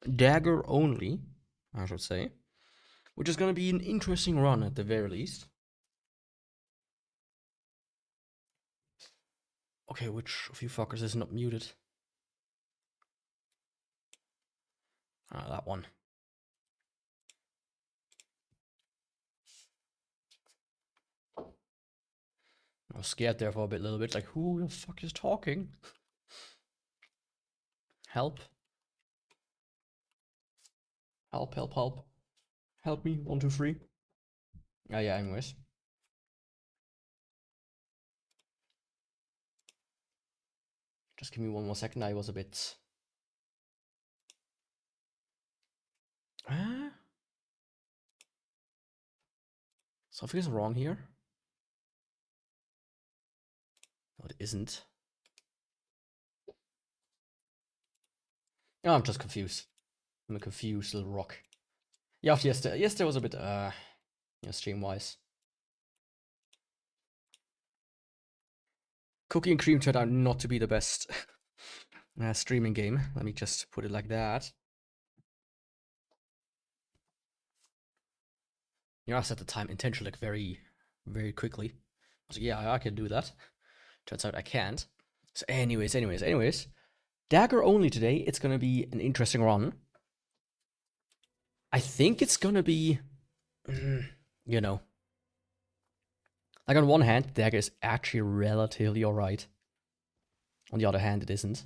Dagger only, I should say. Which is gonna be an interesting run at the very least. Okay, which of you fuckers is not muted? Ah, that one. I was scared there for a little bit, like, who the fuck is talking? Help. Help, help, help. Help me, 1, 2, 3. Ah, yeah, anyways. Just give me 1 more second, I was a bit... Something is wrong here. No, it isn't. Oh, I'm just confused. I'm a confused little rock. Yeah, yesterday was a bit, yeah, stream-wise. Cookie and Cream turned out not to be the best streaming game. Let me just put it like that. You know, I set the time intentionally, like, very, very quickly. I was like, yeah, I can do that. Turns out I can't. So anyways. Dagger only today. It's gonna be an interesting run. I think it's gonna be, you know, like on one hand, Dagger is actually relatively alright. On the other hand, it isn't.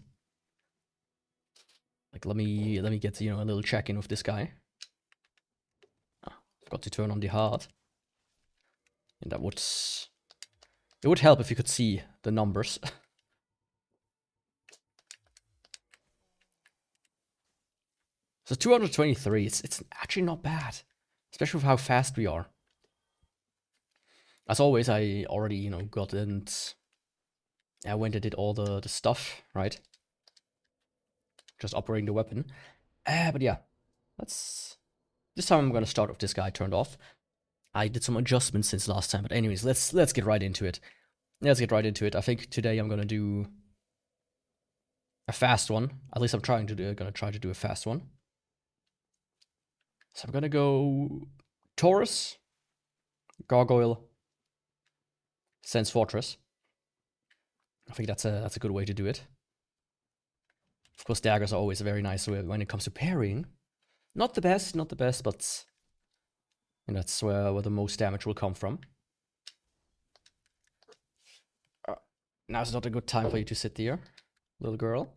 Like, let me get, you know, a little check in with this guy. Oh, forgot to turn on the hard. And that would... It would help if you could see the numbers. So 223, it's actually not bad. Especially with how fast we are. As always, I already, you know, got and I went and did all the stuff, right? Just operating the weapon. But yeah, this time I'm gonna start with this guy turned off. I did some adjustments since last time, but anyways, let's get right into it. Let's get right into it. I think today I'm gonna do a fast one. At least I'm gonna try to do a fast one. So I'm gonna go Taurus, Gargoyle, Sense Fortress. I think that's a good way to do it. Of course, daggers are always very nice when it comes to parrying. Not the best, but you know, that's where the most damage will come from. Now's not a good time for you to sit there, little girl.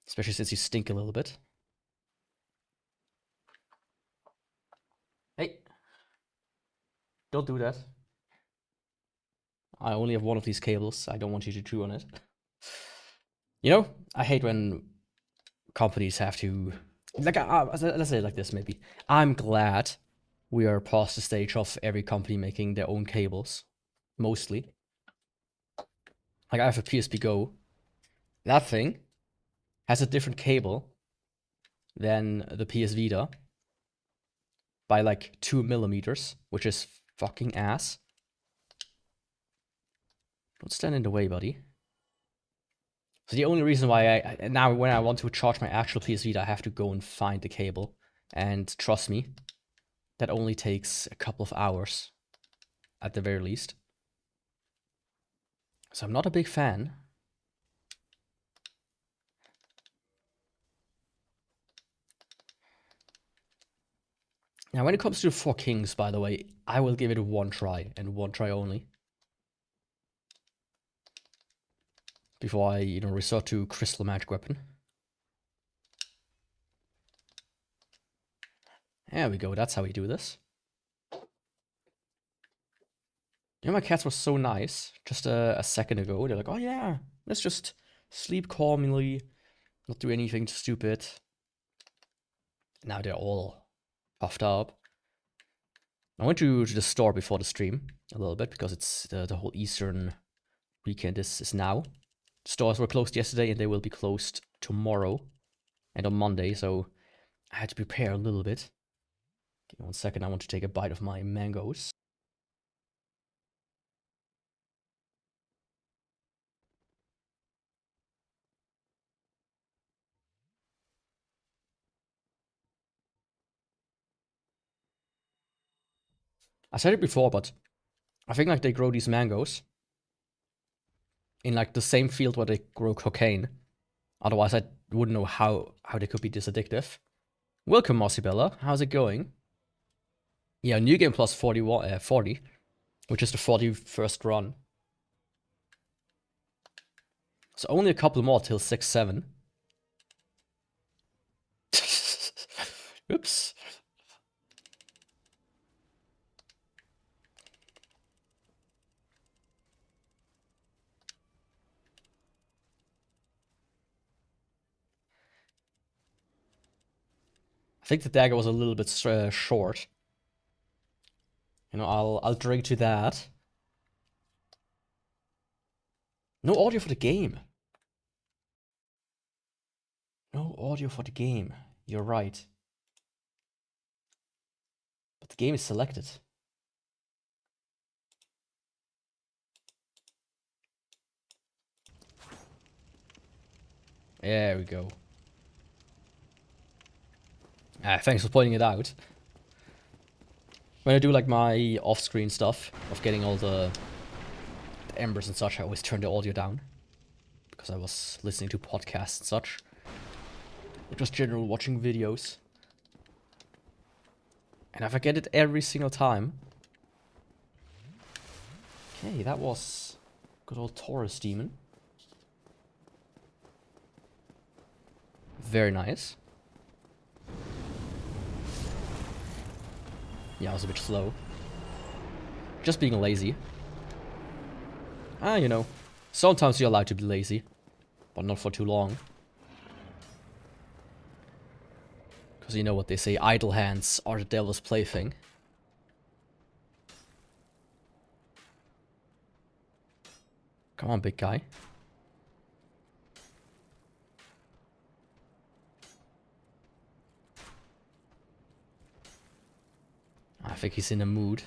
Especially since you stink a little bit. Hey! Don't do that. I only have one of these cables. I don't want you to chew on it. You know, I hate when companies have to... Like, let's say it like this, maybe. I'm glad we are past the stage of every company making their own cables. Mostly. Like, I have a PSP Go. That thing has a different cable than the PS Vita. By like 2 millimeters, which is fucking ass. Don't stand in the way, buddy. So the only reason why I now when I want to charge my actual PS Vita, I have to go and find the cable. And trust me, that only takes a couple of hours, at the very least. So I'm not a big fan. Now when it comes to the 4 Kings, by the way, I will give it one try, and one try only. Before I, you know, resort to Crystal Magic Weapon. There we go, that's how we do this. You know, my cats were so nice just a second ago. They're like, oh yeah, let's just sleep calmly, not do anything stupid. Now they're all puffed up. I went to the store before the stream a little bit because it's the whole Eastern weekend is now. Stores were closed yesterday and they will be closed tomorrow and on Monday, so I had to prepare a little bit. Give me 1 second, I want to take a bite of my mangoes. I said it before, but I think like they grow these mangoes in like the same field where they grow cocaine. Otherwise, I wouldn't know how they could be this addictive. Welcome, Mossybella. How's it going? Yeah, new game plus 40, which is the 41st run. So only a couple more till 6-7. Oops. I think the dagger was a little bit short. You know, I'll drink to that. No audio for the game. No audio for the game. You're right. But the game is selected. There we go. Thanks for pointing it out. When I do like my off-screen stuff of getting all the embers and such, I always turn the audio down. Because I was listening to podcasts and such. Or just general watching videos. And I forget it every single time. Okay, that was good old Taurus Demon. Very nice. Yeah, I was a bit slow. Just being lazy. You know, sometimes you're allowed to be lazy, but not for too long. Because you know what they say, idle hands are the devil's plaything. Come on, big guy. I think he's in a mood.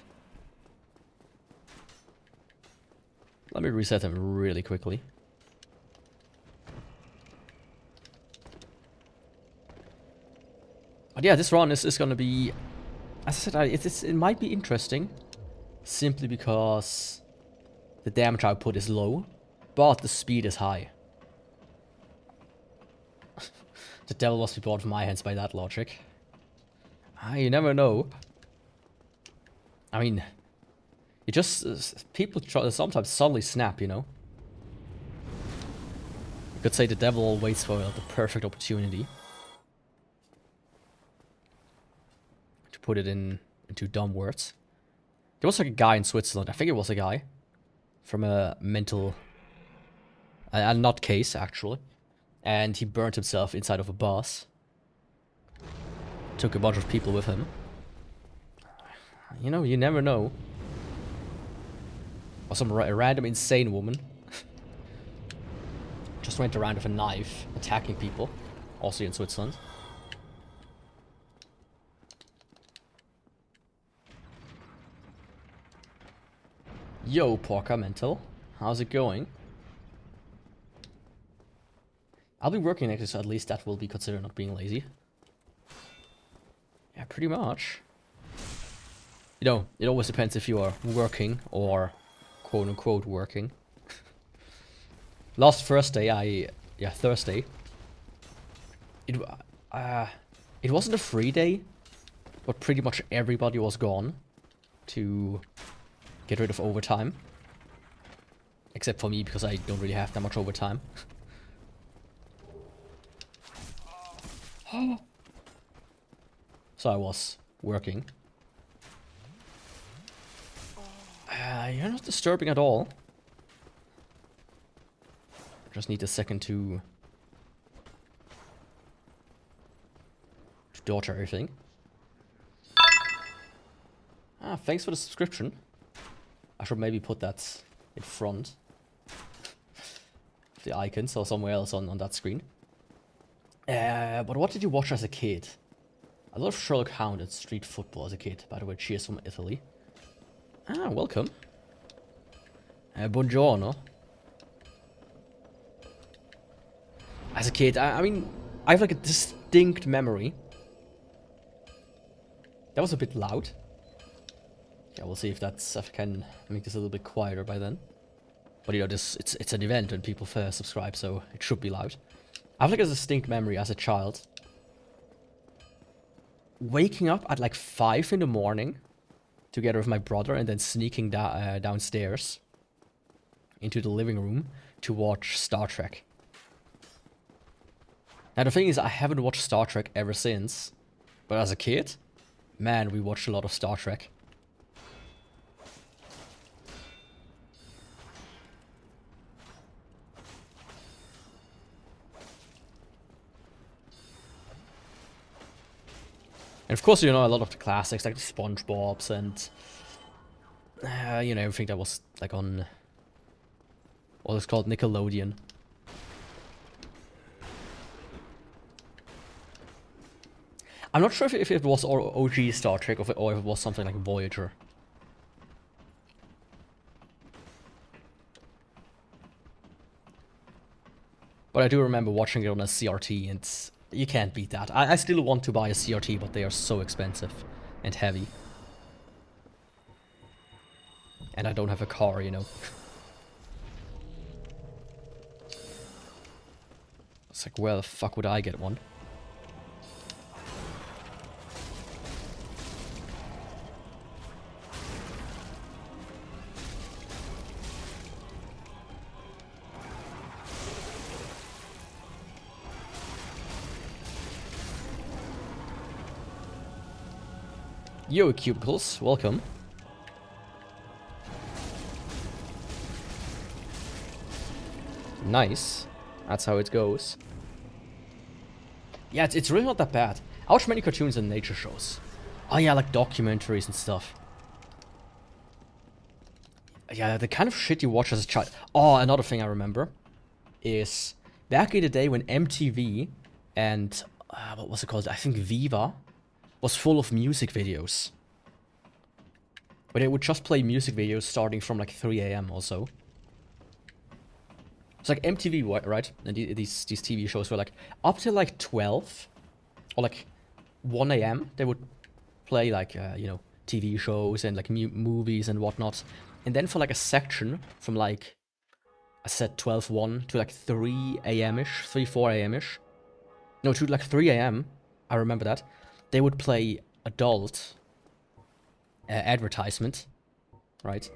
Let me reset him really quickly. But yeah, this run is going to be, as I said, it might be interesting. Simply because the damage output is low, but the speed is high. The devil must be bored of my hands by that logic. You never know. I mean, you just, people sometimes suddenly snap, you know? You could say the devil waits for the perfect opportunity to put it into dumb words. There was like a guy in Switzerland, I think it was a guy, from a mental, a nutcase actually, and he burned himself inside of a bus. Took a bunch of people with him. You know, you never know. Or some random insane woman just went around with a knife, attacking people. Also in Switzerland. Yo, Porca Mental. How's it going? I'll be working next, so at least that will be considered not being lazy. Yeah, pretty much. You know, it always depends if you are working or quote-unquote working. Last Thursday, Thursday. It wasn't a free day, but pretty much everybody was gone to get rid of overtime. Except for me, because I don't really have that much overtime. So I was working. You're not disturbing at all. Just need a second to dodge everything. Thanks for the subscription. I should maybe put that in front of the icons or somewhere else on that screen. But what did you watch as a kid? I love Sherlock Holmes and Street Football as a kid. By the way, cheers from Italy. Welcome. Buongiorno. As a kid, I mean, I have like a distinct memory. That was a bit loud. Yeah, we'll see if I can make this a little bit quieter by then. But you know, it's an event when people first subscribe, so it should be loud. I have like a distinct memory as a child waking up at like 5 in the morning together with my brother and then sneaking downstairs into the living room to watch Star Trek. Now the thing is, I haven't watched Star Trek ever since, but as a kid, man, we watched a lot of Star Trek. And of course, you know, a lot of the classics, like the SpongeBob's and, you know, everything that was, like, on, what was called Nickelodeon. I'm not sure if it was OG Star Trek or if it was something like Voyager. But I do remember watching it on a CRT, and you can't beat that. I still want to buy a CRT, but they are so expensive and heavy. And I don't have a car, you know. It's like, where the fuck would I get one? Yo, Cubicles, welcome. Nice. That's how it goes. Yeah, it's really not that bad. I watch many cartoons and nature shows. Oh yeah, like documentaries and stuff. Yeah, the kind of shit you watch as a child. Oh, another thing I remember is back in the day when MTV and what was it called? I think Viva was full of music videos. But they would just play music videos starting from like 3 AM or so. It's like MTV, right? And these TV shows were like up till like 12 or like 1 AM. They would play like, you know, TV shows and like movies and whatnot. And then for like a section from like, I said 12:01 to like 3 AM-ish, 4 AM-ish. No, to like 3 AM. I remember that. They would play adult advertisement, right?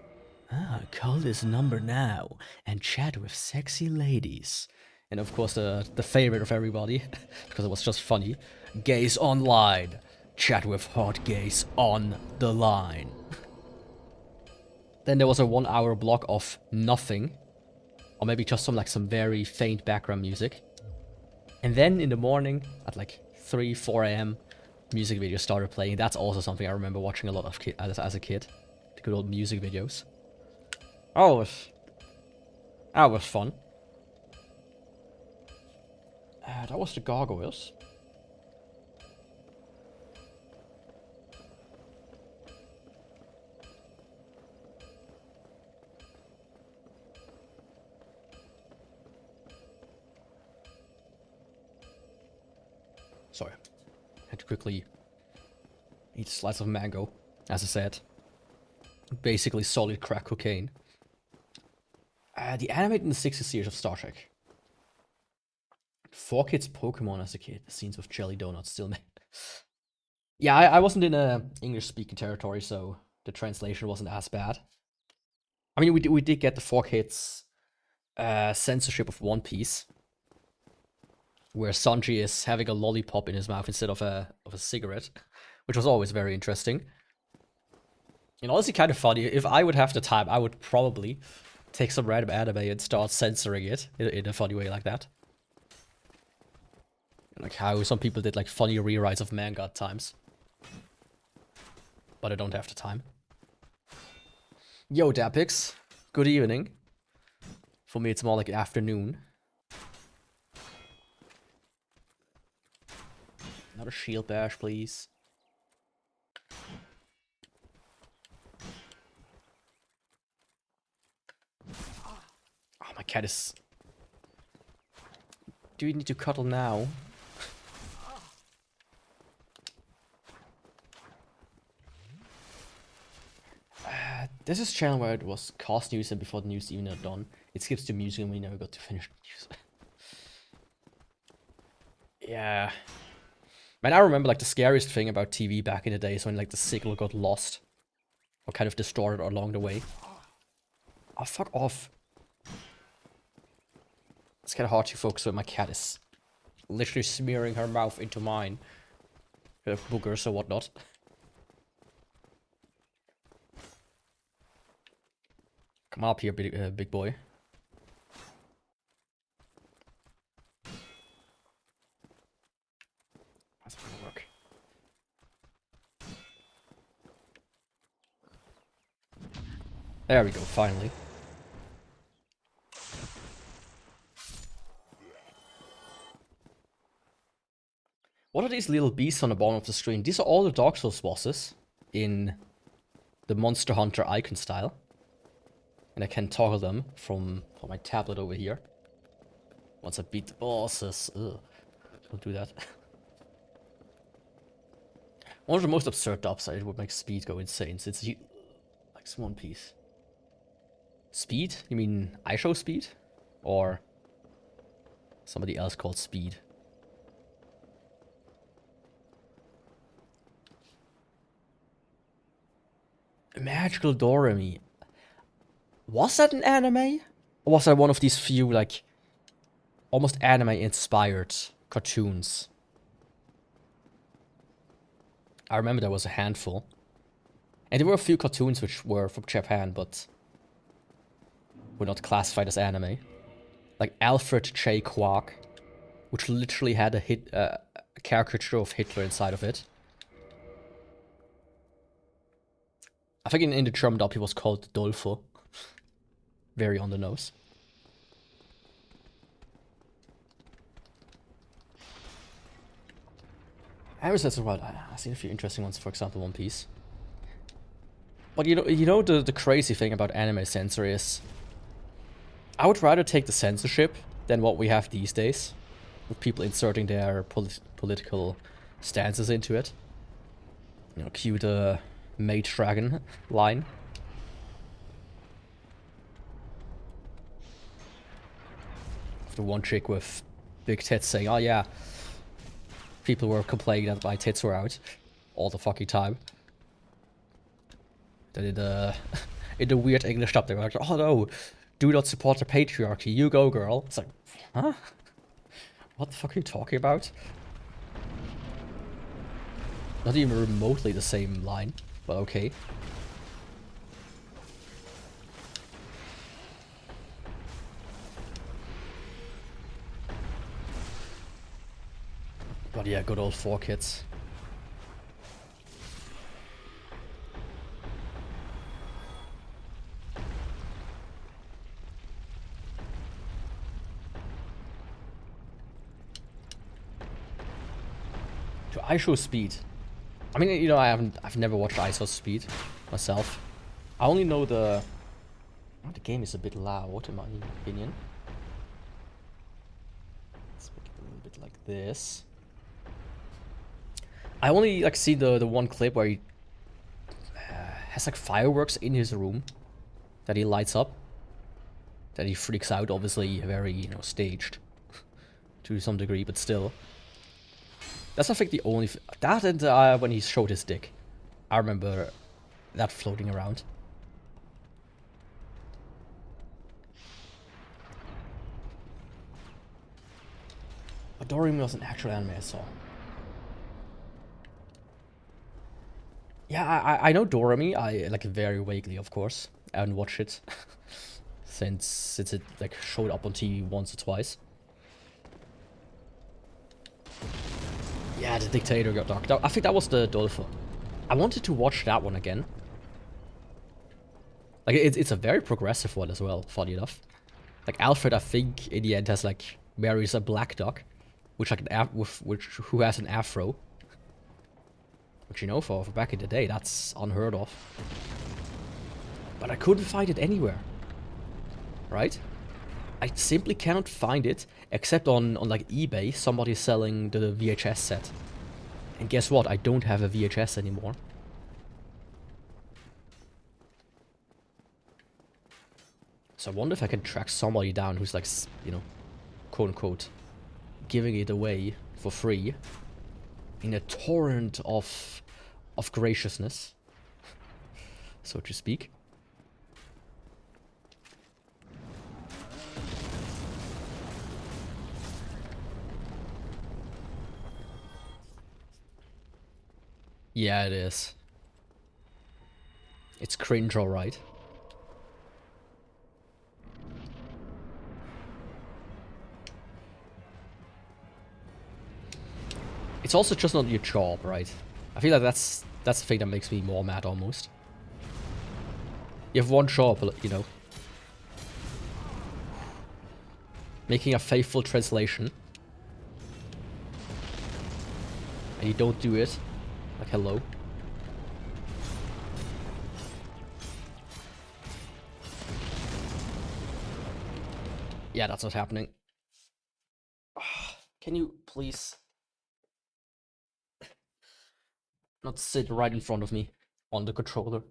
Call this number now and chat with sexy ladies. And of course the favorite of everybody, because it was just funny, gays online. Chat with hot gays on the line. Then there was a 1 hour block of nothing. Or maybe just some very faint background music. And then in the morning, at like 3, 4 AM, music videos started playing. That's also something I remember watching a lot of as a kid. The good old music videos. Oh, that was fun. That was the gargoyles. Sorry. I had to quickly eat a slice of mango, as I said. Basically solid crack cocaine. The animated in the 60s series of Star Trek. 4Kids Pokemon as a kid. The scenes with jelly donuts still made. Yeah, I wasn't in a English-speaking territory, so the translation wasn't as bad. I mean, we did get the 4Kids censorship of One Piece, where Sanji is having a lollipop in his mouth instead of a cigarette, which was always very interesting. And honestly, kind of funny. If I would have the time, I would probably take some random anime and start censoring it in a funny way like that. Like how some people did like funny rewrites of manga at times. But I don't have the time. Yo, Dapix. Good evening. For me, it's more like afternoon. Another shield bash, please. Oh, my cat is... Do you need to cuddle now? This is a channel where it was cast news and before the news even got done. It skips the music and we never got to finish the news. Yeah. Man, I remember like the scariest thing about TV back in the days when like the signal got lost. Or kind of distorted along the way. Oh, fuck off. It's kind of hard to focus when my cat is literally smearing her mouth into mine. Boogers or whatnot. Come up here, big boy. How's it gonna work? There we go, finally. What are these little beasts on the bottom of the screen? These are all the Dark Souls bosses in the Monster Hunter icon style. And I can toggle them from my tablet over here. Once I beat the bosses. Ugh. Don't do that. One of the most absurd upside would make speed go insane since you like one piece. Speed? You mean I show speed? Or somebody else called speed? Magical Doremi. Was that an anime? Or was that one of these few, like, almost anime-inspired cartoons? I remember there was a handful. And there were a few cartoons which were from Japan, but were not classified as anime. Like Alfred J. Quark, which literally had a caricature of Hitler inside of it. I think in the German dub he was called Dolfo. Very on the nose. Ever since a while, I've seen a few interesting ones, for example, One Piece. But you know the crazy thing about anime censor is, I would rather take the censorship than what we have these days, with people inserting their political stances into it. You know, cue the Mage Dragon line. The one chick with big tits saying, "Oh yeah, people were complaining that my tits were out all the fucking time." Then in the weird English dub, they were like, "Oh no, do not support the patriarchy. You go, girl." It's like, huh? What the fuck are you talking about? Not even remotely the same line, but okay. But yeah, good old 4Kids. To ISO speed. I mean, you know, I've never watched ISO speed myself. I only know the game is a bit loud in my opinion. Let's make it a little bit like this. I only like see the one clip where he has like fireworks in his room that he lights up. That he freaks out, obviously very, you know, staged to some degree, but still. That's I think the only that and when he showed his dick. I remember that floating around. But Doremi was an actual anime I saw. Yeah, I know Doremi. I like it very vaguely, of course. I haven't watched it since it like showed up on TV once or twice. Yeah, the dictator got knocked out. I think that was the Dolphin. I wanted to watch that one again. Like it's a very progressive one as well, funny enough. Like Alfred, I think in the end has like marries a black dog, which like who has an afro. Which, you know, for back in the day, that's unheard of. But I couldn't find it anywhere. Right? I simply cannot find it, except on like eBay, somebody's selling the VHS set. And guess what? I don't have a VHS anymore. So I wonder if I can track somebody down who's like, you know, quote unquote, giving it away for free in a torrent of graciousness, so to speak. Yeah, it is. It's cringe, alright. It's also just not your job, right? I feel like that's the thing that makes me more mad almost. You have one job, you know. Making a faithful translation. And you don't do it. Like, hello. Yeah, that's not happening. Can you please not sit right in front of me on the controller?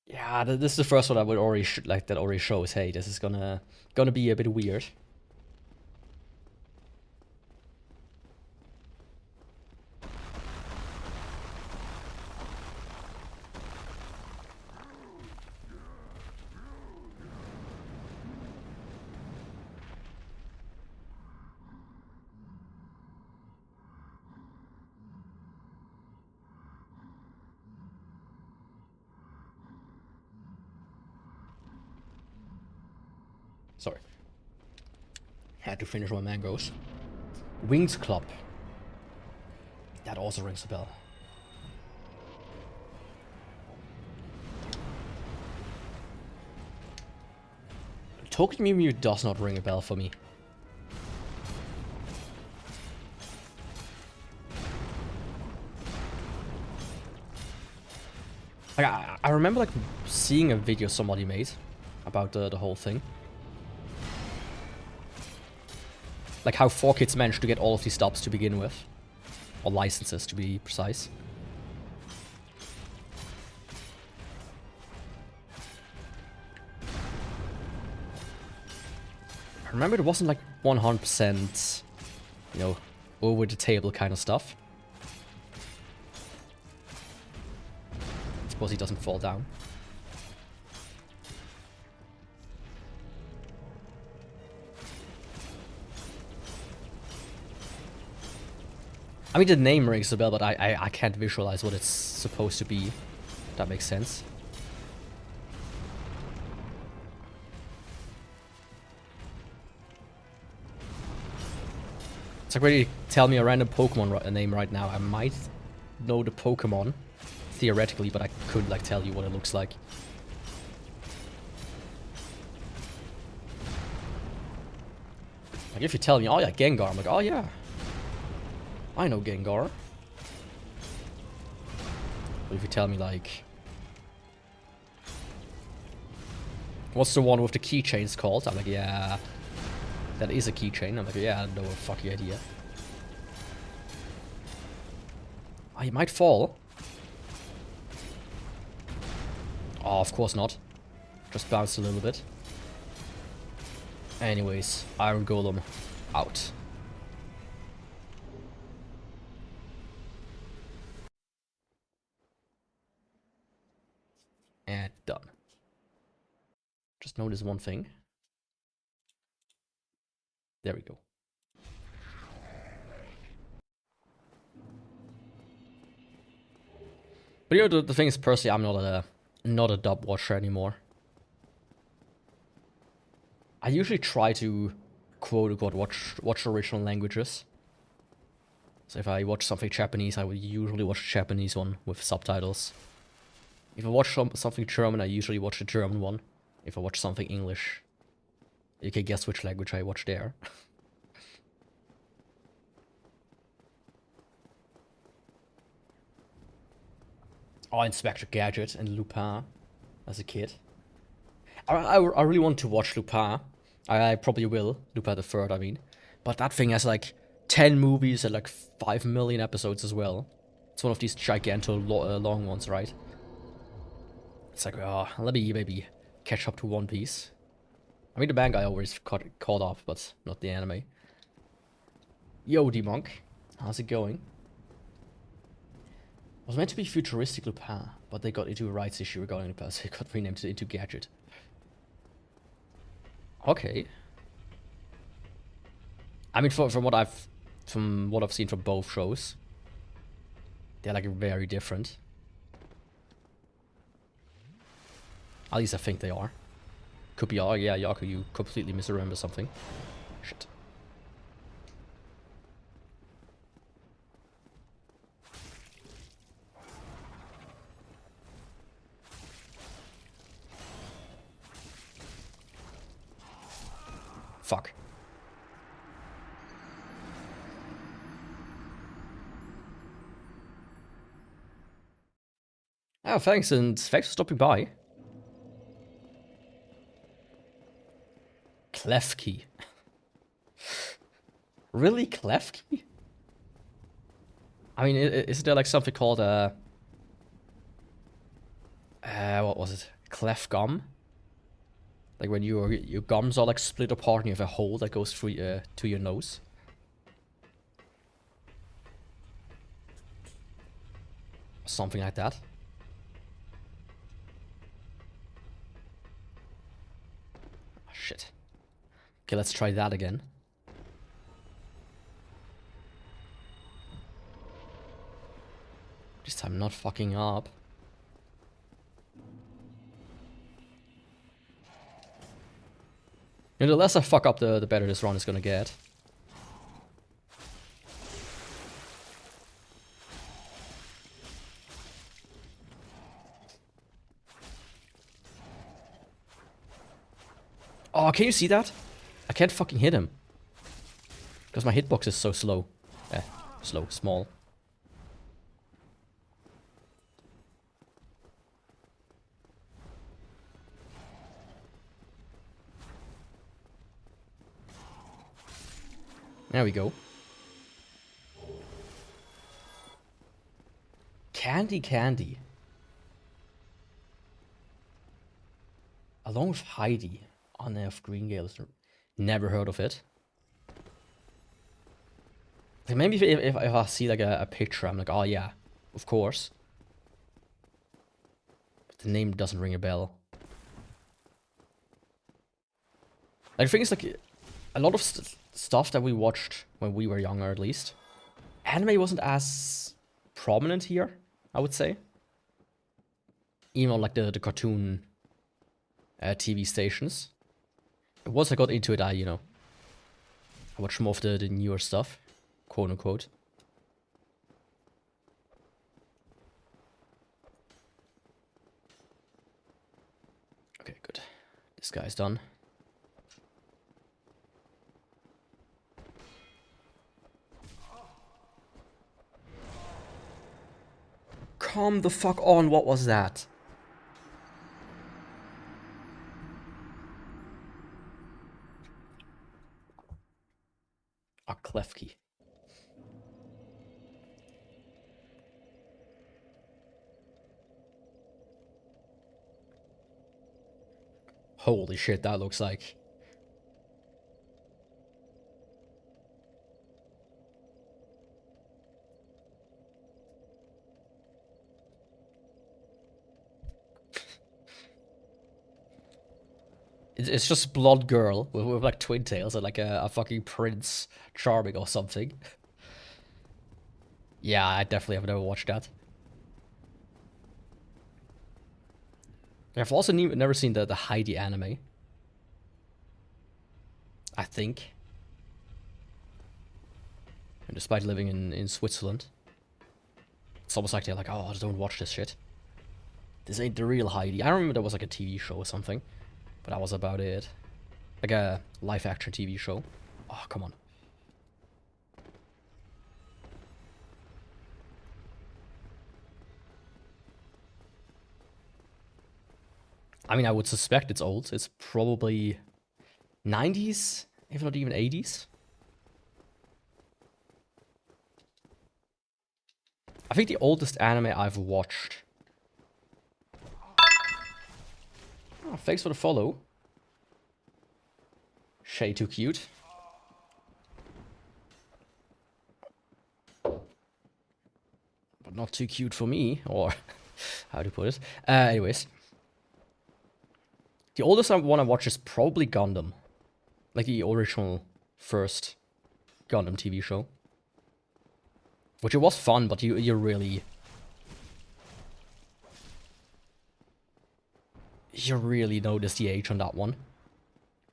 Yeah, this is the first one I would already that already shows, hey, this is gonna be a bit weird. Sorry. Had to finish my mangoes. Wings Club. That also rings a bell. Tokyo Mew Mew does not ring a bell for me. Like, I remember like seeing a video somebody made about the whole thing. Like how 4Kids managed to get all of these dubs to begin with. Or licenses, to be precise. I remember it wasn't like 100%, you know, over the table kind of stuff. Suppose he doesn't fall down. I mean, the name rings a bell, but I can't visualize what it's supposed to be. If that makes sense. It's like, really tell me a random Pokemon name right now. I might know the Pokemon, theoretically, but I couldn't, like, tell you what it looks like. Like, if you tell me, oh yeah, Gengar, I'm like, oh yeah. I know Gengar. But if you tell me, like, what's the one with the keychains called? I'm like, yeah, that is a keychain. I'm like, yeah, no fucking idea. Oh, he might fall. Oh, of course not. Just bounced a little bit. Anyways, Iron Golem out. And done. Just notice one thing. There we go. But you know, the thing is, personally, I'm not a dub watcher anymore. I usually try to quote-unquote watch original languages. So if I watch something Japanese, I would usually watch the Japanese one with subtitles. If I watch something German, I usually watch the German one. If I watch something English, you can guess which language I watch there. Oh, Inspector Gadget and Lupin as a kid. I really want to watch Lupin. I probably will. Lupin the Third, I mean. But that thing has like 10 movies and like 5 million episodes as well. It's one of these gigantic long ones, right? It's like, oh, let me maybe catch up to One Piece. I mean, the manga I always caught up, but not the anime. Yo, D-Monk. How's it going? It was meant to be Futuristic Lupin, but they got into a rights issue regarding Lupin, so it got renamed into Gadget. Okay. I mean, from what I've seen from both shows, they're like very different. At least I think they are. Could be, oh yeah, Yaku, you completely misremember something. Shit. Fuck. Oh, thanks, and thanks for stopping by. Klefki. Really, Klefki? I mean, is there like something called what was it? Clef gum? Like when your gums are like split apart and you have a hole that goes through to your nose. Something like that. Oh, shit. Okay, let's try that again. This time not fucking up. You know, the less I fuck up, the better this run is gonna get. Oh, can you see that? I can't fucking hit him. Because my hitbox is so slow. Small. There we go. Candy. Along with Heidi. Unearthed Green Gales. Never heard of it. Like maybe if I see like a picture, I'm like, oh yeah, of course. But the name doesn't ring a bell. Like the thing is, like, a lot of stuff that we watched when we were younger, at least, anime wasn't as prominent here, I would say. Even on like the cartoon TV stations. Once I got into it, I watched more of the newer stuff, quote unquote. Okay, good. This guy's done. Come the fuck on, what was that? A Klefki. Holy shit, that looks like. It's just Blonde Girl with like twin tails and like a fucking Prince Charming or something. Yeah, I definitely have never watched that. I've also never seen the Heidi anime. I think. And despite living in Switzerland, it's almost like they're like, oh, don't watch this shit. This ain't the real Heidi. I remember there was like a TV show or something, but that was about it. Like a live action TV show. Oh, come on. I mean, I would suspect it's old. It's probably 90s, if not even 80s. I think the oldest anime I've watched Oh, thanks for the follow. Shay too cute. But not too cute for me, or how to put it. Anyways. The oldest one I watch is probably Gundam. Like the original first Gundam TV show. Which it was fun, but you really noticed the age on that one.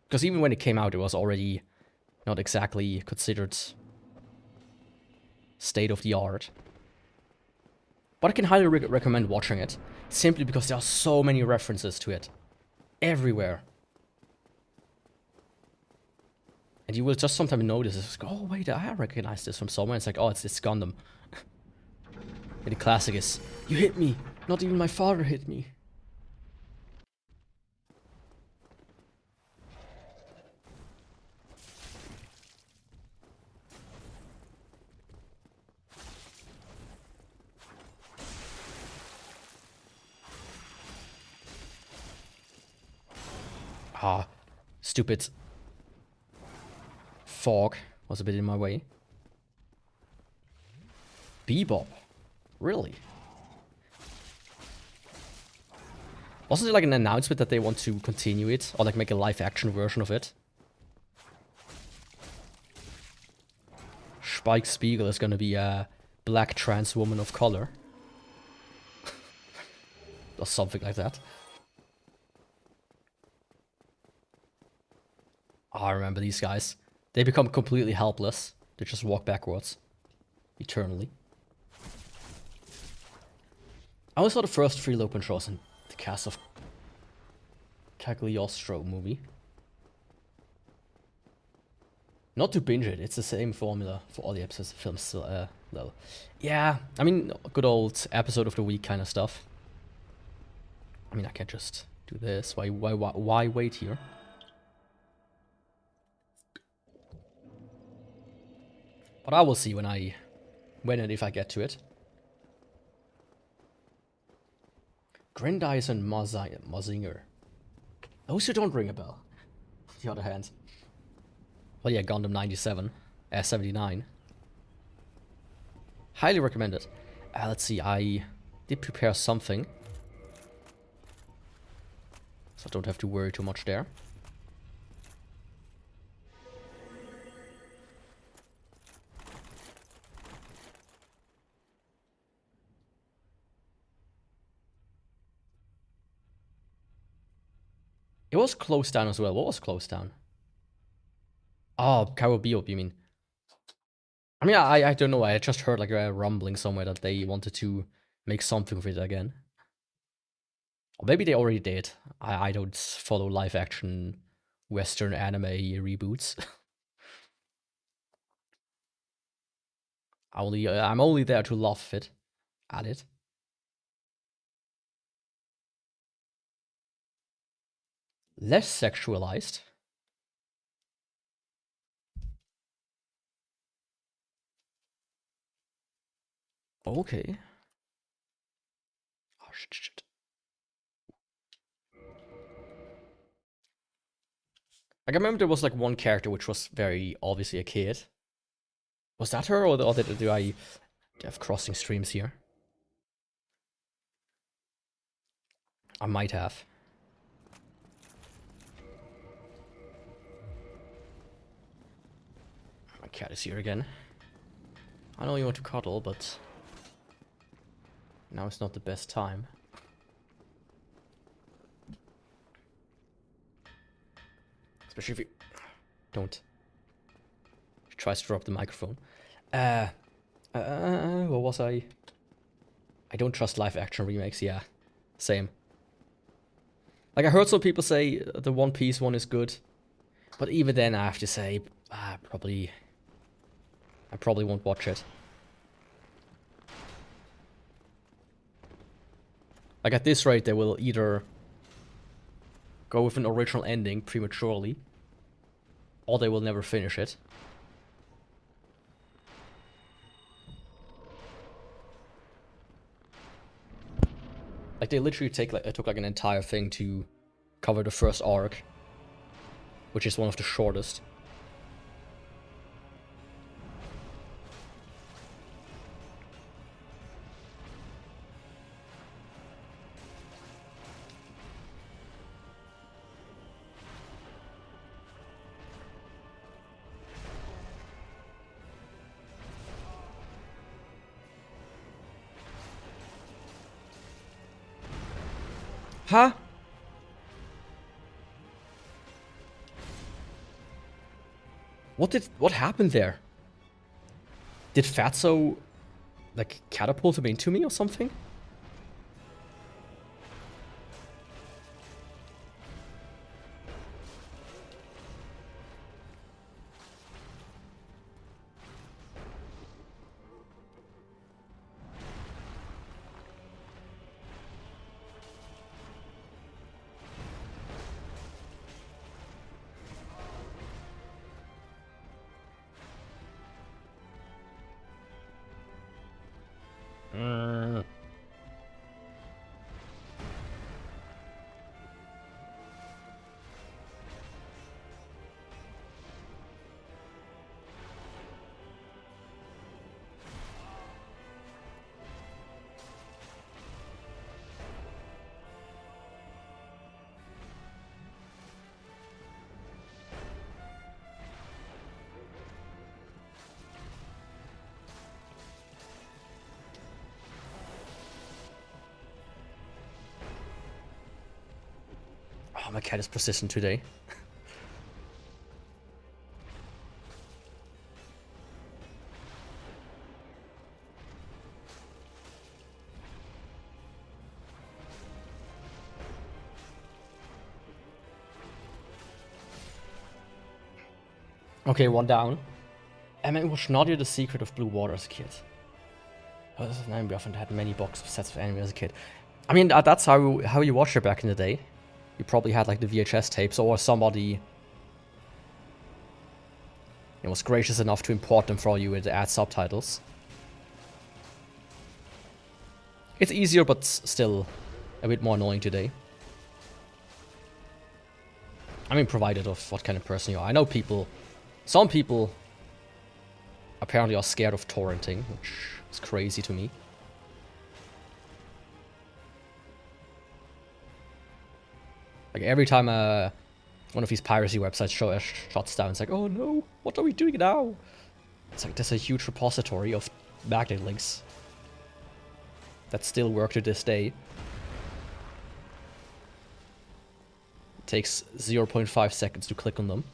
Because even when it came out, it was already not exactly considered state of the art. But I can highly recommend watching it, simply because there are so many references to it. Everywhere. And you will just sometimes notice, it's like, oh wait, I recognize this from somewhere. It's like, oh, it's Gundam. And the classic is, you hit me, not even my father hit me. Ah, stupid fog was a bit in my way. Bebop? Really? Wasn't it like an announcement that they want to continue it? Or like make a live action version of it? Spike Spiegel is gonna be a black trans woman of color. Or something like that. Oh, I remember these guys. They become completely helpless. They just walk backwards. Eternally. I always saw the first 3 Lopen shows in the cast of Cagliostro movie. Not to binge it, it's the same formula for all the episodes of films still, though. Yeah, I mean, good old episode of the week kind of stuff. I mean, I can't just do this. Why wait here? But I will see when and if I get to it. Grandize and Mazinger. Those who don't ring a bell. On the other hand. Well, yeah, Gundam 97. 79. Highly recommended. Let's see, I did prepare something. So I don't have to worry too much there. It was closed down as well. What was closed down? Oh, Caribbean, you mean? I mean, I don't know. I just heard like a rumbling somewhere that they wanted to make something of it again. Or maybe they already did. I don't follow live action Western anime reboots. I'm only there to laugh at it. Less sexualized. Okay. Oh, shit. Like, I remember there was like one character which was very obviously a kid. Was that her, or do I have crossing streams here? I might have. My cat is here again. I know you want to cuddle, but now it's not the best time. Especially if you don't. She tries to drop the microphone. What was I? I don't trust live action remakes, yeah. Same. Like, I heard some people say the One Piece one is good. But even then, I have to say, I probably won't watch it. Like, at this rate, they will either go with an original ending prematurely, or they will never finish it. Like, they literally took like an entire thing to cover the first arc, which is one of the shortest. Huh? What happened there? Did Fatso like catapult him into me or something? Oh, my cat is persistent today. Okay, one down. I mean, was not the secret of Blue Water as a kid. Oh, this is an anime. I often had many boxes of sets of anime as a kid. I mean, that's how you watched it back in the day. You probably had like the VHS tapes, or somebody was gracious enough to import them for you and add subtitles. It's easier, but still a bit more annoying today. I mean, provided of what kind of person you are. I know some people apparently are scared of torrenting, which is crazy to me. Like every time one of these piracy websites shuts down, it's like, oh no, what are we doing now? It's like there's a huge repository of magnet links that still work to this day. It takes 0.5 seconds to click on them.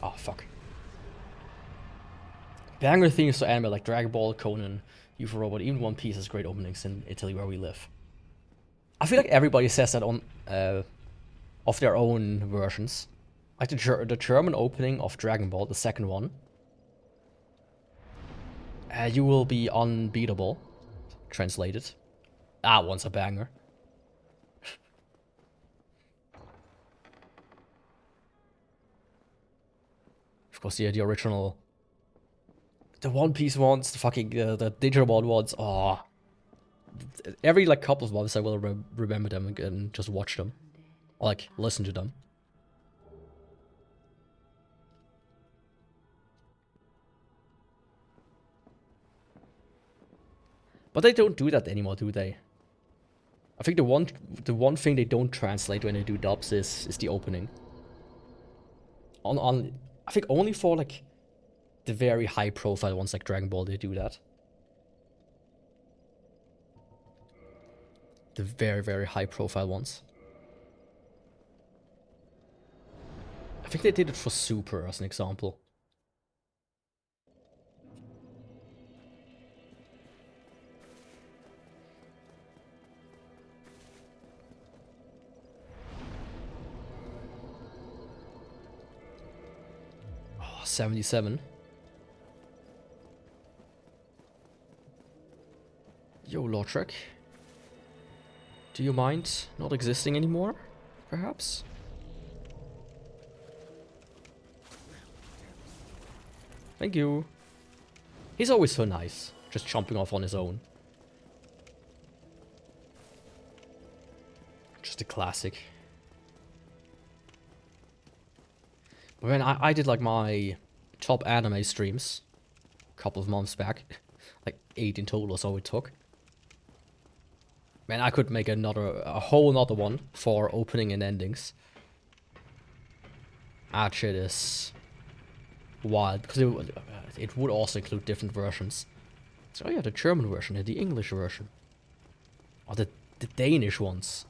Oh, fuck. Banger themes to anime like Dragon Ball, Conan, UFO Robot, even One Piece has great openings in Italy where we live. I feel like everybody says that on of their own versions. Like the German opening of Dragon Ball, the second one. You will be unbeatable. Translated. That one's a banger. Of course, the original, the One Piece ones, the fucking the Digimon ones. Oh, every like couple of months I will remember them and just watch them, or like listen to them. But they don't do that anymore, do they? I think the one thing they don't translate when they do dubs is the opening. I think only for like the very high profile ones like Dragon Ball they do that. The very, very high profile ones. I think they did it for Super as an example. Oh, 77. Star Trek. Do you mind not existing anymore, perhaps? Thank you. He's always so nice, just jumping off on his own. Just a classic. But when I did like my top anime streams a couple of months back, like 8 in total or so it took. Man, I could make a whole nother one for opening and endings. That shit is wild, because it would also include different versions. So yeah, the German version and the English version. Or the Danish ones.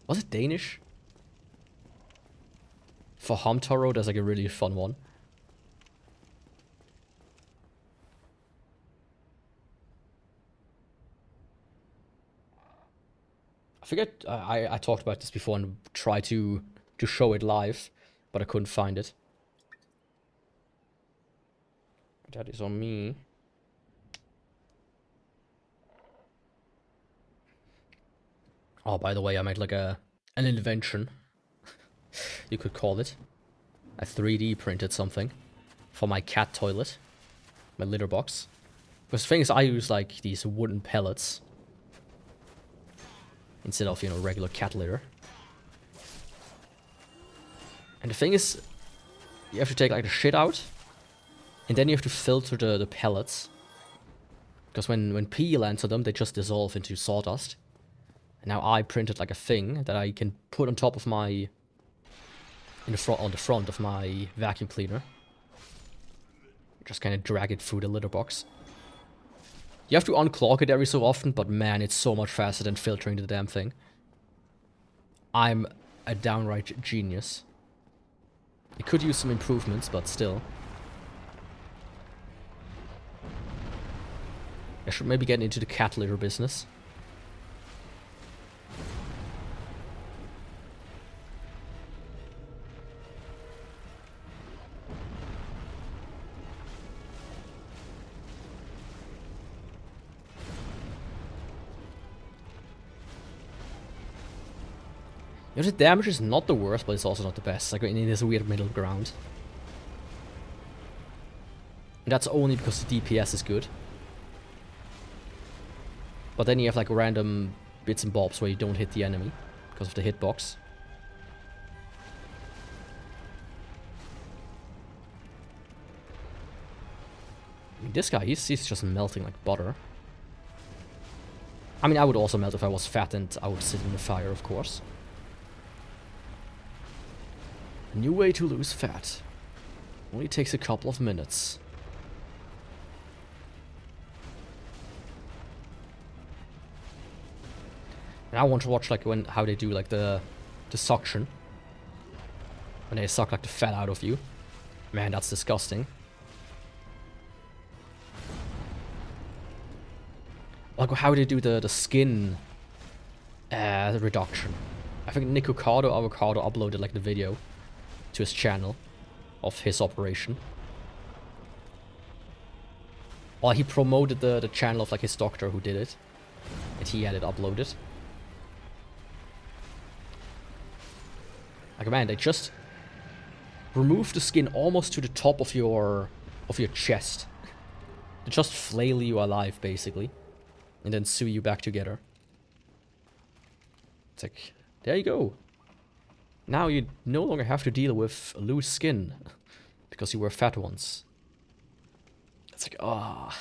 Was it Danish? For Hamtaro, there's like a really fun one. I forget, I talked about this before and tried to show it live, but I couldn't find it. That is on me. Oh, by the way, I made like an invention, you could call it. I 3D printed something for my cat toilet, my litter box. Because the thing is, I use like these wooden pellets instead of, you know, regular cat litter. And the thing is, you have to take like the shit out, and then you have to filter the pellets. Because when pee lands on them, they just dissolve into sawdust. And now I printed like a thing that I can put on top of my, on the front of my vacuum cleaner. Just kind of drag it through the litter box. You have to unclog it every so often, but man, it's so much faster than filtering the damn thing. I'm a downright genius. It could use some improvements, but still. I should maybe get into the cat litter business. You know, the damage is not the worst, but it's also not the best. Like, in this weird middle ground. And that's only because the DPS is good. But then you have like random bits and bobs where you don't hit the enemy because of the hitbox. I mean, this guy, he's just melting like butter. I mean, I would also melt if I was fat and I would sit in the fire, of course. A new way to lose fat. Only takes a couple of minutes. And I want to watch like how they do like the suction. When they suck like the fat out of you. Man, that's disgusting. Like how they do the skin reduction. I think Nikocado Avocado uploaded like the video to his channel of his operation. Well, he promoted the channel of like his doctor who did it, and he had it uploaded. Like, man, they just remove the skin almost to the top of your chest. They just flail you alive, basically, and then sew you back together. It's like, there you go. Now you no longer have to deal with loose skin because you were fat once. It's like, ah.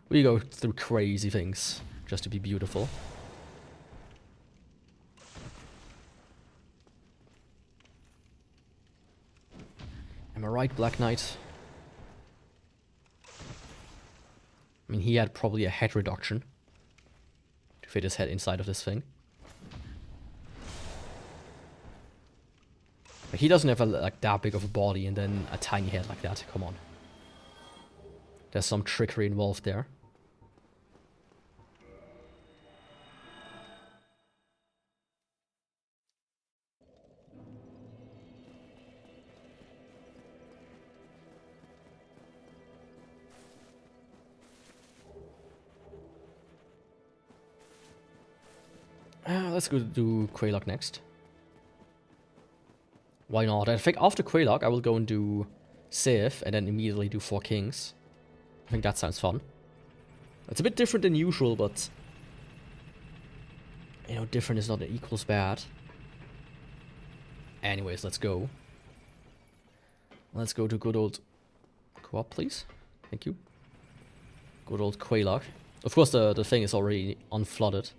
We go through crazy things just to be beautiful. Am I right, Black Knight? I mean, he had probably a head reduction to fit his head inside of this thing. Like, he doesn't have like that big of a body and then a tiny head like that. Come on. There's some trickery involved there. Let's go do Quaylock next. Why not? I think after Quaylock I will go and do Sif and then immediately do 4 Kings. I think that sounds fun. It's a bit different than usual, but you know, different is not equals bad. Anyways, let's go. Let's go to good old co-op, please. Thank you. Good old Quaylock. Of course, the thing is already unflooded,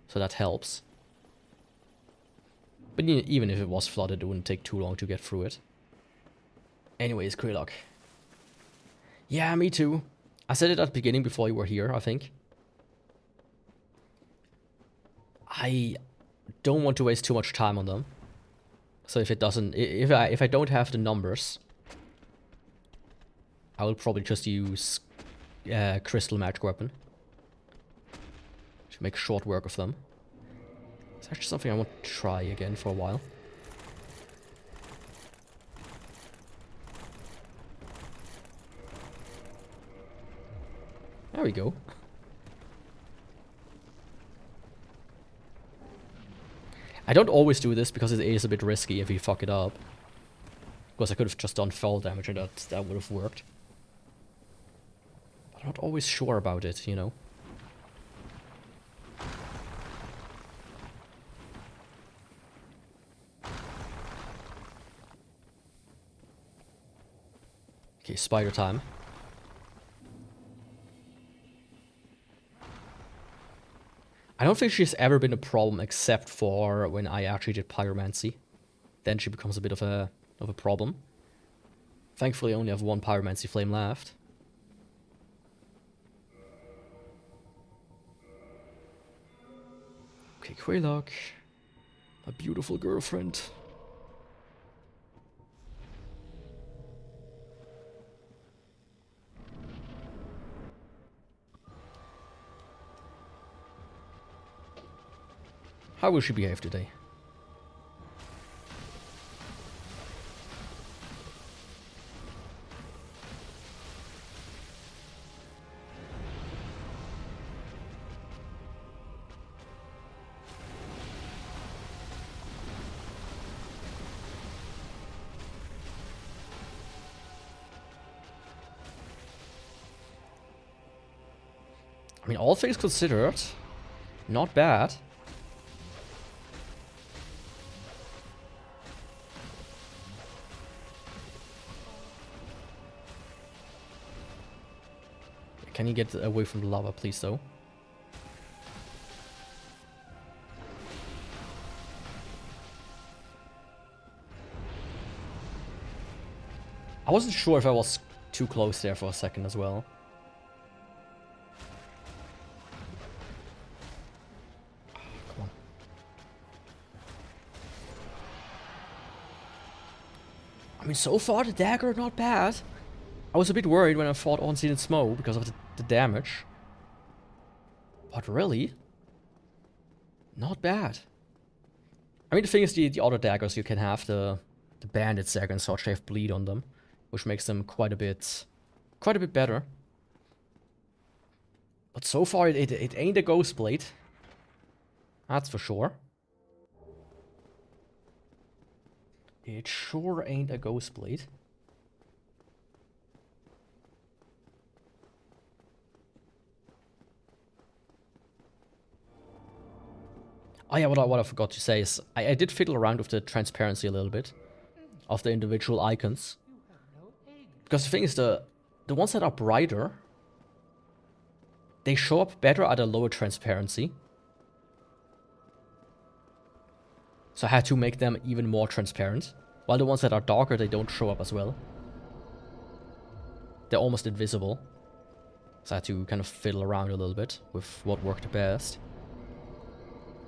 so that helps. But even if it was flooded, it wouldn't take too long to get through it. Anyways, Quaylock. Yeah, me too. I said it at the beginning before you were here, I think. I don't want to waste too much time on them. So if it doesn't, if I don't have the numbers, I will probably just use Crystal Magic Weapon to make short work of them. It's actually something I want to try again for a while. There we go. I don't always do this because it is a bit risky if you fuck it up. Of course, I could have just done fall damage and that would have worked. But I'm not always sure about it, you know. Okay, spider time. I don't think she's ever been a problem except for when I actually did pyromancy. Then she becomes a bit of a problem. Thankfully, I only have 1 pyromancy flame left. Okay, Quaylock. My beautiful girlfriend. How will she behave today? I mean, all things considered, not bad. Can you get away from the lava, please, though? I wasn't sure if I was too close there for a second as well. Come on. I mean, so far the dagger, not bad. I was a bit worried when I fought Unseen and Smoke because of the damage. But really, not bad. I mean, the thing is, the other daggers, you can have the bandit dagger and such, they have bleed on them, which makes them quite a bit better. But so far, it ain't a ghost blade. That's for sure. It sure ain't a ghost blade. Oh yeah, what I forgot to say is, I did fiddle around with the transparency a little bit of the individual icons. Because the thing is, the ones that are brighter, they show up better at a lower transparency. So I had to make them even more transparent. While the ones that are darker, they don't show up as well. They're almost invisible. So I had to kind of fiddle around a little bit with what worked the best.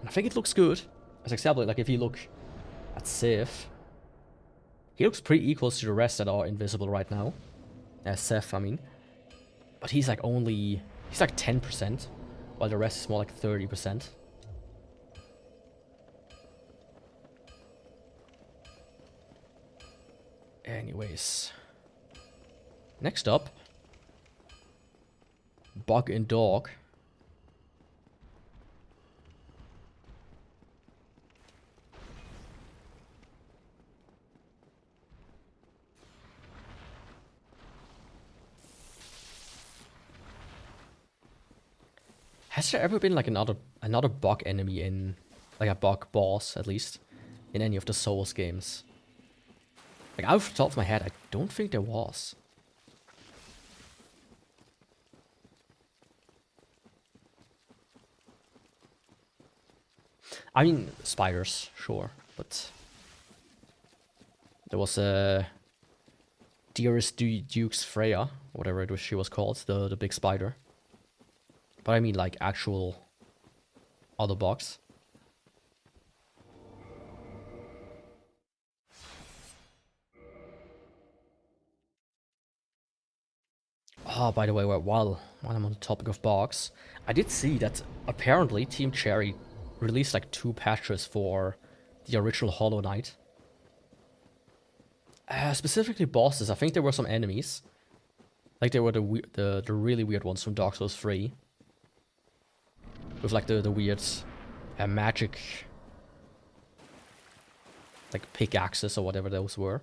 I think it looks good. As example, like if you look at Sif, he looks pretty equal to the rest that are invisible right now. Seth, I mean. But he's like 10%, while the rest is more like 30%. Anyways. Next up, Bug and Dog. Has there ever been like another bug enemy in, like a bug boss at least, in any of the Souls games? Like off the top of my head, I don't think there was. I mean, spiders, sure, but there was a Dearest Duke's Freya, whatever it was she was called, the big spider. But I mean like actual other bugs. Oh, by the way, while I'm on the topic of bugs, I did see that apparently Team Cherry released like 2 patches for the original Hollow Knight. Specifically bosses. I think there were some enemies. Like they were the really weird ones from Dark Souls 3. With like the weird magic, like pickaxes or whatever those were.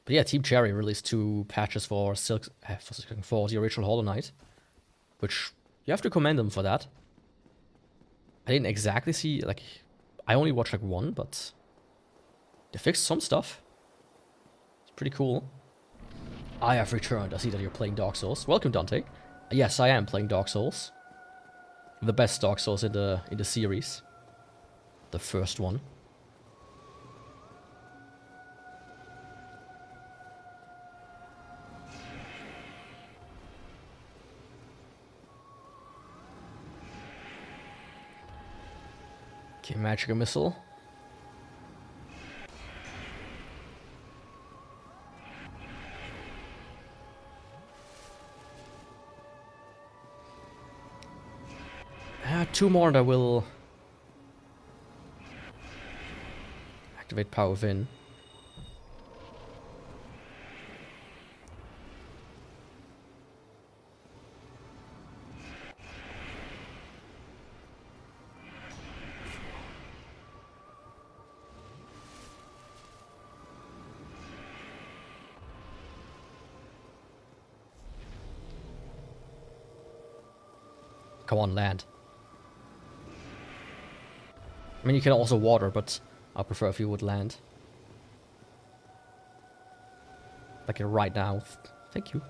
But yeah, Team Cherry released 2 patches for for the original Hollow Knight, which you have to commend them for that. I didn't exactly see, like, I only watched like 1, but they fixed some stuff. It's pretty cool. I have returned. I see that you're playing Dark Souls. Welcome, Dante. Yes, I am playing Dark Souls. The best Dark Souls in the series. The first one. Okay, magical missile. Two more and I will activate Power Within. Come on, land. I mean, you can also water, but I prefer if you would land. Like right now. Thank you.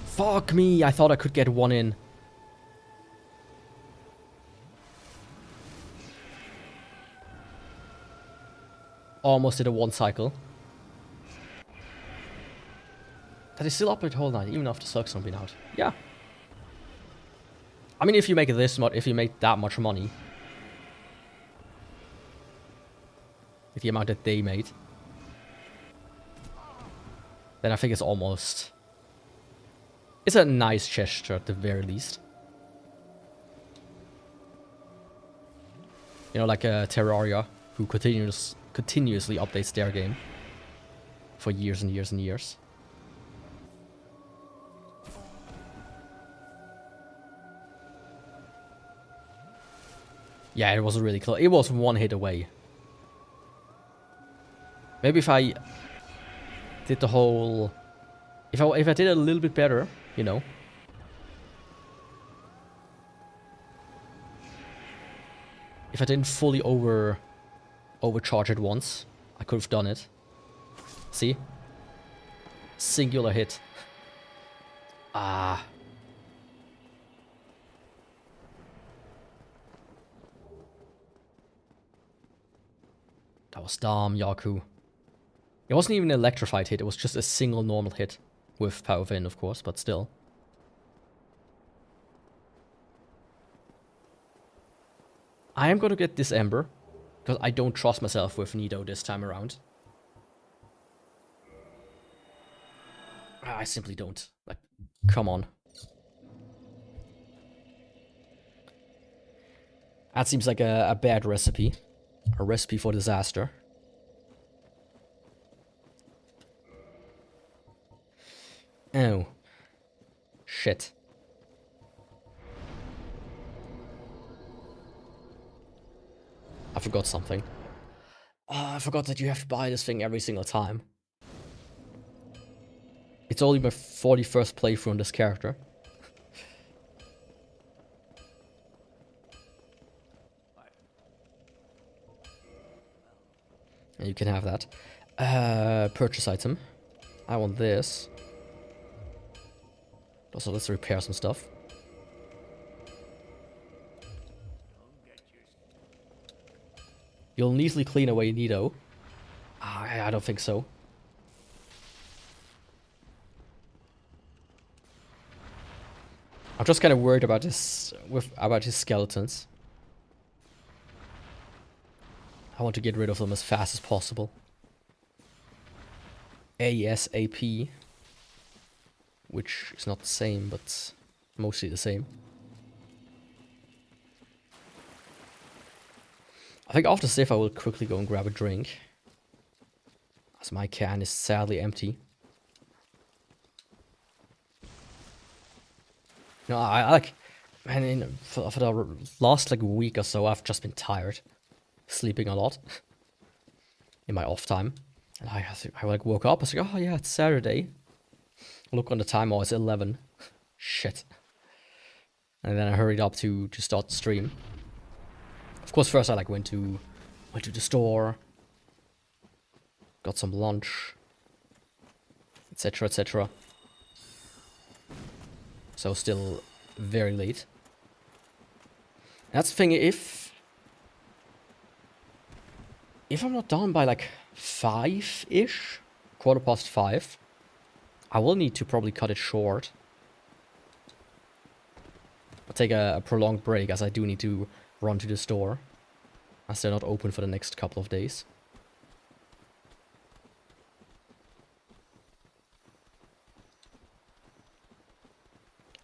Fuck me, I thought I could get one in. Almost did a 1 cycle. That is still up the whole night, even after Sucks been out. Yeah. I mean, if you make this much, if you make that much money, with the amount that they made, then I think it's almost... It's a nice gesture at the very least. You know, like Terraria, who continuously updates their game for years and years and years. Yeah, it was really close. It was 1 hit away. Maybe if I did the whole... If I did it a little bit better, you know. If I didn't fully overcharge it once, I could have done it. See? Singular hit. Ah. That was dumb, Yaku. It wasn't even an electrified hit, it was just a single normal hit. With Power Within, of course, but still. I am gonna get this Ember, because I don't trust myself with Nido this time around. I simply don't. Like, come on. That seems like a bad recipe. A recipe for disaster. Oh. shit. I forgot something. I forgot that you have to buy this thing every single time. It's only my 41st playthrough on this character. And you can have that. Purchase item. I want this. Also, let's repair some stuff. You'll neatly clean away Nido. I don't think so. I'm just kind of worried about this about his skeletons. I want to get rid of them as fast as possible. ASAP. Which is not the same, but mostly the same. I think after this, I will quickly go and grab a drink. As my can is sadly empty. No, I like... Man, for the last like week or so, I've just been tired. Sleeping a lot. In my off time. And I like woke up, I was like, oh yeah, it's Saturday. Look on the time, oh, it's 11. Shit. And then I hurried up to start the stream. Of course, first I like went to the store, got some lunch, etc., etc. So still very late. That's the thing. If I'm not done by like 5-ish, 5:15, I will need to probably cut it short. I'll take a prolonged break, as I do need to run to the store, as they're not open for the next couple of days.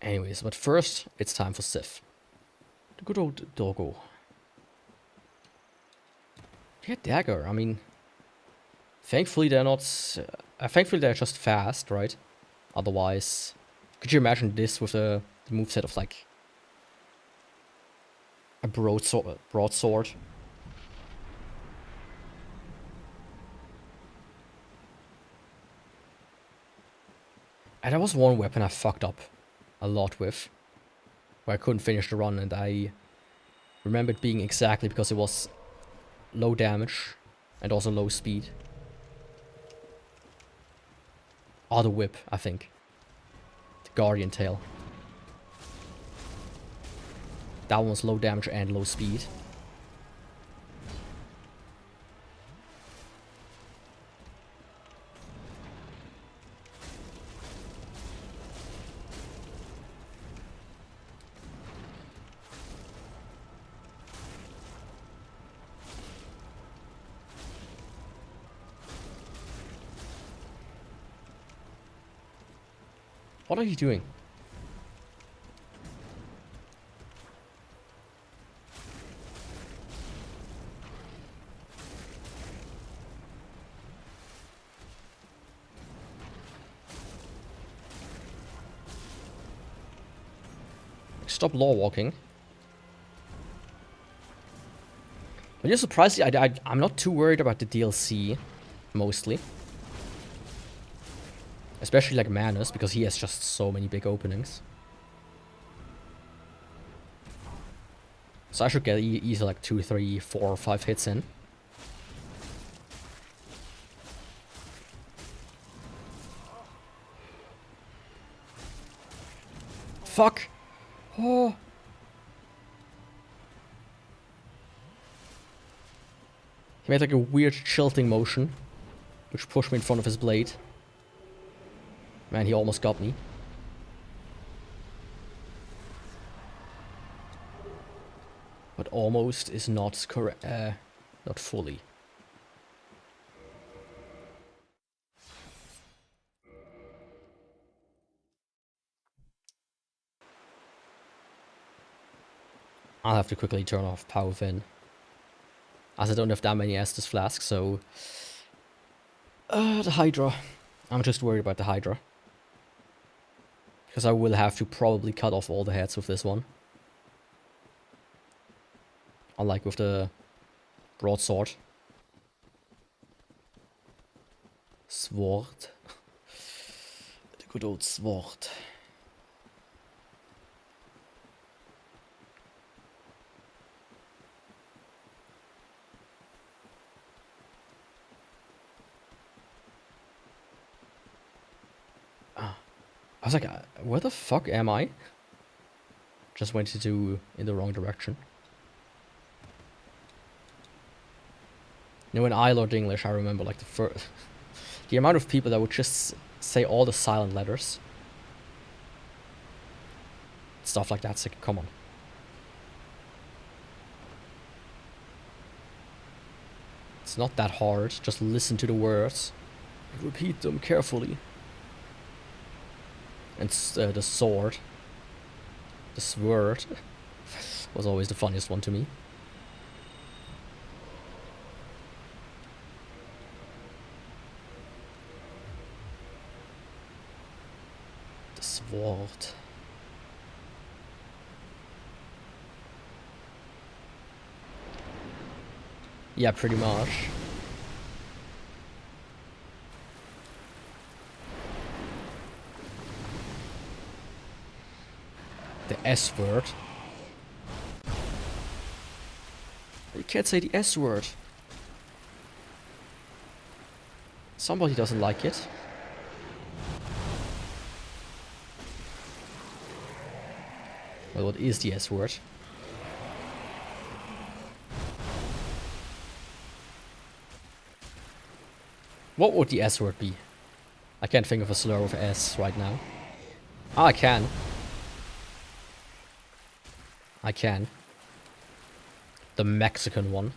Anyways, but first, it's time for Sif. The good old doggo. Yeah, Dagger, I mean... Thankfully they're not... thankfully they're just fast, right? Otherwise... Could you imagine this with the moveset of like... a broadsword? And there was one weapon I fucked up a lot with. Where I couldn't finish the run, and I remember it being exactly because it was low damage and also low speed. Oh, the whip, I think. The Guardian Tail. That one was low damage and low speed. What are you doing? Stop law walking. But you're surprised, I'm not too worried about the DLC, mostly. Especially like Manus, because he has just so many big openings. So I should get easily like 2, 3, 4, 5 hits in. Fuck! Oh! He made like a weird tilting motion, which pushed me in front of his blade. Man, he almost got me. But almost is not correct. Not fully. I'll have to quickly turn off power within, as I don't have that many Estus flasks, so... the Hydra. I'm just worried about the Hydra. Because I will have to probably cut off all the heads with this one. Unlike with the broadsword. Sword. The good old sword. I was like, where the fuck am I? Just went in the wrong direction. You know, when I learned English, I remember like the amount of people that would just say all the silent letters. Stuff like that. It's like, come on. It's not that hard. Just listen to the words. Repeat them carefully. And the sword. The sword. Was always the funniest one to me. The sword. Yeah, pretty much. The S word. You can't say the S word. Somebody doesn't like it. Well, what is the S word? What would the S word be? I can't think of a slur with S right now. Ah, I can. I can. The Mexican one.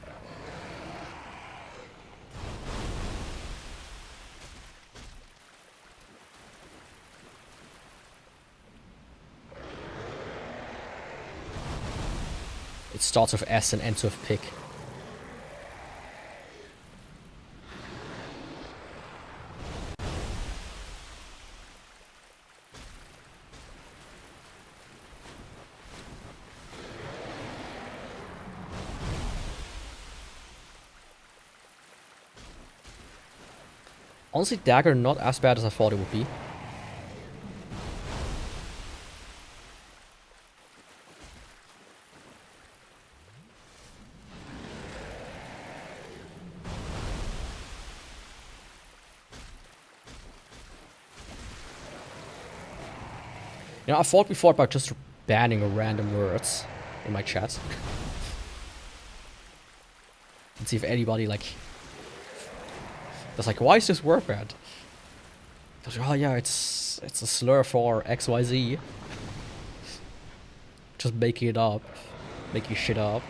It starts with S and ends with pig. Honestly, Dagger not as bad as I thought it would be. You know, I thought before about just banning random words in my chat. And see if anybody, like... That's like, why is this word banned? Like, oh yeah, it's a slur for XYZ. Just making it up. Making shit up.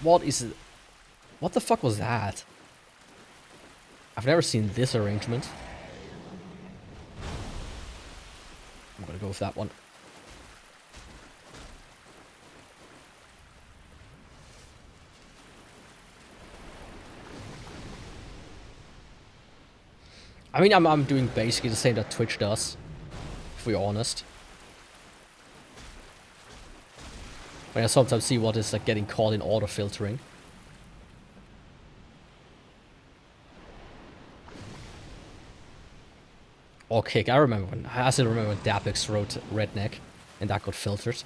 What is it? What the fuck was that? I've never seen this arrangement. I'm gonna go with that one. I mean, I'm doing basically the same that Twitch does, if we're honest. But I sometimes see what is like getting caught in auto filtering. Okay, I still remember when Dapix wrote redneck, and that got filtered.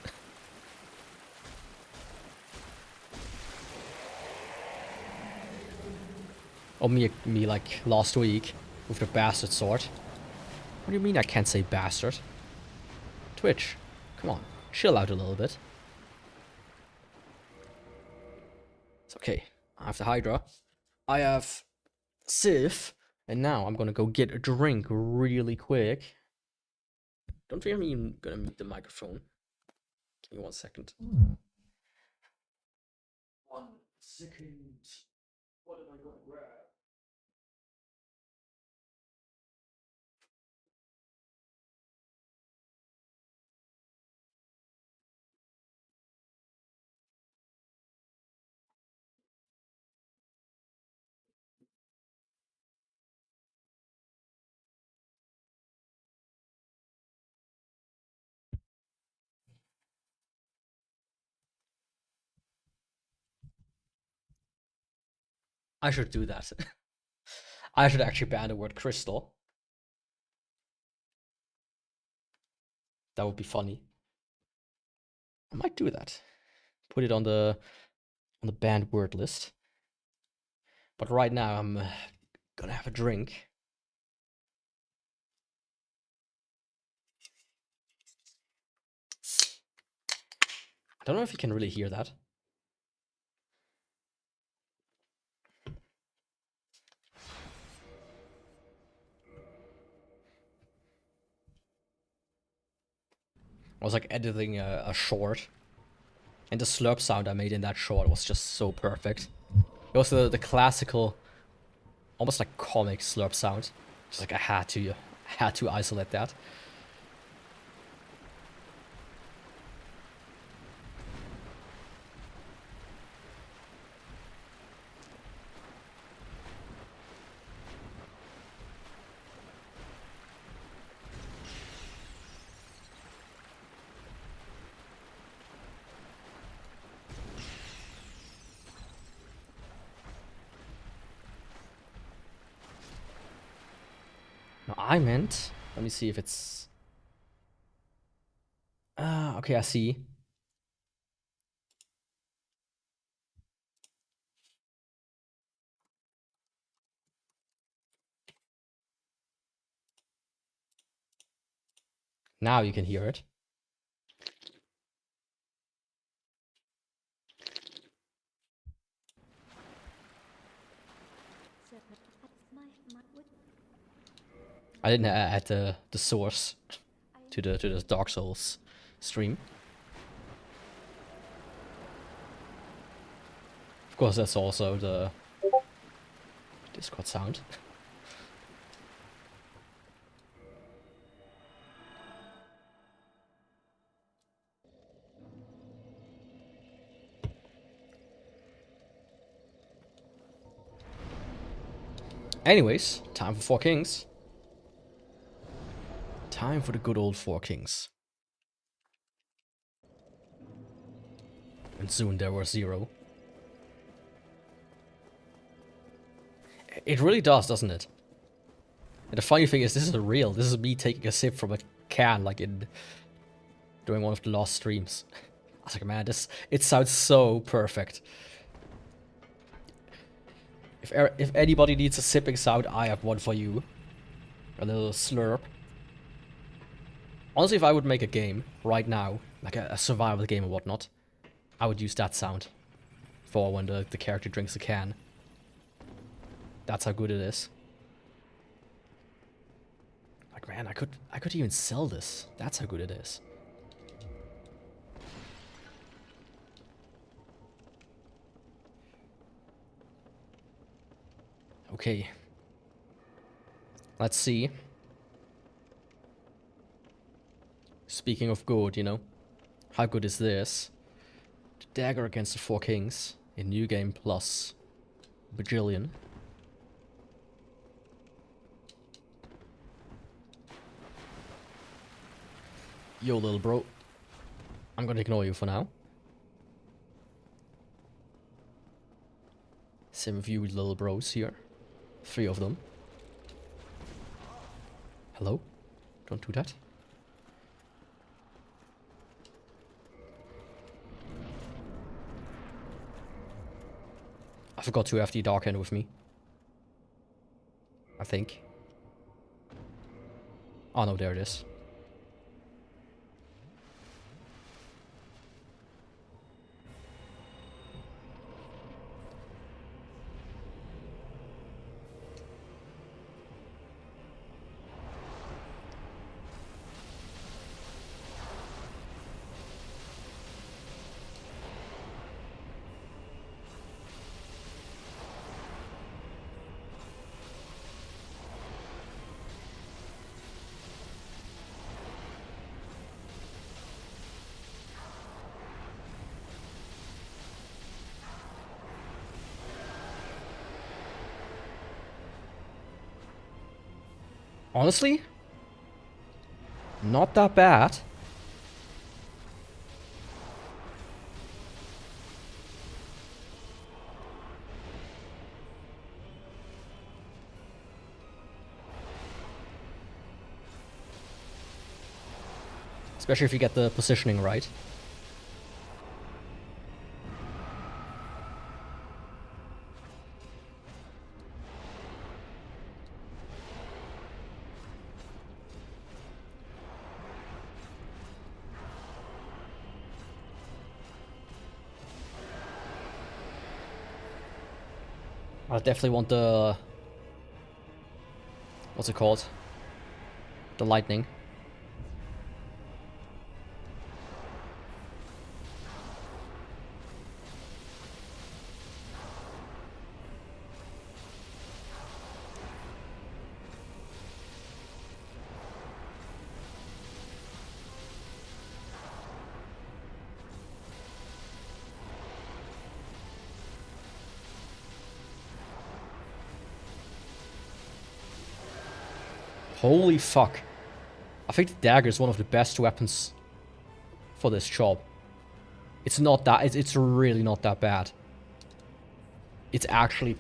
Or me like last week with the bastard sword. What do you mean I can't say bastard? Twitch, come on, chill out a little bit. It's okay. I have the Hydra. I have Sif. And now I'm gonna go get a drink really quick. Don't think I'm gonna mute the microphone. Give me 1 second. 1 second. What am I gonna grab? I should do that. I should actually ban the word crystal. That would be funny. I might do that. Put it on the banned word list. But right now I'm gonna have a drink. I don't know if you can really hear that. I was like editing a short, and the slurp sound I made in that short was just so perfect. It was the classical, almost like comic slurp sound. Just like I had to isolate that. No, I meant, let me see if it's... okay, I see. Now you can hear it. I didn't add the source to the Dark Souls stream. Of course, that's also the Discord sound. Anyways, time for 4 Kings. Time for the good old 4 Kings. And soon there were 0. It really does, doesn't it? And the funny thing is, this is real. This is me taking a sip from a can, like during one of the last streams. I was like, man, it sounds so perfect. If anybody needs a sipping sound, I have one for you. A little slurp. Honestly, if I would make a game right now, like a survival game or whatnot, I would use that sound for when the character drinks a can. That's how good it is. Like, man, I could even sell this. That's how good it is. Okay. Let's see. Speaking of good, you know, how good is this? The Dagger against the 4 Kings in New Game Plus Bajillion. Yo, little bro. I'm gonna ignore you for now. Same with you little bros here. 3 of them. Hello? Don't do that. I forgot to have the Dark Hand with me. I think. Oh no, there it is. Honestly, not that bad. Especially if you get the positioning right. I definitely want the... what's it called? The lightning. Holy fuck. I think the dagger is one of the best weapons for this job. It's not that, it's really not that bad. It's actually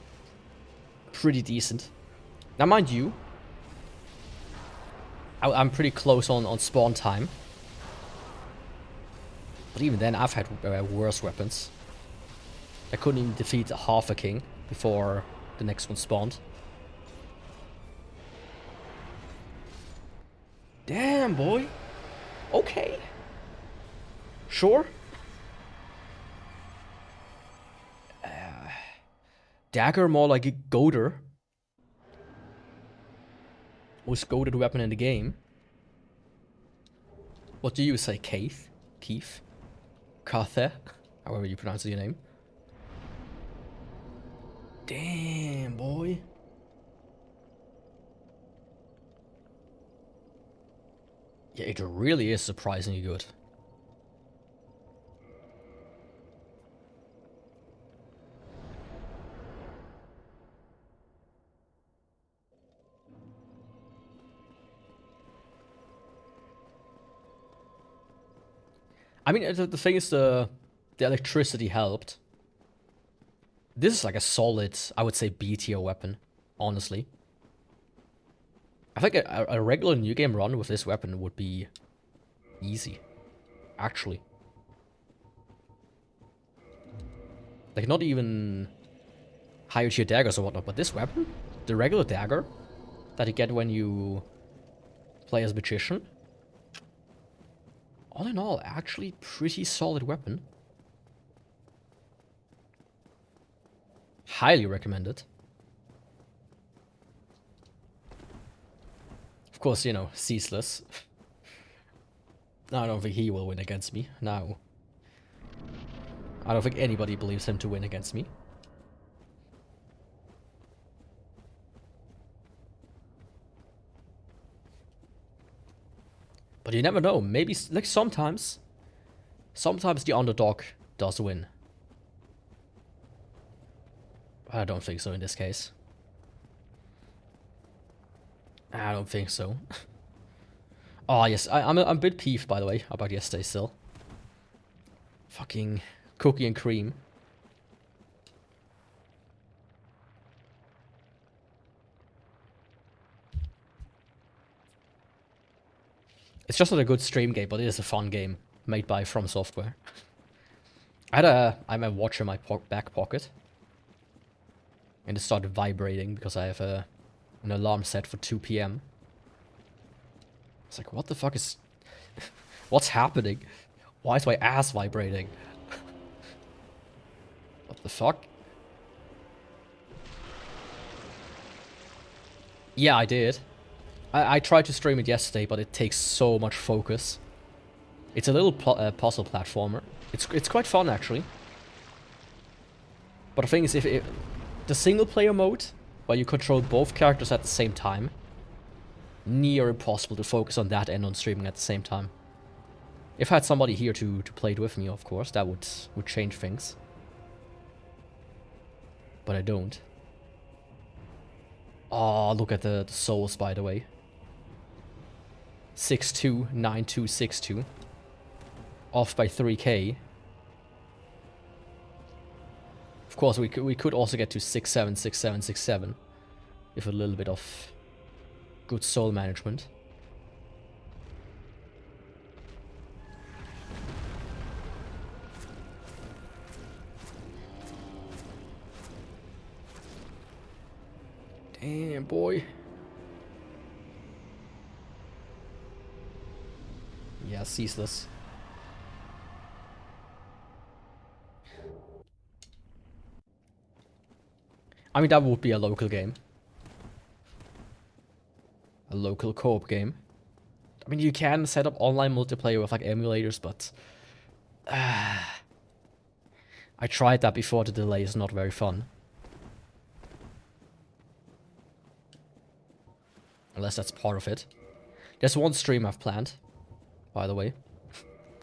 pretty decent. Now mind you, I'm pretty close on spawn time. But even then, I've had worse weapons. I couldn't even defeat half a king before the next one spawned. Damn, boy. Okay. Sure. Dagger more like a goader. Most goated weapon in the game. What do you say, Keith? Keith? Carthe? However you pronounce your name. Damn, boy. Yeah, it really is surprisingly good. I mean, the thing is, the electricity helped. This is like a solid, I would say, B tier weapon, honestly. I think a regular new game run with this weapon would be easy, actually. Like, not even higher tier daggers or whatnot, but this weapon, the regular dagger that you get when you play as magician, all in all, actually pretty solid weapon. Highly recommended. Of course, you know, ceaseless. I don't think he will win against me. No. I don't think anybody believes him to win against me. But you never know. Maybe, like, sometimes the underdog does win. I don't think so in this case. I don't think so. Oh, yes. I'm a bit peeved, by the way, about yesterday still. Fucking cookie and cream. It's just not a good stream game, but it is a fun game made by From Software. I had a watch in my back pocket. And it started vibrating because I have an alarm set for 2 PM. It's like, what the fuck is... What's happening? Why is my ass vibrating? What the fuck? Yeah, I did. I tried to stream it yesterday, but it takes so much focus. It's a little puzzle platformer. It's quite fun, actually. But the thing is, if the single player mode, where you control both characters at the same time, near impossible to focus on that and on streaming at the same time. If I had somebody here to play it with me, of course, that would change things. But I don't. Oh, look at the souls, by the way. 629262. Off by 3k. Of course, we could also get to 676767 with a little bit of good soul management. Damn, boy. Yeah, ceaseless. I mean, that would be a local game. A local co-op game. I mean, you can set up online multiplayer with like emulators, but I tried that before. The delay is not very fun. Unless that's part of it. There's one stream I've planned, by the way.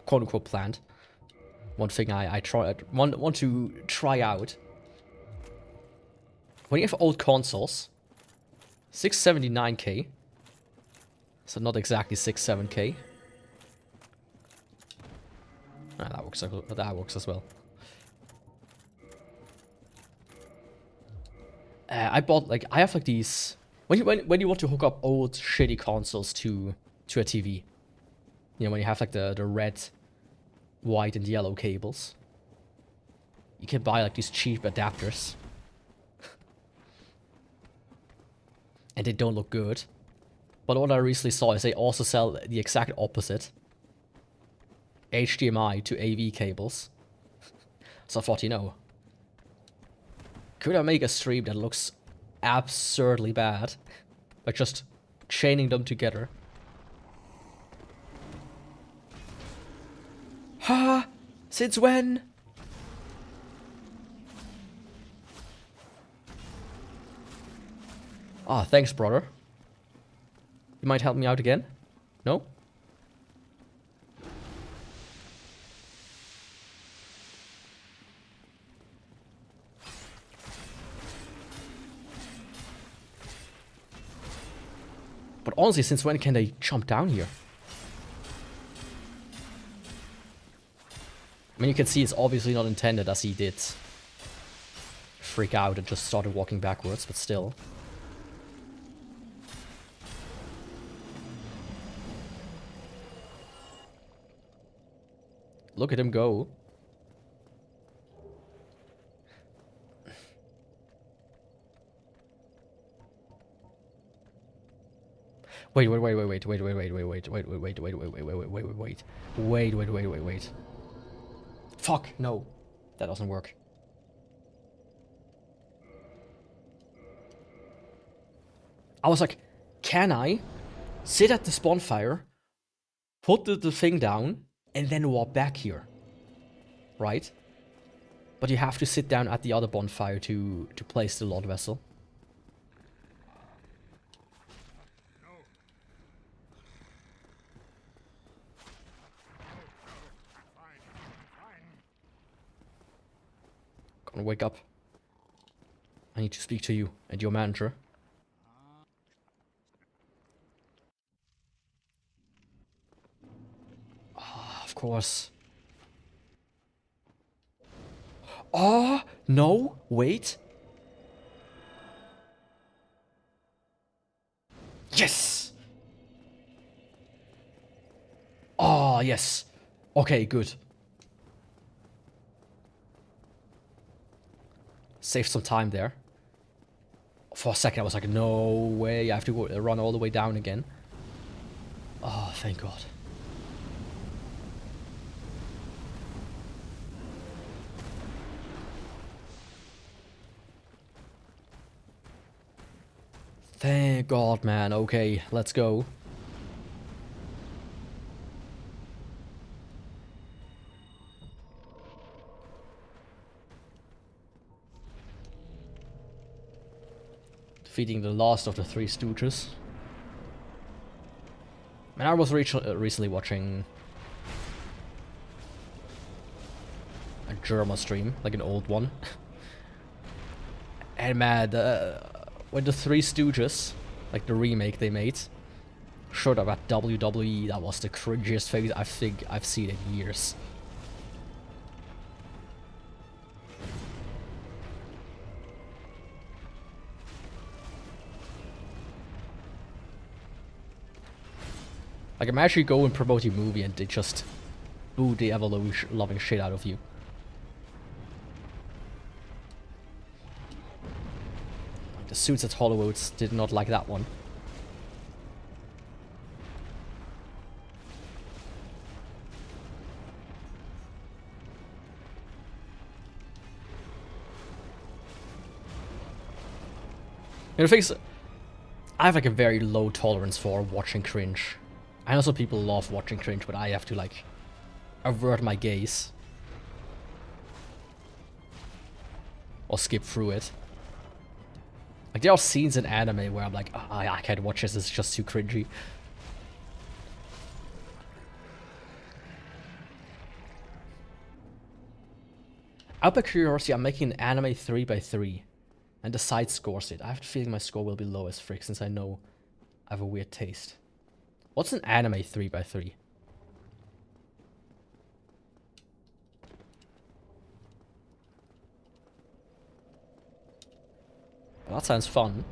Quote unquote planned. One thing I want to try out. When you have old consoles, 679K. So not exactly 67K. Ah, that works as well. I bought like I have like these when you want to hook up old shitty consoles to a TV. You know, when you have like the red, white and yellow cables. You can buy like these cheap adapters. And they don't look good. But what I recently saw is they also sell the exact opposite. HDMI to AV cables. So I thought, you know, could I make a stream that looks absurdly bad by just chaining them together? Ha! Since when? Ah, thanks, brother. You might help me out again? No? But honestly, since when can they jump down here? I mean, you can see it's obviously not intended, as he did freak out and just started walking backwards, but still. Look at him go. Wait. Fuck, no. That doesn't work. I was like, can I sit at this bonfire, put the thing down, and then walk back here? Right? But you have to sit down at the other bonfire to place the Lord vessel. Gonna wake up. I need to speak to you and your manager. Ah, of course. Oh, no, wait. Yes! Oh, yes. Okay, good. Saved some time there. For a second, I was like, no way, I have to go, run all the way down again. Oh, thank God. Thank God, man. Okay, let's go. Defeating the last of the Three Stooges. Man, I was recently watching a German stream, like an old one. And man, when the Three Stooges, like the remake they made, showed up at WWE, that was the cringiest thing I think I've seen in years. Like, imagine you go and promote your movie and they just boo the ever-loving shit out of you. Like the Suits at Hollywoods did not like that one. You know, the thing is, I have like a very low tolerance for watching cringe. I know some people love watching cringe, but I have to like avert my gaze. Or skip through it. Like there are scenes in anime where I'm like, oh, I can't watch this, it's just too cringy. Out of curiosity, I'm making an anime 3x3. And the site scores it. I have the feeling my score will be low as frick since I know I have a weird taste. What's an anime 3x3? Well, that sounds fun.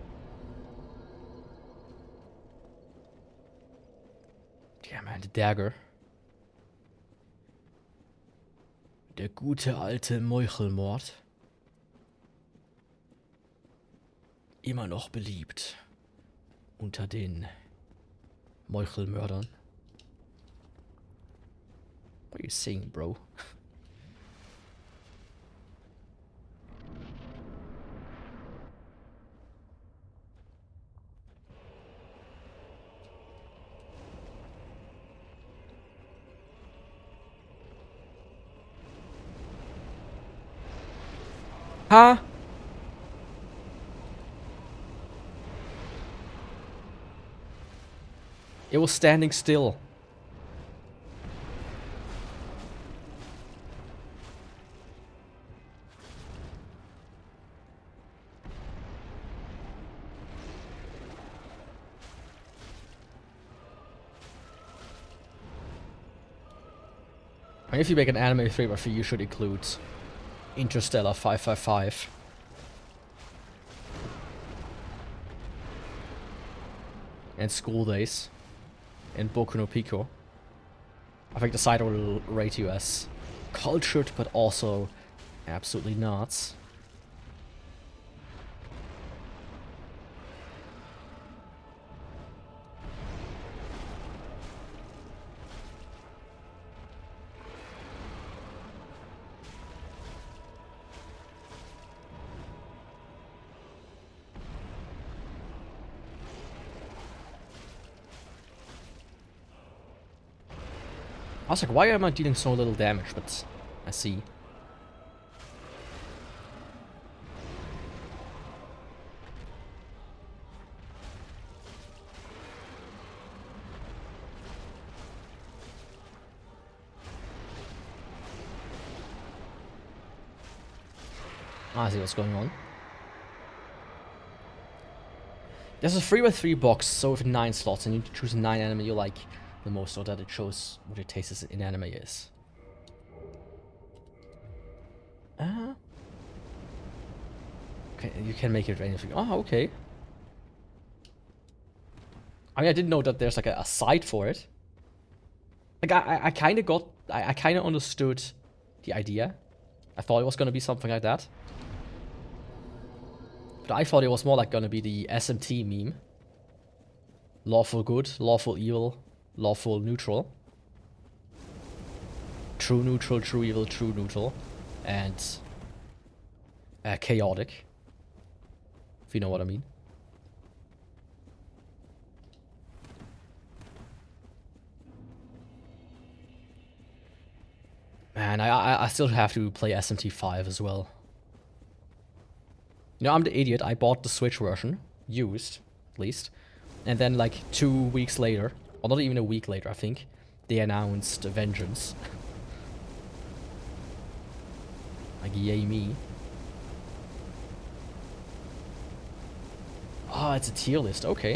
Yeah, man, the Dagger. Der gute alte Meuchelmord. Immer noch beliebt. Unter den Meuchelmördern. What are you saying, bro? Huh? It was standing still. I mean, if you make an anime 3x3, you should include Interstellar 555. And School Days. And Boku no Pico. I think the site will rate you as cultured, but also absolutely nuts. I was like, why am I dealing so little damage? But I see. I see what's going on. There's a 3x3 box, so with 9 slots, and you choose 9 anime you like the most, so that it shows what your taste in anime is. Okay, you can make it anything. Oh, okay. I mean, I didn't know that there's like a site for it. Like, I kind of got... I kind of understood the idea. I thought it was going to be something like that. But I thought it was more like going to be the SMT meme. Lawful good, lawful evil, lawful neutral. True neutral, true evil, true neutral. And... chaotic. If you know what I mean. Man, I still have to play SMT5 as well. You know, I'm the idiot. I bought the Switch version. Used, at least. And then, like, 2 weeks later, or not even a week later, I think, they announced Vengeance. Like, yay me. Ah, it's a tier list. Okay.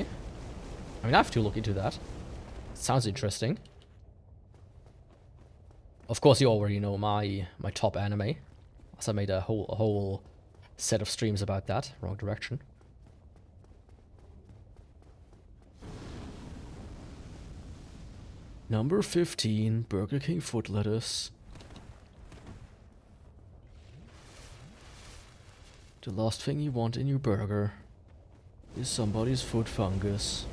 I mean, I have to look into that. Sounds interesting. Of course, you already know my top anime, as I made a whole set of streams about that. Wrong direction. Number 15, Burger King foot lettuce. The last thing you want in your burger. is somebody's foot fungus.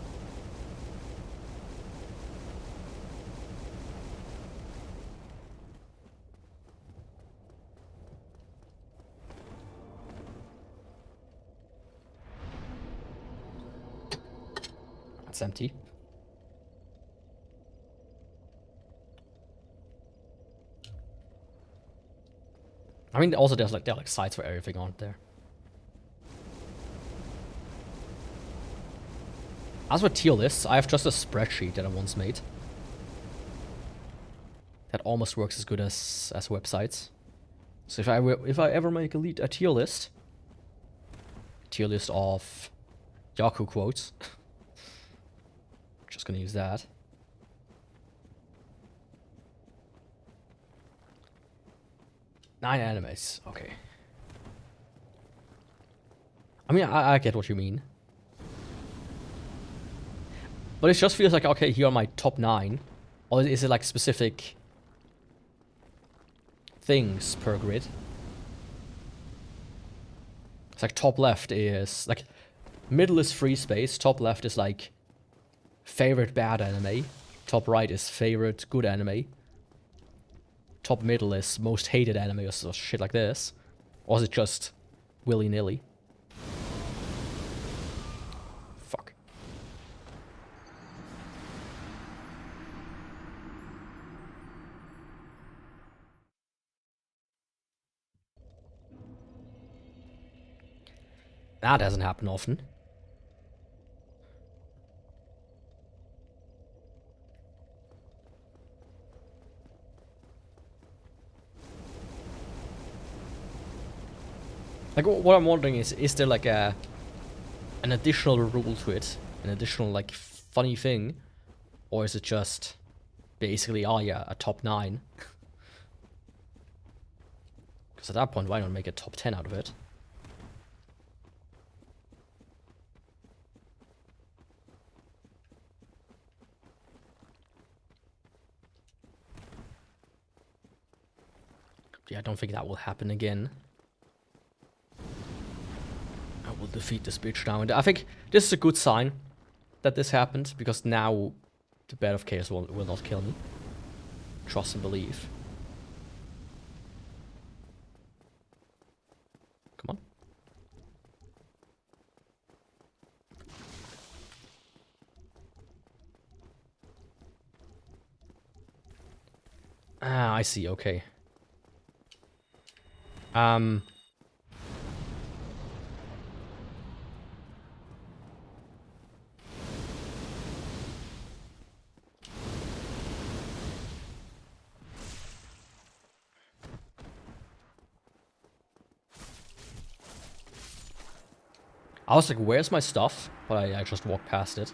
That's empty. I mean, also there are like sites for everything, aren't there? As for tier lists, I have just a spreadsheet that I once made. That almost works as good as websites. So if I ever make a tier list of Yaku quotes, just gonna use that. Nine animes, okay. I mean, I get what you mean. But it just feels like, okay, here are my top 9. Or is it like specific things per grid? It's like top left is, like, middle is free space, top left is like favorite bad anime, top right is favorite good anime, top middle is most hated anime or shit like this. Or is it just willy-nilly? Fuck. That doesn't happen often. Like, what I'm wondering is there like an additional rule to it? An additional, like, funny thing? Or is it just basically, oh yeah, a top 9? Because at that point, why not make a top 10 out of it? Yeah, I don't think that will happen again. I will defeat this bitch now. And I think this is a good sign that this happened, because now the Bed of Chaos will not kill me. Trust and believe. Come on. Ah, I see, okay. I was like, where's my stuff? But I just walked past it.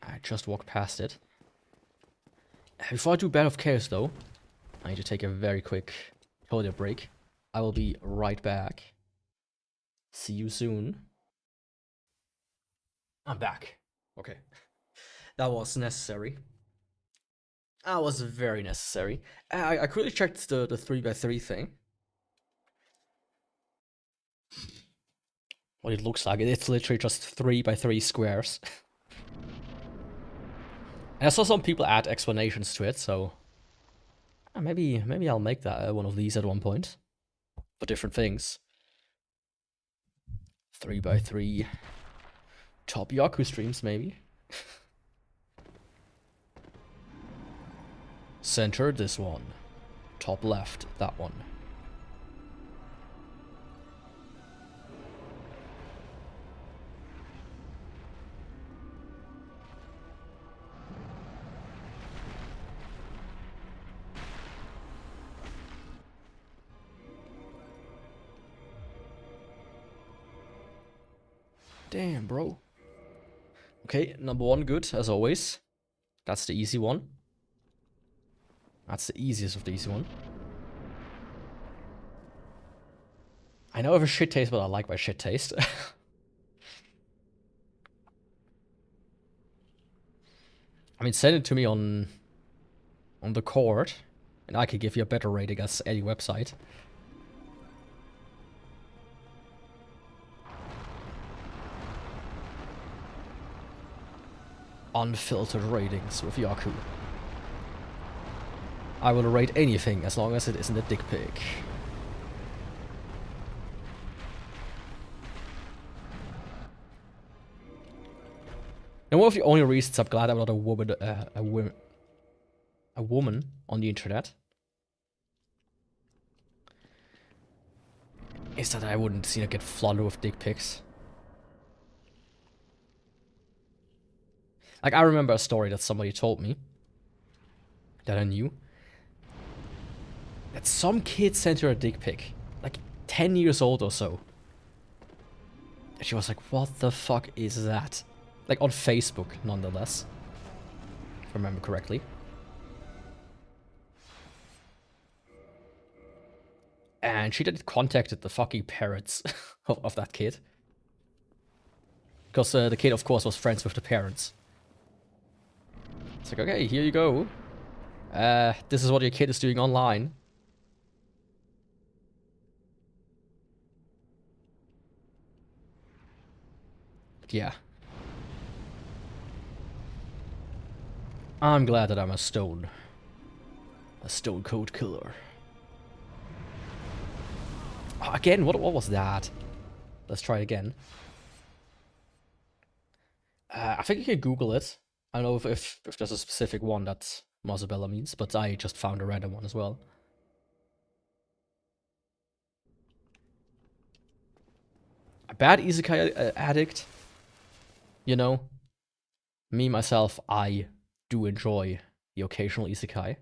I just walked past it. Before I do Bed of Chaos, though, I need to take a very quick toilet break. I will be right back. See you soon. I'm back. Okay. That was necessary. That was very necessary. I quickly checked the 3x3 thing. What it looks like. It's literally just 3x3 squares. And I saw some people add explanations to it, so maybe I'll make that one of these at one point for different things. 3x3 top Yaku streams, maybe. Center this one. Top left, that one. Damn, bro. Okay, number 1 good, as always. That's the easy one. That's the easiest of the easy one. I know I have a shit taste, but I like my shit taste. I mean, send it to me on the court, and I could give you a better rating as any website. unfiltered ratings with Yaku. I will rate anything as long as it isn't a dick pic. And one of the only reasons I'm glad I'm not a woman on the internet is that I wouldn't, you know, get flooded with dick pics. Like, I remember a story that somebody told me that I knew. That some kid sent her a dick pic. Like, 10 years old or so. And she was like, what the fuck is that? Like, on Facebook, nonetheless. If I remember correctly. And she then contacted the fucking parents of that kid. Because the kid, of course, was friends with the parents. It's like, okay, here you go. This is what your kid is doing online. But yeah. I'm glad that I'm a stone cold killer. Oh, again, what was that? Let's try it again. I think you can Google it. I don't know if there's a specific one that Mozzabella means, but I just found a random one as well. A bad isekai addict. You know, me, myself, I do enjoy the occasional isekai.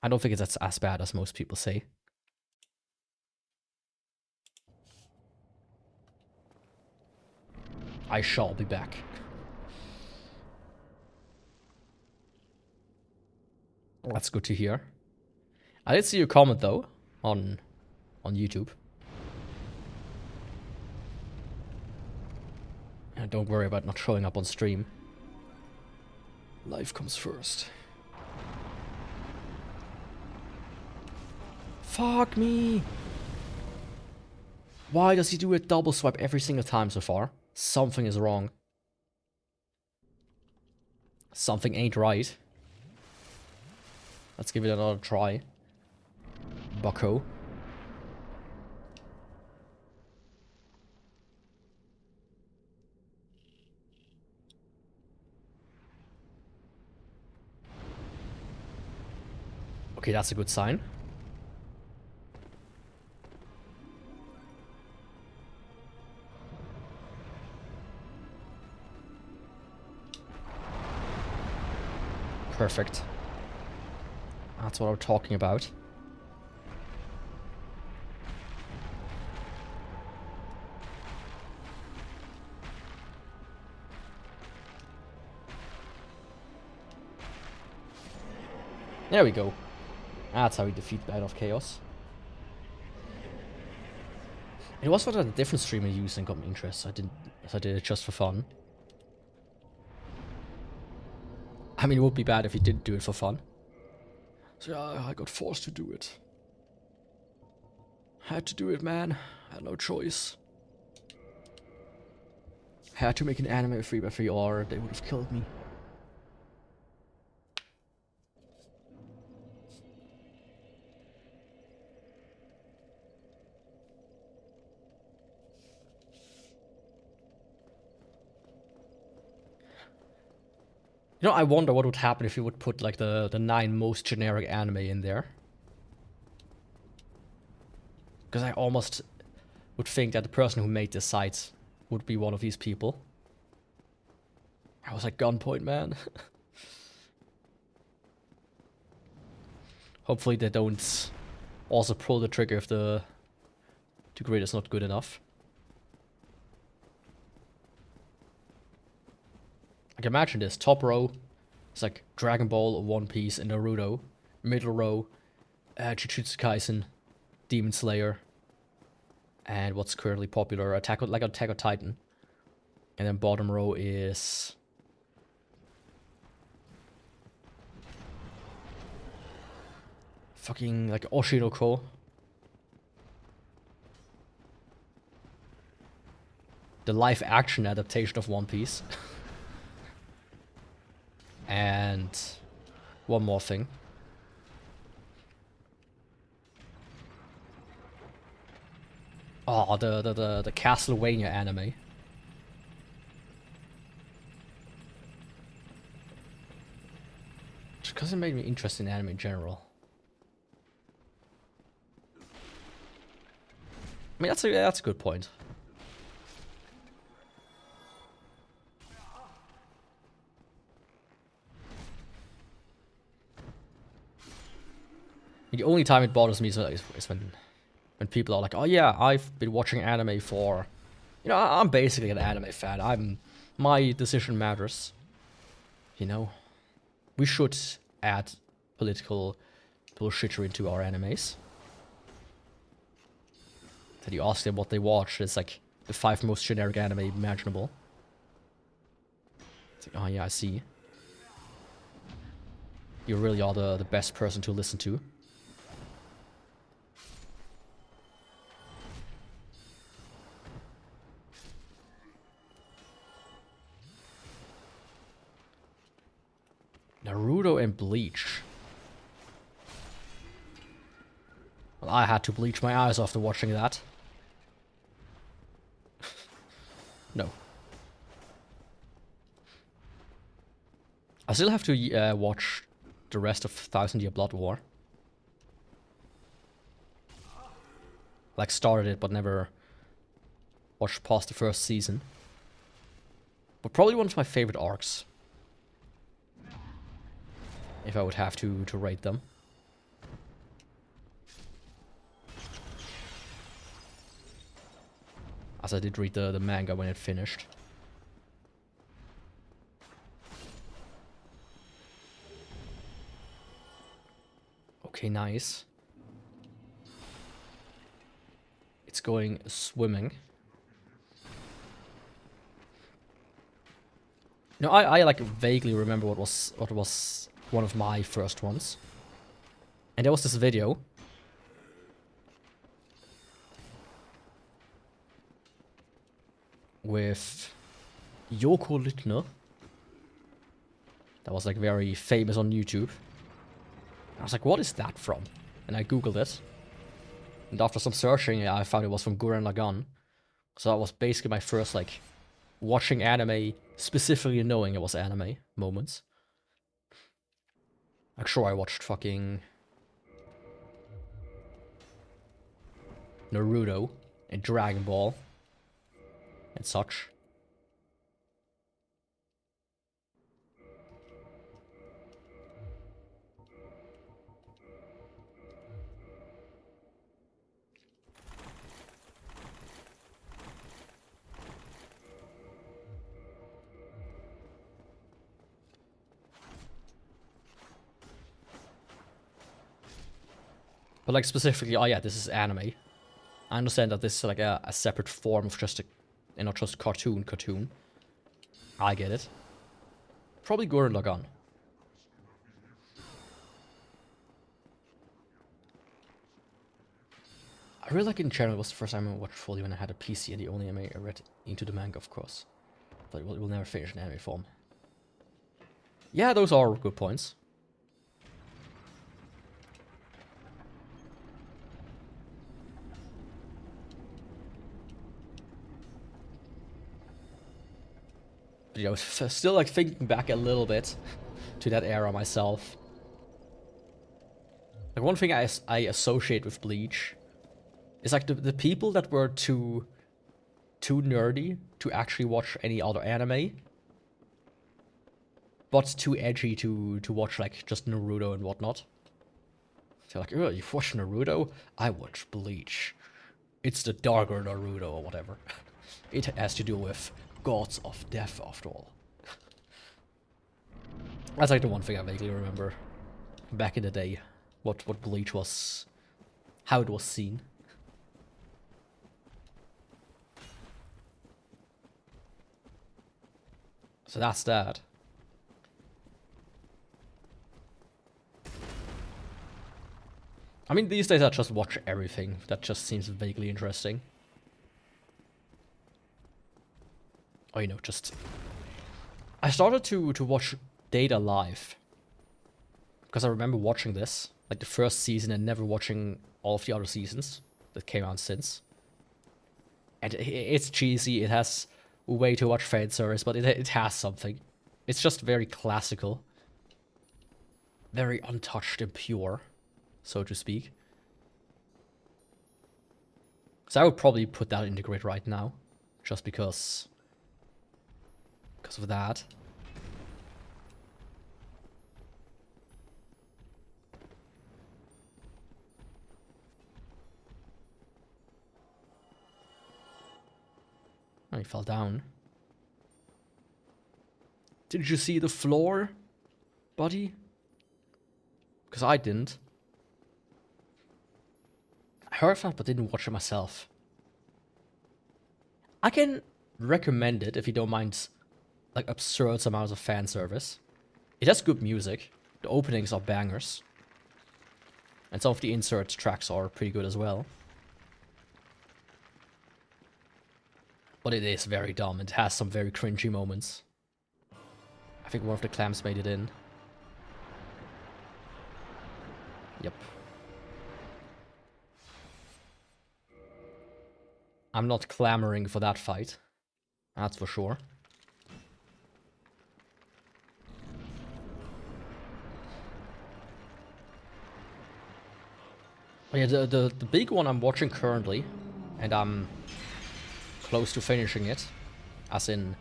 I don't think it's as bad as most people say. I shall be back. That's good to hear. I did see your comment though on YouTube. And don't worry about not showing up on stream. Life comes first. Fuck me! Why does he do a double swipe every single time so far? Something is wrong. Something ain't right. Let's give it another try. Bucko. Okay, that's a good sign. Perfect. That's what I'm talking about. There we go. That's how we defeat Band of Chaos. It was what a different streamer used and got me interested. I did it just for fun. I mean, it would be bad if he didn't do it for fun. So yeah, I got forced to do it. Had to do it, man. I had no choice. Had to make an anime 3x3 or they would have killed me. You know, I wonder what would happen if you would put like the 9 most generic anime in there. Because I almost would think that the person who made this site would be one of these people. I was like, gunpoint, man. Hopefully they don't also pull the trigger if the grid is not good enough. Like, imagine this. Top row is like Dragon Ball, One Piece, and Naruto. Middle row, Jujutsu Kaisen, Demon Slayer, and what's currently popular, Attack on Titan. And then bottom row is fucking like Oshinoko. The live action adaptation of One Piece. And one more thing. Oh, the Castlevania anime. Just because it made me interested in anime in general. I mean, that's a good point. The only time it bothers me is when people are like, oh yeah, I've been watching anime for... You know, I'm basically an anime fan. My decision matters. You know? We should add political bullshittery into our animes. Then you ask them what they watch, it's like the 5 most generic anime imaginable. It's like, oh yeah, I see. You really are the best person to listen to. Naruto and Bleach. Well, I had to bleach my eyes after watching that. No. I still have to watch the rest of 1000 Year Blood War. Like, started it, but never watched past the first season. But probably one of my favorite arcs. If I would have to rate them. As I did read the manga when it finished. Okay, nice. It's going swimming. No, I like vaguely remember what was one of my first ones. And there was this video. With Yoko Littner. That was like very famous on YouTube. I was like, what is that from? And I googled it. And after some searching, I found it was from Gurren Lagann. So that was basically my first like watching anime, specifically knowing it was anime moments. I'm sure I watched fucking Naruto and Dragon Ball and such. But like specifically, oh yeah, this is anime. I understand that this is like a separate form of just a, and not just cartoon. I get it. Probably Gurren Lagann. I really like it in general. It was the first time I watched fully when I had a PC, and the only anime I read into the manga, of course. But it will never finish in anime form. Yeah, those are good points. But, you know, still like thinking back a little bit to that era myself. Like one thing I associate with Bleach is like the people that were too nerdy to actually watch any other anime, but too edgy to watch like just Naruto and whatnot. They're like, oh, you watch Naruto? I watch Bleach. It's the darker Naruto or whatever. It has to do with gods of death after all. That's like the one thing I vaguely remember back in the day. What Bleach was, how it was seen. So that's that. I mean, these days I just watch everything that just seems vaguely interesting. Or, you know, just... I started to watch Data live. Because I remember watching this, like the first season, and never watching all of the other seasons that came out since. And it's cheesy, it has way too much fan service, but it has something. It's just very classical. Very untouched and pure, so to speak. So I would probably put that in the grid right now, just because of that. Oh, he fell down. Did you see the floor, buddy? Because I didn't. I heard that, but didn't watch it myself. I can recommend it if you don't mind, like, absurd amounts of fan service. It has good music. The openings are bangers. And some of the insert tracks are pretty good as well. But it is very dumb. It has some very cringy moments. I think one of the clams made it in. Yep. I'm not clamoring for that fight. That's for sure. Oh yeah, the big one I'm watching currently, and I'm close to finishing it, as in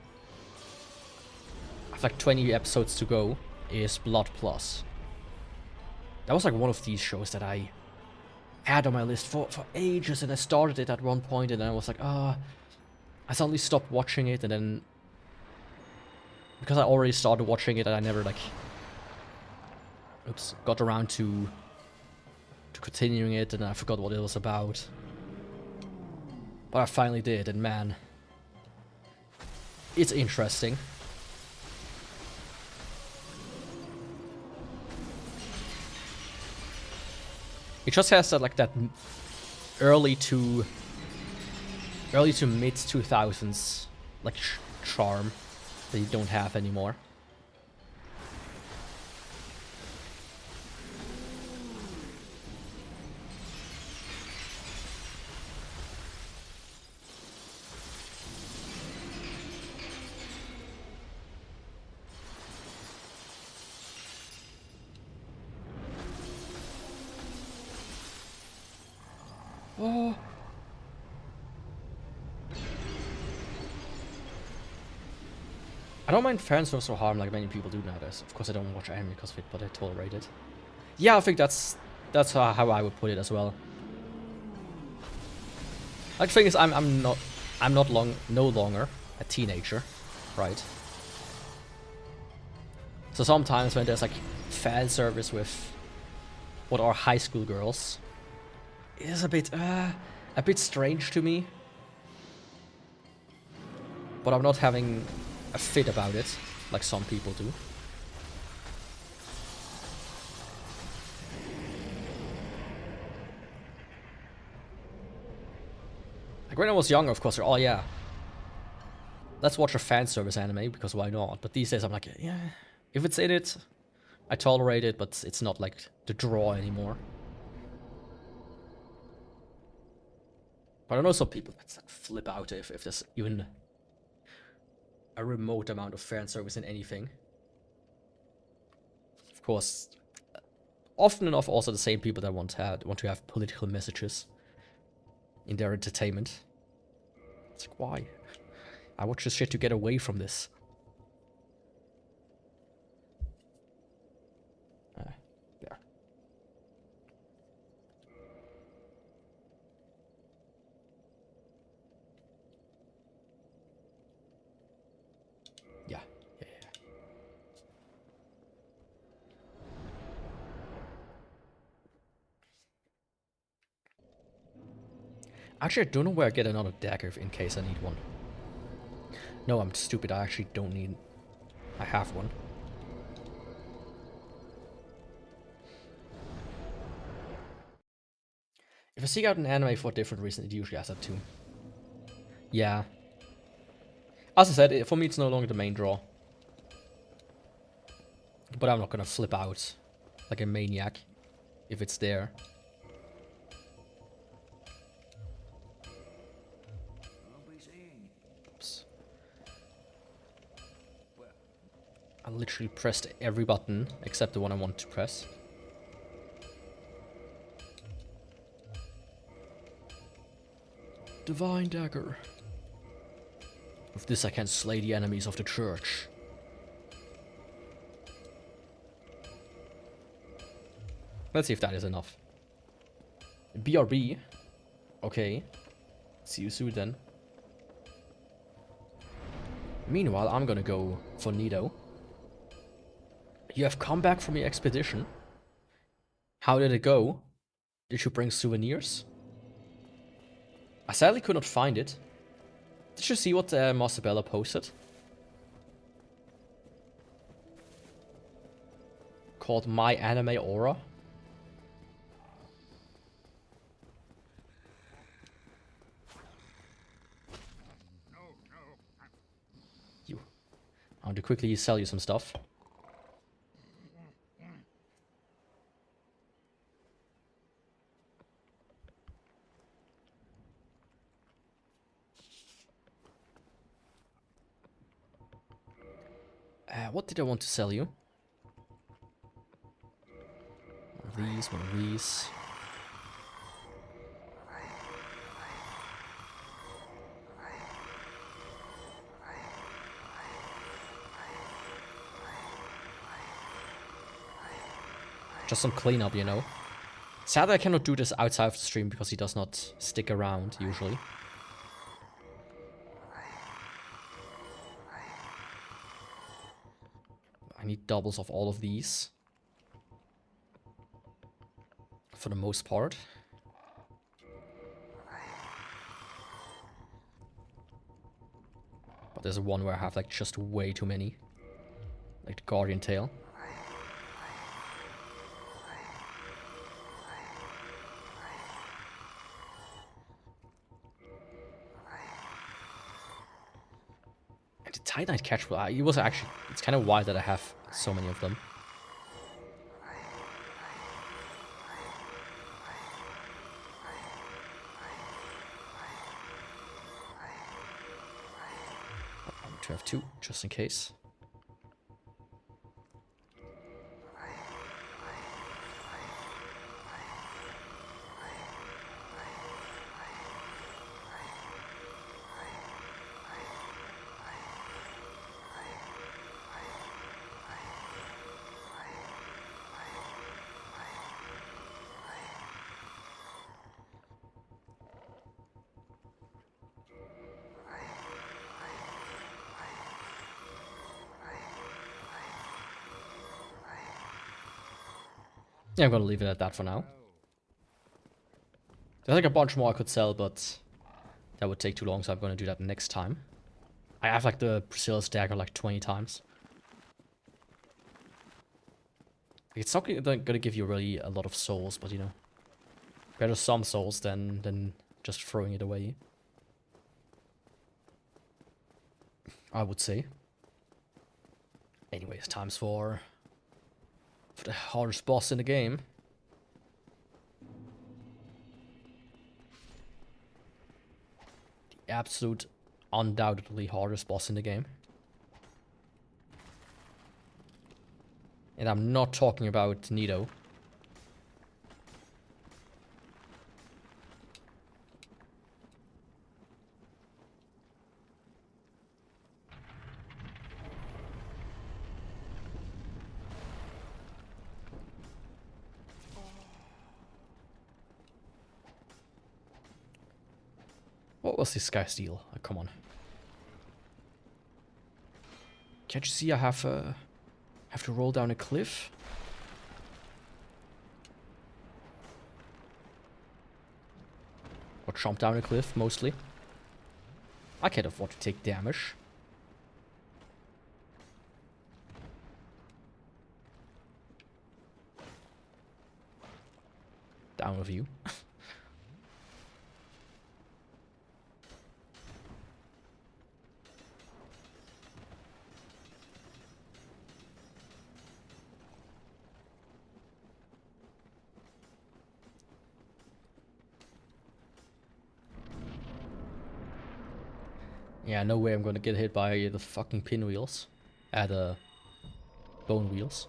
I have like 20 episodes to go, is Blood Plus. That was like one of these shows that I had on my list for ages, and I started it at one point, and then I was like, I suddenly stopped watching it, and then because I already started watching it, and I never like got around to continuing it, and I forgot what it was about. But I finally did, and man, it's interesting. It just has that, like, that early to mid 2000s like charm that you don't have anymore. Oh. I don't mind fan service or harm like many people do nowadays. Of course I don't watch anime because of it, but I tolerate it. Yeah, I think that's how I would put it as well. Like, the thing is, I'm no longer a teenager, right? So sometimes when there's like fan service with what are high school girls, it is a bit strange to me. But I'm not having a fit about it, like some people do. Like when I was younger, of course, oh yeah, let's watch a fan service anime, because why not? But these days I'm like, yeah, if it's in it, I tolerate it, but it's not like the draw anymore. But I know some people that flip out if there's even a remote amount of fan service in anything. Of course, often enough also the same people that want to have political messages in their entertainment. It's like, why? I watch this shit to get away from this. There. Yeah. Actually, I don't know where I get another dagger in case I need one. No, I'm stupid. I actually don't need... I have one. If I seek out an anime for a different reason, it usually has that too. Yeah. As I said, for me it's no longer the main draw. But I'm not gonna flip out like a maniac if it's there. Oops. I literally pressed every button except the one I want to press. Divine Dagger. With this I can slay the enemies of the church. Let's see if that is enough. BRB. Okay. See you soon then. Meanwhile, I'm gonna go for Nido. You have come back from your expedition. How did it go? Did you bring souvenirs? I sadly could not find it. Did you see what Mossabella posted? Called My Anime Aura. I want to quickly sell you some stuff. What did I want to sell you? One of these, one of these. Just some cleanup, you know. Sadly, I cannot do this outside of the stream because he does not stick around, usually. I need doubles of all of these. For the most part. But there's one where I have like just way too many. Like the Guardian Tail. And the Titanite catch, it was actually, it's kind of wild that I have so many of them. I want to have two, just in case. Yeah, I'm gonna leave it at that for now. There's like a bunch more I could sell, but that would take too long, so I'm gonna do that next time. I have like the Priscilla's Dagger like 20 times. It's not gonna give you really a lot of souls, but you know. Better some souls than just throwing it away. I would say. Anyways, times for the hardest boss in the game. The absolute, undoubtedly hardest boss in the game. And I'm not talking about Nido. What was this guy's deal? Oh, come on. Can't you see I have to roll down a cliff? Or jump down a cliff, mostly. I can't afford to take damage. Down with you. Yeah, no way I'm gonna get hit by the fucking pinwheels. The bone wheels.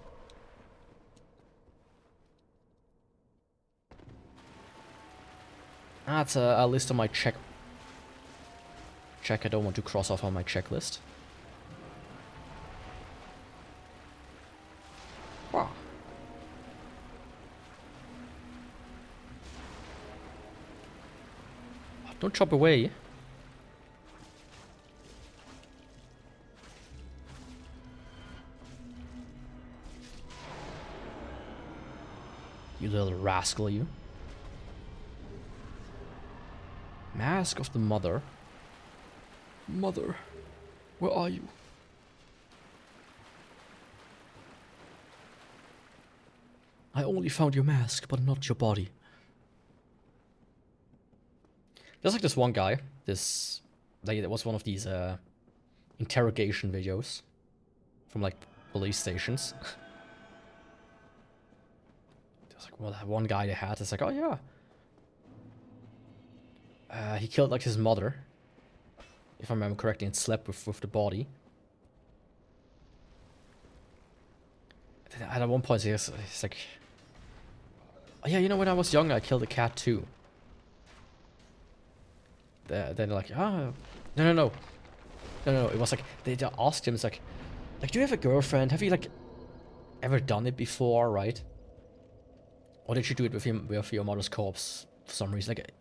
That's a list on my check I don't want to cross off on my checklist. Wow. Don't chop away. You little rascal, you. Mask of the Mother. Mother, where are you? I only found your mask, but not your body. There's like this one guy, it was one of these interrogation videos from like police stations. There's like, well, that one guy they had, it's like, oh yeah. He killed like his mother, if I remember correctly, and slept with the body. At one point he's like, oh yeah, you know, when I was young I killed a cat too. Then they're like, ah, no, it was like, they asked him, it's like, do you have a girlfriend? Have you like ever done it before, right? Or did you do it with your mother's corpse for some reason? Like,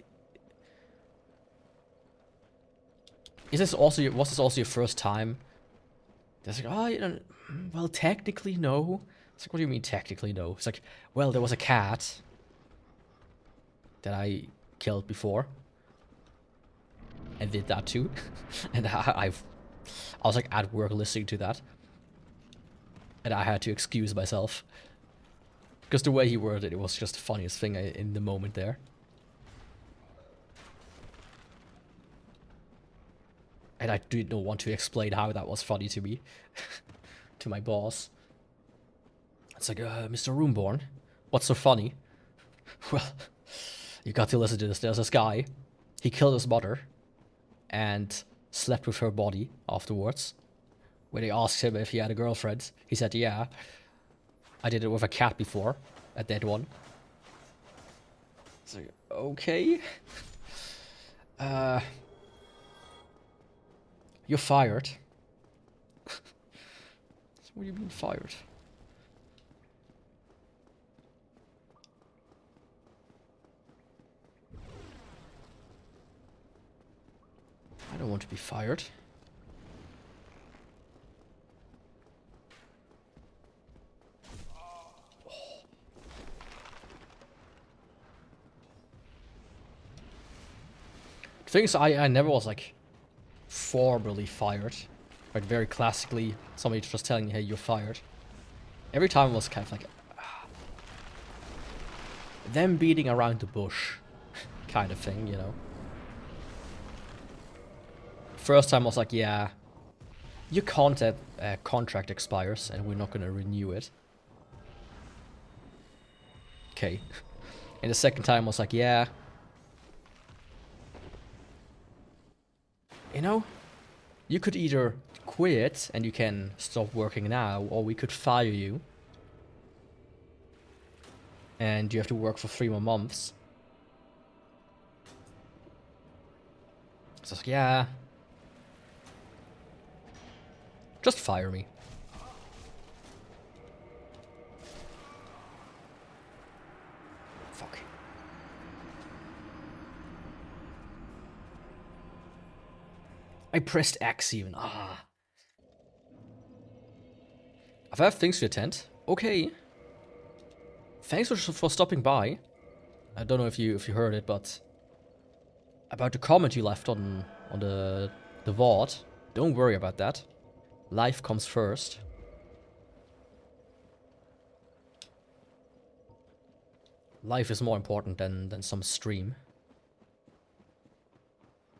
was this also your first time? They're like, oh, you know, well, technically no. It's like, what do you mean technically no? It's like, well, there was a cat that I killed before. And did that too. And I was like at work listening to that. And I had to excuse myself. Because the way he worded it was just the funniest thing in the moment there. And I did not want to explain how that was funny to me. To my boss. It's like, Mr. Runeborne, what's so funny? Well, you got to listen to this. There's this guy. He killed his mother. And slept with her body afterwards. When they asked him if he had a girlfriend, he said, yeah. I did it with a cat before. A dead one. It's like, okay. You're fired. So what do you mean fired? I don't want to be fired. Oh. The thing is, I never was like formally fired. Right, very classically, somebody just telling you, hey, you're fired. Every time it was kind of like them beating around the bush kind of thing, you know. First time I was like, yeah, your contract expires and we're not gonna renew it. Okay. And the second time I was like, yeah, you know, you could either quit and you can stop working now, or we could fire you. And you have to work for 3 more months. So I was like, yeah. Just fire me. Fuck. I pressed X even. Ah. I have things to attend. Okay. Thanks for stopping by. I don't know if you heard it, but about the comment you left on the VOD, don't worry about that. Life comes first. Life is more important than some stream.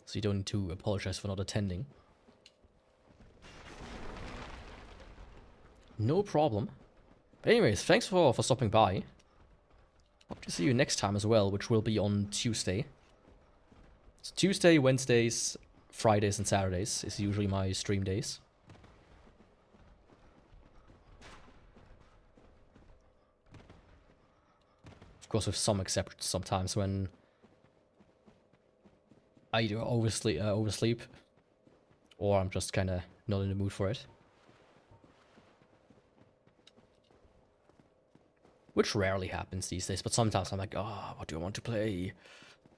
So you don't need to apologize for not attending. No problem. But anyways, thanks for stopping by. Hope to see you next time as well, which will be on Tuesday. So Tuesday, Wednesdays, Fridays and Saturdays is usually my stream days. Of course, with some exceptions sometimes when I either oversleep or I'm just kind of not in the mood for it. Which rarely happens these days, but sometimes I'm like, ah, what do I want to play?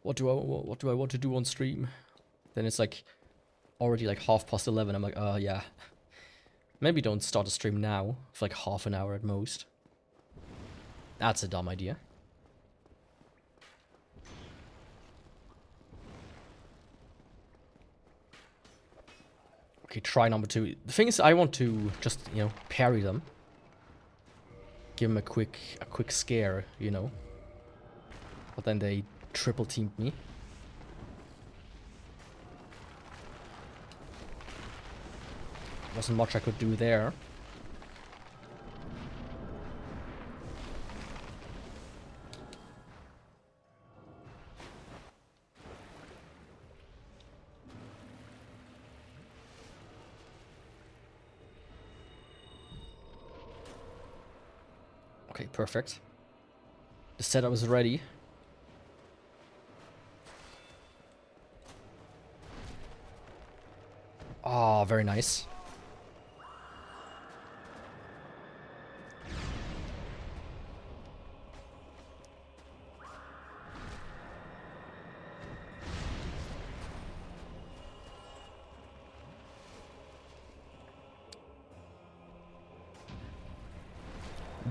What do I want to do on stream? Then it's like already like 11:30. I'm like, yeah. Maybe don't start a stream now for like half an hour at most. That's a dumb idea. Okay, try number 2. The thing is, I want to just, you know, parry them. Give them a quick scare, you know. But then they triple teamed me. Wasn't much I could do there. Okay, perfect. The setup is ready. Ah, very nice.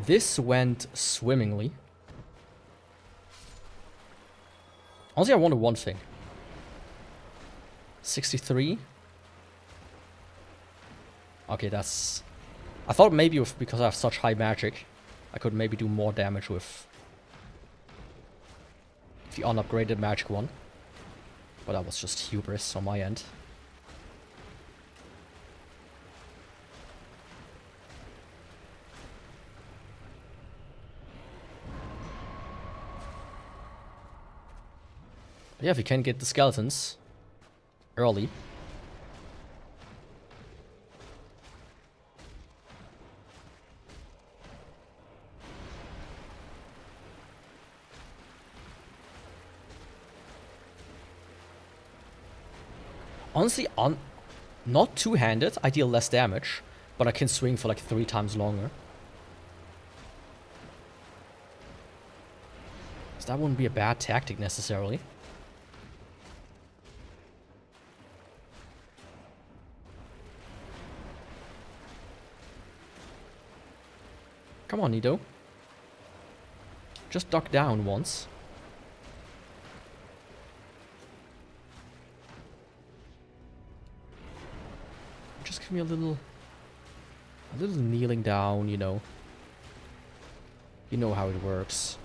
This went swimmingly. Honestly, I wonder one thing. 63? Okay, that's... I thought maybe because I have such high magic, I could maybe do more damage with the unupgraded magic one. But that was just hubris on my end. But yeah, if you can get the skeletons early. Honestly, not two-handed, I deal less damage, but I can swing for like 3 times longer. So that wouldn't be a bad tactic necessarily. Come on, Nido. Just duck down once. Just give me a little kneeling down, you know. You know how it works.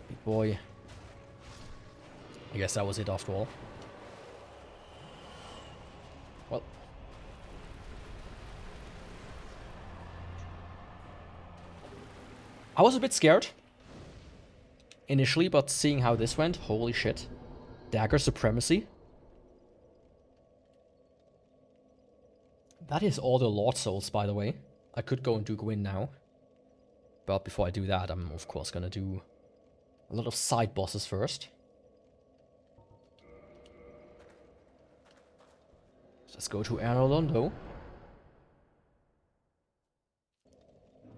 Big boy. I guess that was it after all. Well. I was a bit scared initially, but seeing how this went, holy shit. Dagger supremacy. That is all the Lord Souls, by the way. I could go and do Gwyn now. But before I do that, I'm of course gonna do a lot of side bosses first. Let's go to Arolondo.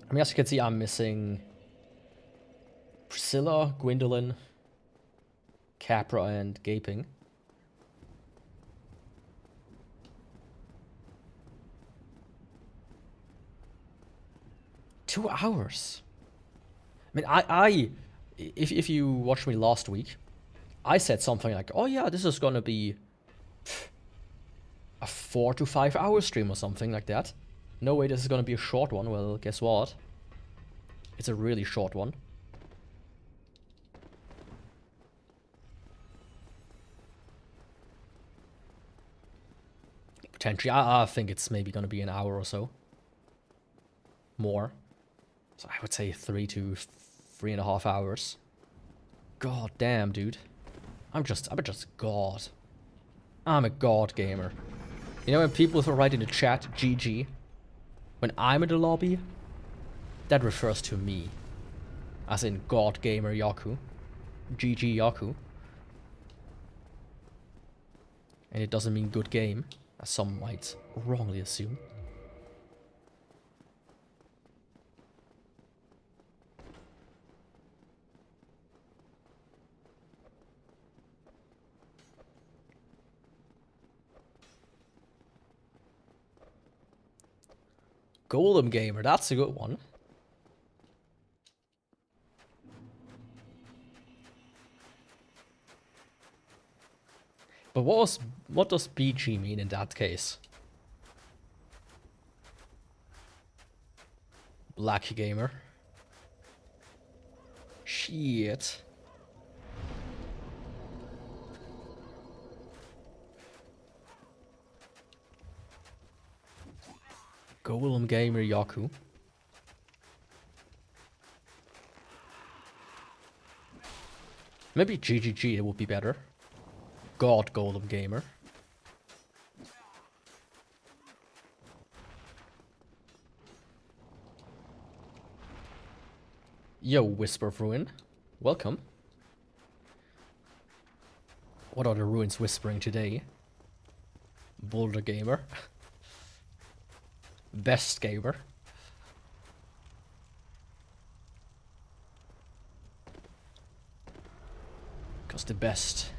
I mean, as you can see, I'm missing Priscilla, Gwendolyn, Capra, and Gaping. Two hours. I mean, if you watched me last week, I said something like, "Oh yeah, this is gonna be a 4 to 5 hour stream or something like that. No way, this is gonna be a short one." Well, guess what? It's a really short one. Potentially, I think it's maybe gonna be an hour or so. More. So I would say 3 to 3.5 hours. God damn, dude. I'm just God. I'm a god gamer. You know when people write in the chat GG, when I'm in the lobby, that refers to me. As in god gamer Yaku. GG Yaku. And it doesn't mean good game, as some might wrongly assume. Golem Gamer, that's a good one. But what does BG mean in that case? Black Gamer. Shit. Golem Gamer Yaku. Maybe GGG, it would be better. God Golem Gamer. Yo, Whisper of Ruin. Welcome. What are the ruins whispering today? Boulder Gamer. Best Gamer. Because the best.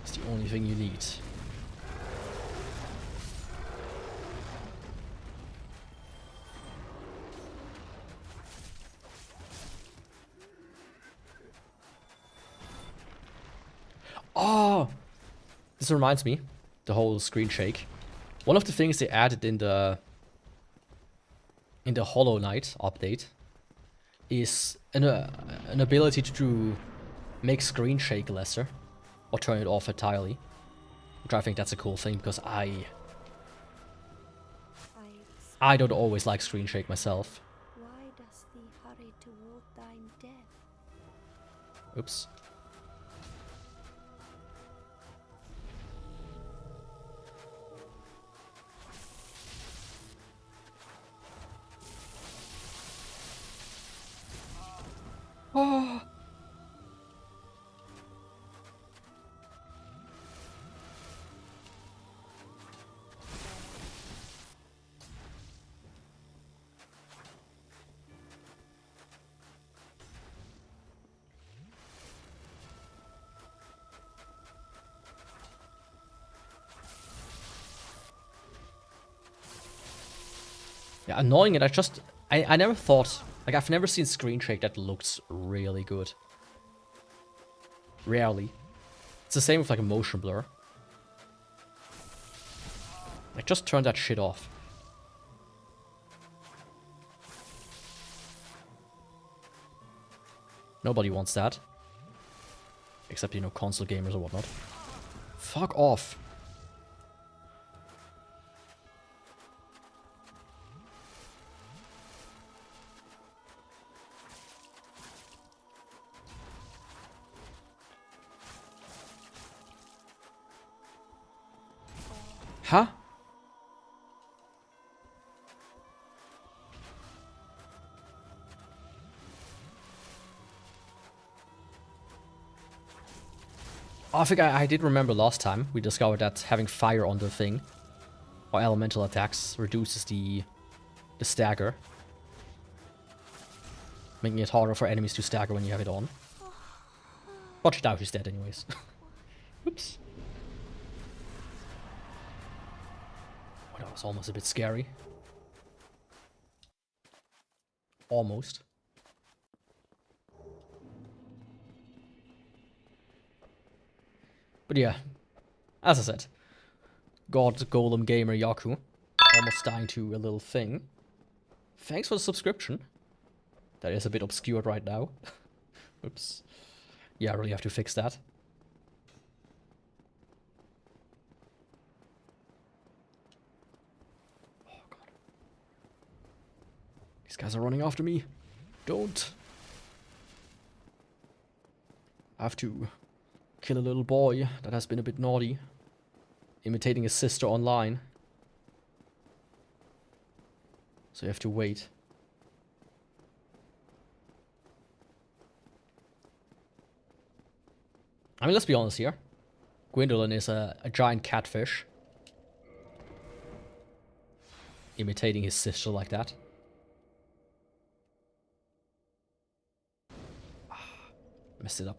It's the only thing you need. Oh! This reminds me, the whole screen shake. One of the things they added in the Hollow Knight update is an ability to make screen shake lesser or turn it off entirely. Which I think that's a cool thing because I don't always like screen shake myself. Why does thee hurry toward thine death? Oops. Oh. Yeah, annoying it. I never thought, like I've never seen screen shake that looks really good. Rarely. It's the same with like a motion blur. Like just turn that shit off. Nobody wants that. Except, you know, console gamers or whatnot. Fuck off. Huh? Oh, I think I did remember last time we discovered that having fire on the thing or elemental attacks reduces the stagger, making it harder for enemies to stagger when you have it on. Watch it out, he's dead anyways. Oops. Oh, that was almost a bit scary. Almost. But yeah, as I said, God Golem Gamer Yaku, almost dying to a little thing. Thanks for the subscription. That is a bit obscured right now. Oops. Yeah, I really have to fix that. Oh god. These guys are running after me. Don't. I have to kill a little boy that has been a bit naughty, imitating his sister online. So you have to wait. I mean, let's be honest here. Gwendolyn is a giant catfish. Imitating his sister like that. Messed it up.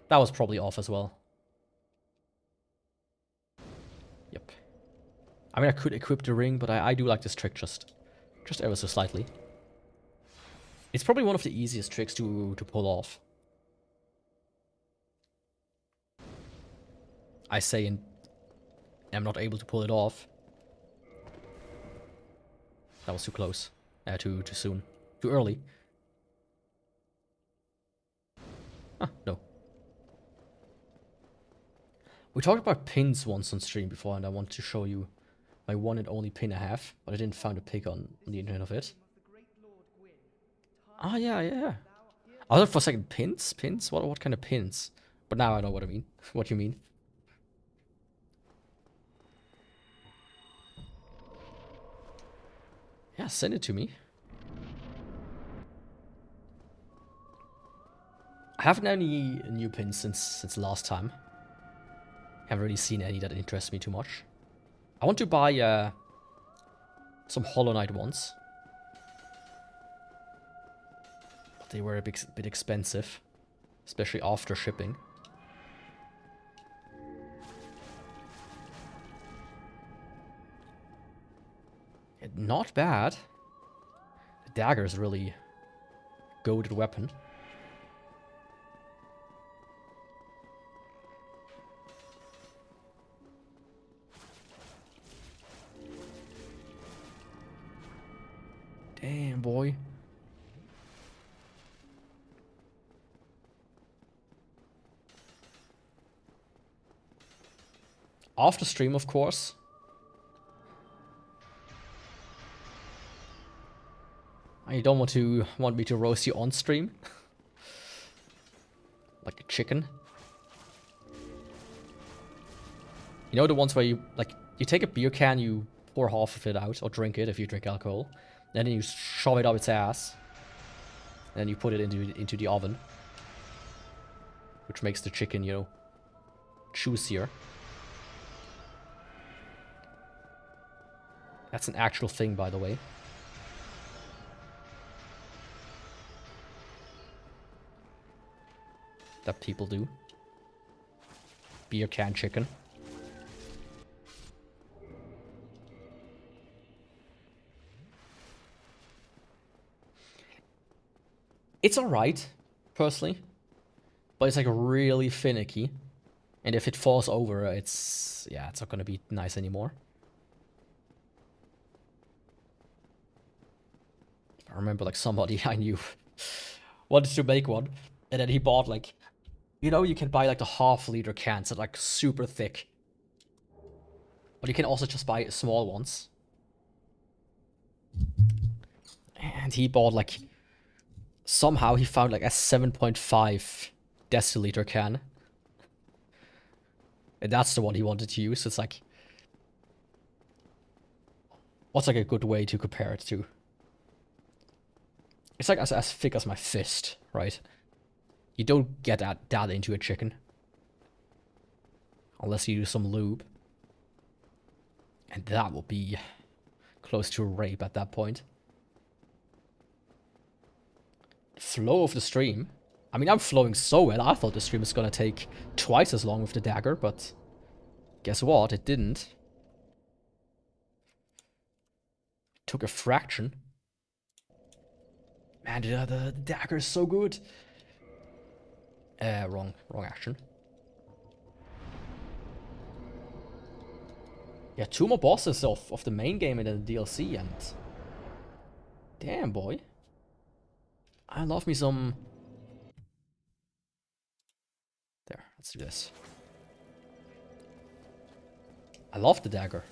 That was probably off as well. Yep. I mean, I could equip the ring, but I do like this trick just ever so slightly. It's probably one of the easiest tricks to pull off. I say and I'm not able to pull it off. That was too close. Too soon. Too early. Ah, no. We talked about pins once on stream before, and I wanted to show you my one and only pin I have, but I didn't find a pic on the internet of it. Ah, yeah. I thought for a second, pins? Pins? What kind of pins? But now I know what I mean. What you mean. Yeah, send it to me. I haven't had any new pins since last time. Haven't really seen any that interest me too much. I want to buy some Hollow Knight ones. But they were a bit expensive. Especially after shipping. Not bad. The Dagger is really goated weapon. Damn, boy. After stream, of course. You don't want me to roast you on stream? Like a chicken? You know the ones where you take a beer can, you pour half of it out, or drink it if you drink alcohol, and then you shove it up its ass, and then you put it into the oven, which makes the chicken, you know, juicier. That's an actual thing, by the way. That people do. Beer can chicken. It's alright, personally. But it's like really finicky. And if it falls over, it's not gonna be nice anymore. I remember like somebody I knew wanted to make one. And then he bought like, you know, you can buy like the half-liter cans that are like super thick. But you can also just buy small ones. And he bought like, somehow he found like a 7.5 deciliter can. And that's the one he wanted to use. It's like, what's like a good way to compare it to? It's like as thick as my fist, right? You don't get that into a chicken. Unless you use some lube. And that will be close to rape at that point. Flow of the stream. I mean, I'm flowing so well. I thought the stream was gonna take twice as long with the Dagger, but guess what? It didn't. It took a fraction. Man, the Dagger is so good. Wrong action. Yeah, 2 more bosses of the main game and the DLC, and damn, boy. I love me some. There, let's do this. I love the Dagger.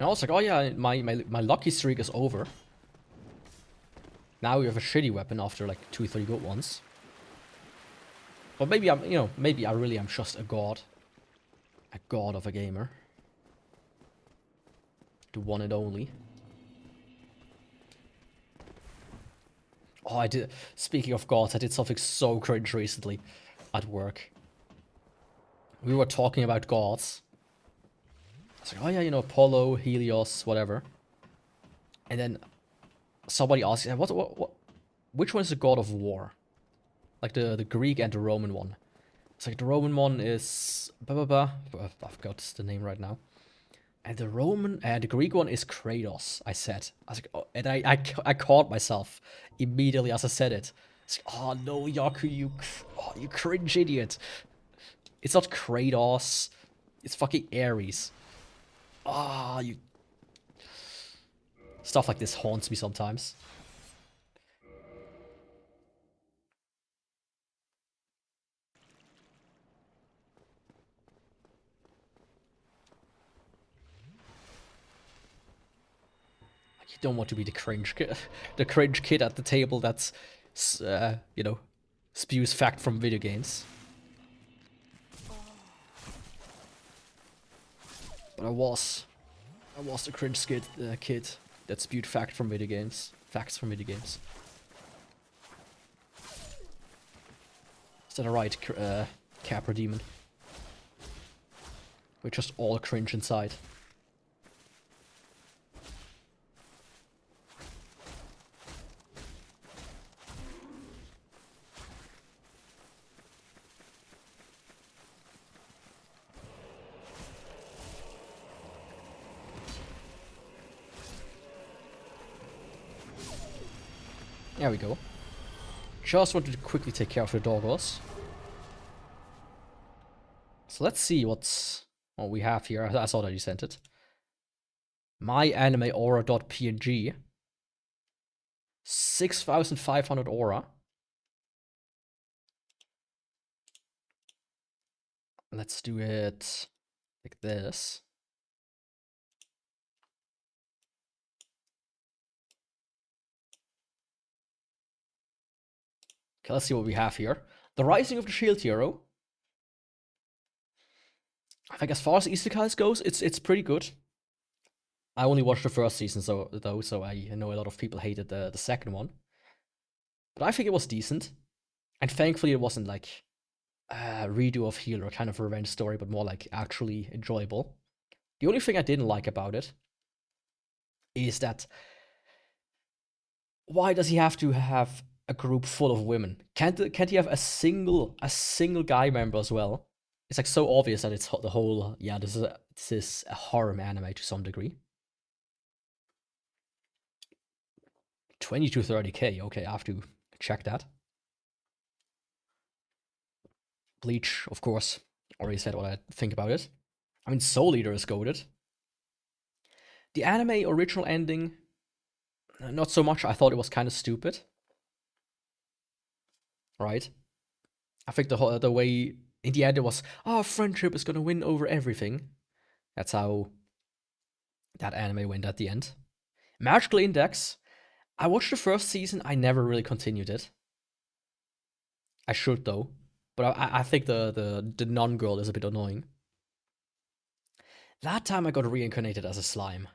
And I was like, oh yeah, my lucky streak is over. Now we have a shitty weapon after like 2-3 good ones. But maybe I'm, you know, maybe I really am just a god. A god of a gamer. The one and only. Oh, I did. Speaking of gods, I did something so cringe recently at work. We were talking about gods. It's like, oh yeah, you know, Apollo, Helios, whatever. And then somebody asked, yeah, which one is the god of war? Like the Greek and the Roman one. It's like the Roman one is blah blah blah. I forgot the name right now. And the Greek one is Kratos. I said. I was like, oh, and I caught myself immediately as I said it. It's like, oh no, Yaku, you cringe idiot. It's not Kratos. It's fucking Ares. Ah, you. Stuff like this haunts me sometimes. You don't want to be the cringe kid at the table that's, you know, spews fact from video games. But I was the cringe kid that spewed facts from video games. Is that right, Capra Demon? We're just all cringe inside. There we go. Just wanted to quickly take care of the doggos. So let's see what we have here. I saw that you sent it. MyAnimeAura.png. 6,500 aura. Let's do it like this. Okay, let's see what we have here. The Rising of the Shield Hero. I think as far as isekais goes, it's pretty good. I only watched the first season though, so I know a lot of people hated the second one. But I think it was decent. And thankfully it wasn't like a redo of Healer, kind of a revenge story, but more like actually enjoyable. The only thing I didn't like about it is that why does he have to have a group full of women? Can't he have a single guy member as well? It's like so obvious that it's the whole, yeah, this is a harem anime to some degree. 20 to 30k, okay, I have to check that. Bleach, of course, already said what I think about it. I mean, Soul Eater is goated. The anime original ending, not so much. I thought it was kind of stupid. Right? I think the way, in the end it was, oh, friendship is gonna win over everything. That's how that anime went at the end. Magical Index. I watched the first season, I never really continued it. I should though. But I think the non-girl is a bit annoying. That time I got reincarnated as a slime.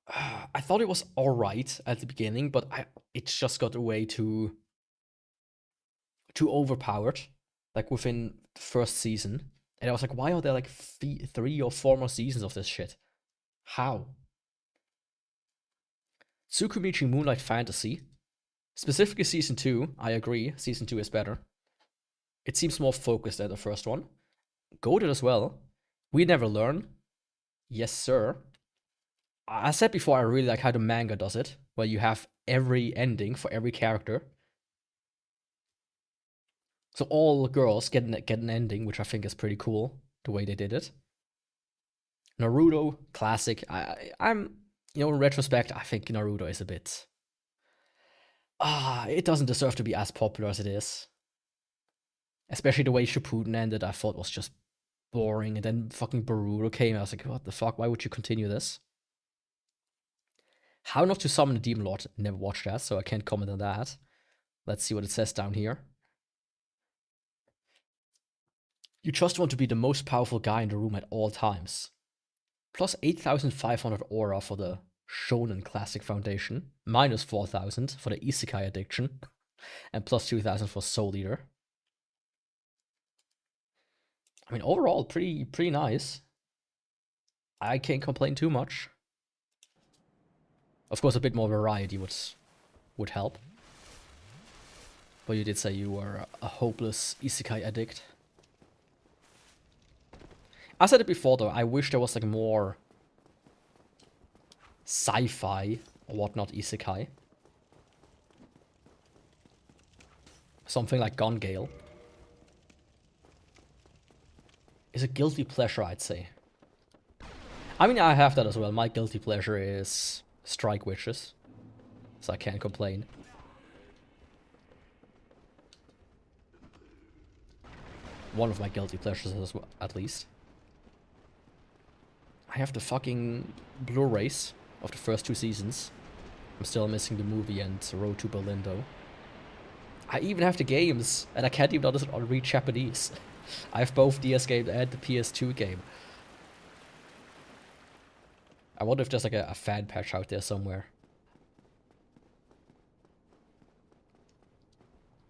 I thought it was alright at the beginning, but it just got way too overpowered. Like within the first season. And I was like, why are there like 3 or 4 more seasons of this shit? How? Tsukumichi Moonlight Fantasy. Specifically season 2, I agree. Season 2 is better. It seems more focused than the first one. Goated as well. We Never Learn. Yes, sir. I said before I really like how the manga does it, where you have every ending for every character. So all girls get an ending, which I think is pretty cool, the way they did it. Naruto, classic. I'm, you know, in retrospect, I think Naruto is a bit... it doesn't deserve to be as popular as it is. Especially the way Shippuden ended, I thought was just boring. And then fucking Boruto came. I was like, what the fuck? Why would you continue this? How Not to Summon a Demon Lord. Never watched that, so I can't comment on that. Let's see what it says down here. You just want to be the most powerful guy in the room at all times. Plus 8,500 aura for the Shonen Classic Foundation. Minus 4,000 for the Isekai Addiction. And plus 2,000 for Soul Eater. I mean, overall, pretty nice. I can't complain too much. Of course, a bit more variety would help. But you did say you were a hopeless Isekai addict. I said it before though, I wish there was like more sci-fi or whatnot Isekai. Something like Gone Gale. Is a guilty pleasure, I'd say. I mean, I have that as well. My guilty pleasure is Strike Witches. So I can't complain. One of my guilty pleasures as well, at least. I have the fucking Blu-rays of the first 2 seasons. I'm still missing the movie and Road to Berlin though. I even have the games, and I can't even read Japanese. I have both DS games and the PS2 game. I wonder if there's like a fan patch out there somewhere.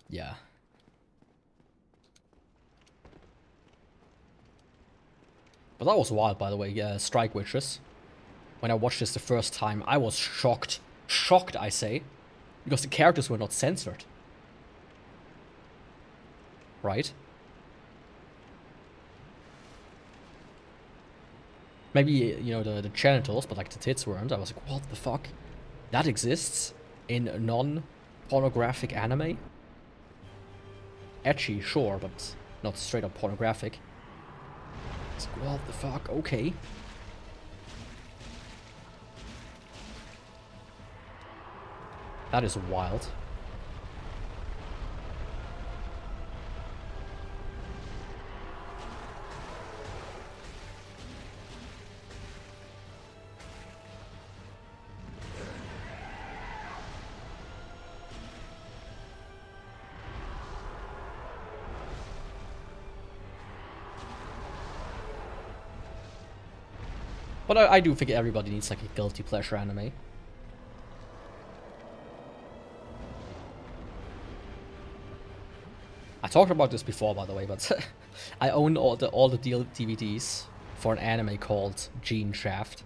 Yeah. But that was wild, by the way, Strike Witches. When I watched this the first time, I was shocked. Shocked, I say. Because the characters were not censored. Right? Maybe, you know, the genitals, but like the tits weren't. I was like, what the fuck? That exists in non-pornographic anime? Etchy, sure, but not straight up pornographic. It's like, what the fuck? Okay. That is wild. But I do think everybody needs like a guilty pleasure anime. I talked about this before, by the way, but I own all the DVDs for an anime called Gene Shaft.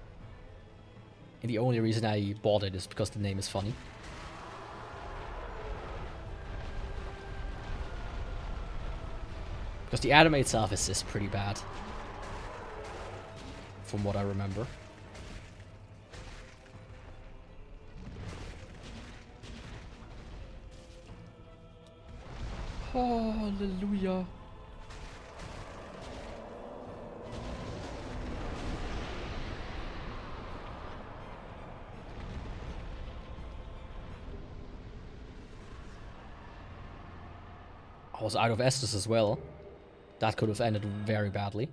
And the only reason I bought it is because the name is funny. Because the anime itself is pretty bad. From what I remember. Hallelujah. I was out of Estus as well. That could have ended very badly.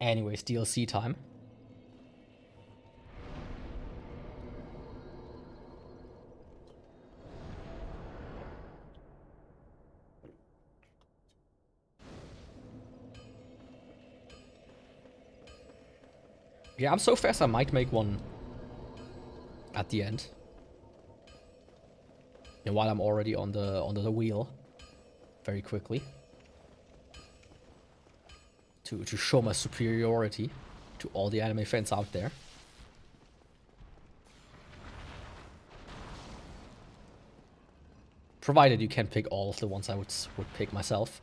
Anyways, DLC time. Yeah, I'm so fast I might make one at the end. And while I'm already on the wheel, very quickly. To show my superiority to all the anime fans out there. Provided you can pick all of the ones I would pick myself.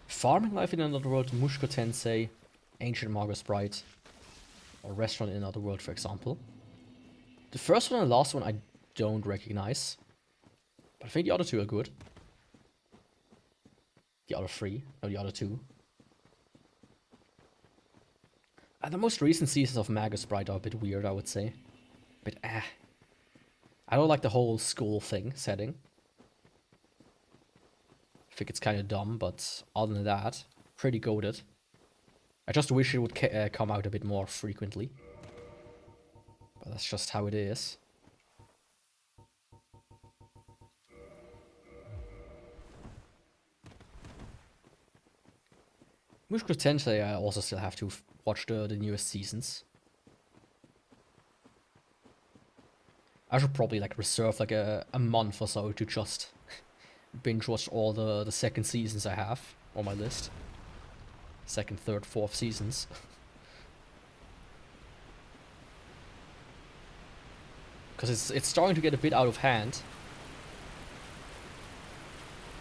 Farming Life in Another World, Mushko Tensei, Ancient Mago Sprite, or Restaurant in Another World, for example. The first one and the last one I don't recognize. But I think the other two are good. The other three, no, the other two. And the most recent seasons of Mago Sprite are a bit weird, I would say. But I don't like the whole school thing setting. think it's kind of dumb, but other than that, pretty goated. I just wish it would come out a bit more frequently. But that's just how it is. Mushoku Tensei, I also still have to watch the newest seasons. I should probably like reserve like a month or so to just binge watch all the second seasons I have on my list. Second, third, fourth seasons. Because it's starting to get a bit out of hand.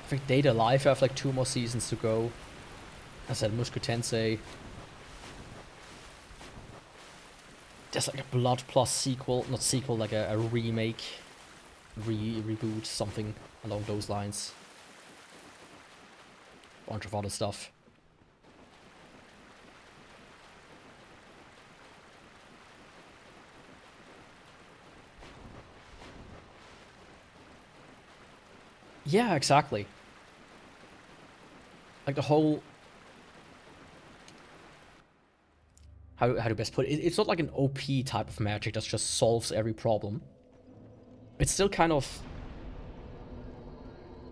I think Data Life have like 2 more seasons to go. I said Mushoku Tensei. There's like a Blood Plus sequel, not sequel, like a remake, reboot, something along those lines. Bunch of other stuff. Yeah, exactly. Like the whole... How to best put it? It's not like an OP type of magic that just solves every problem. It's still kind of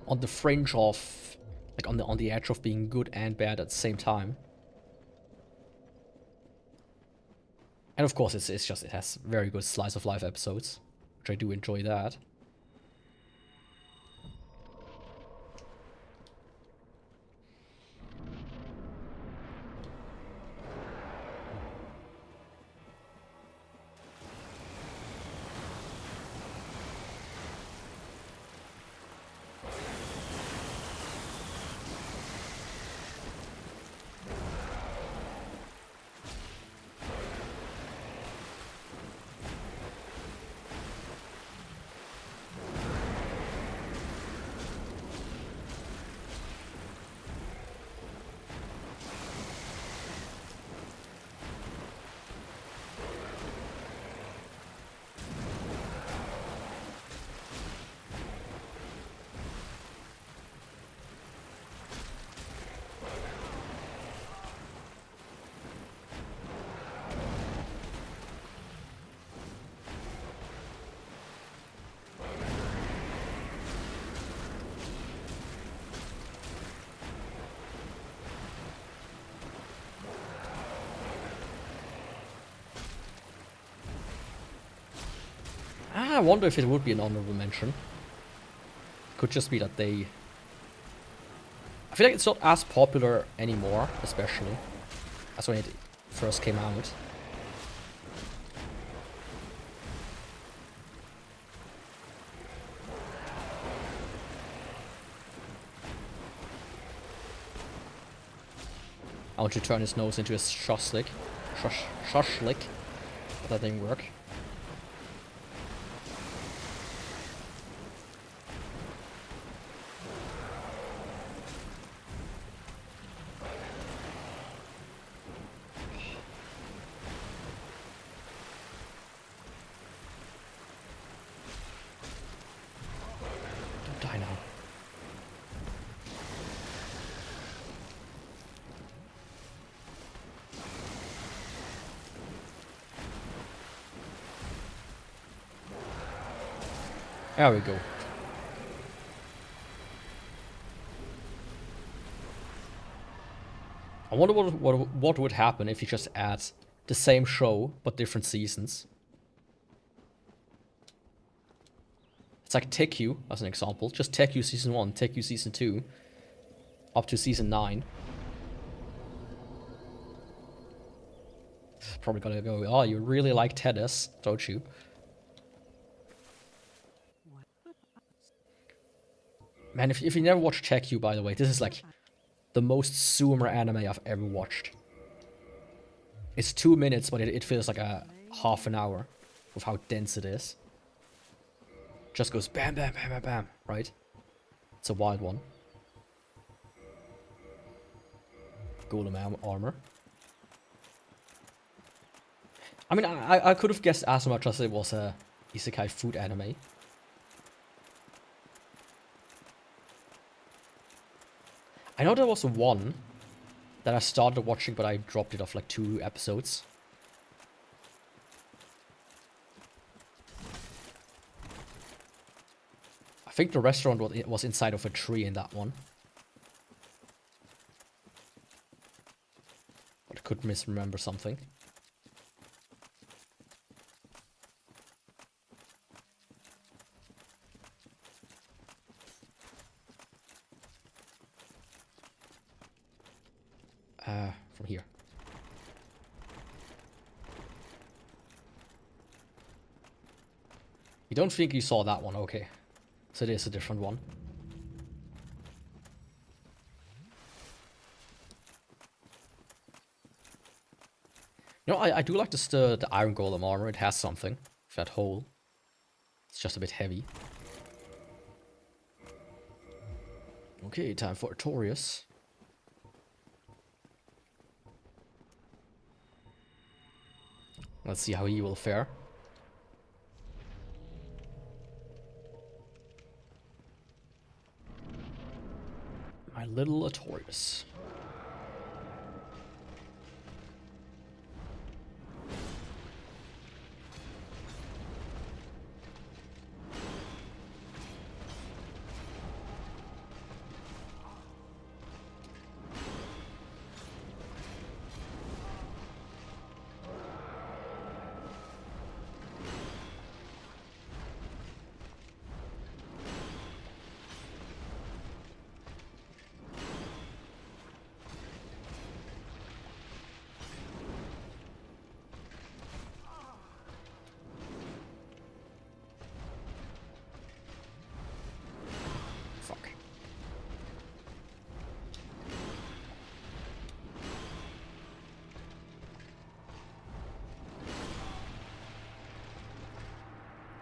on the fringe of, like on the edge of being good and bad at the same time. And of course, it has very good slice of life episodes, which I do enjoy that. I wonder if it would be an honorable mention. Could just be that they... I feel like it's not as popular anymore, especially as when it first came out. I want to turn his nose into a shashlik. Shashlik. But that didn't work. There we go. I wonder what would happen if you just add the same show but different seasons. It's like AKKO as an example. Just AKKO season 1, AKKO season 2, up to season 9. Probably gonna go, oh, you really like tennis, don't you? Man, if you never watched AKKO, by the way, this is like the most zoomer anime I've ever watched. It's 2 minutes, but it feels like a half an hour with how dense it is. Just goes bam, bam, bam, bam, bam, right? It's a wild one. Golem armor. I mean, I could have guessed as much as it was a isekai food anime. I know there was one that I started watching, but I dropped it off like 2 episodes. I think the restaurant was inside of a tree in that one. But I could misremember something. From here. You don't think you saw that one? Okay. So it is a different one. You know, I do like the Iron Golem armor. It has something. That hole. It's just a bit heavy. Okay, time for Artorias. Let's see how he will fare. My little Artorias.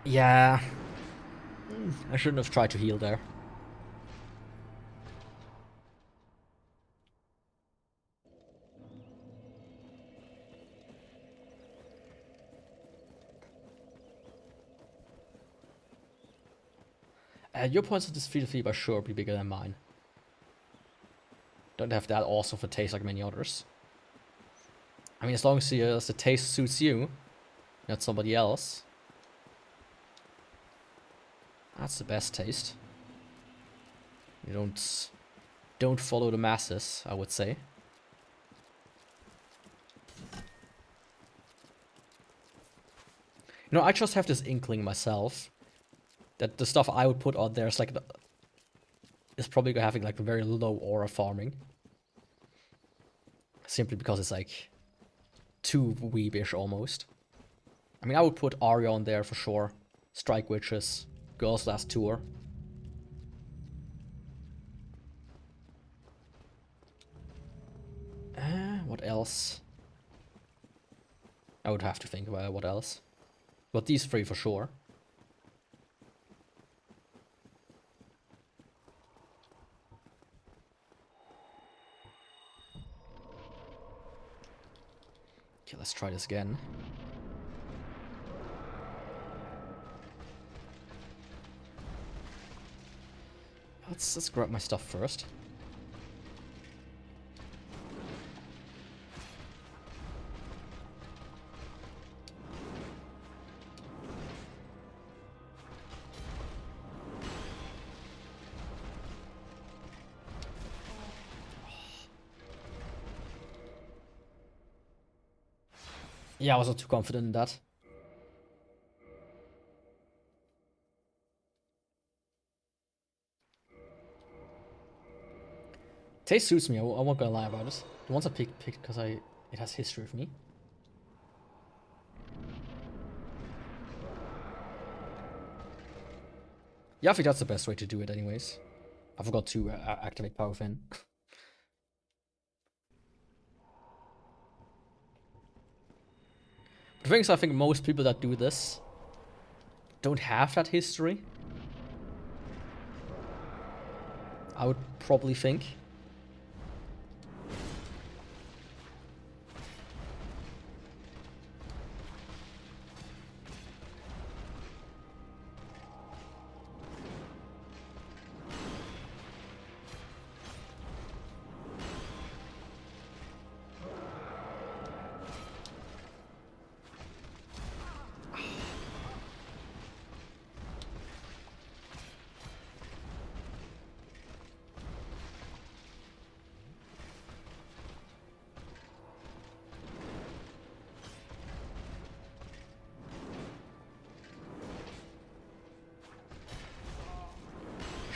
Yeah. I shouldn't have tried to heal there. Your points of this field are sure be bigger than mine. Don't have that awesome of a taste like many others. I mean, as long as the taste suits you, not somebody else. That's the best taste. You don't follow the masses, I would say. You know, I just have this inkling myself that the stuff I would put out there is like is probably having like very low aura farming. Simply because it's like too weebish almost. I mean, I would put Arya on there for sure. Strike Witches, Girls Last Tour. What else? I would have to think about what else. But these 3 for sure. Okay, let's try this again. Let's grab my stuff first. Yeah, I wasn't too confident in that. Taste suits me, I won't gonna lie about it. The ones I picked because it has history with me. Yeah, I think that's the best way to do it anyways. I forgot to activate Power Fin. The thing is, I think most people that do this don't have that history. I would probably think.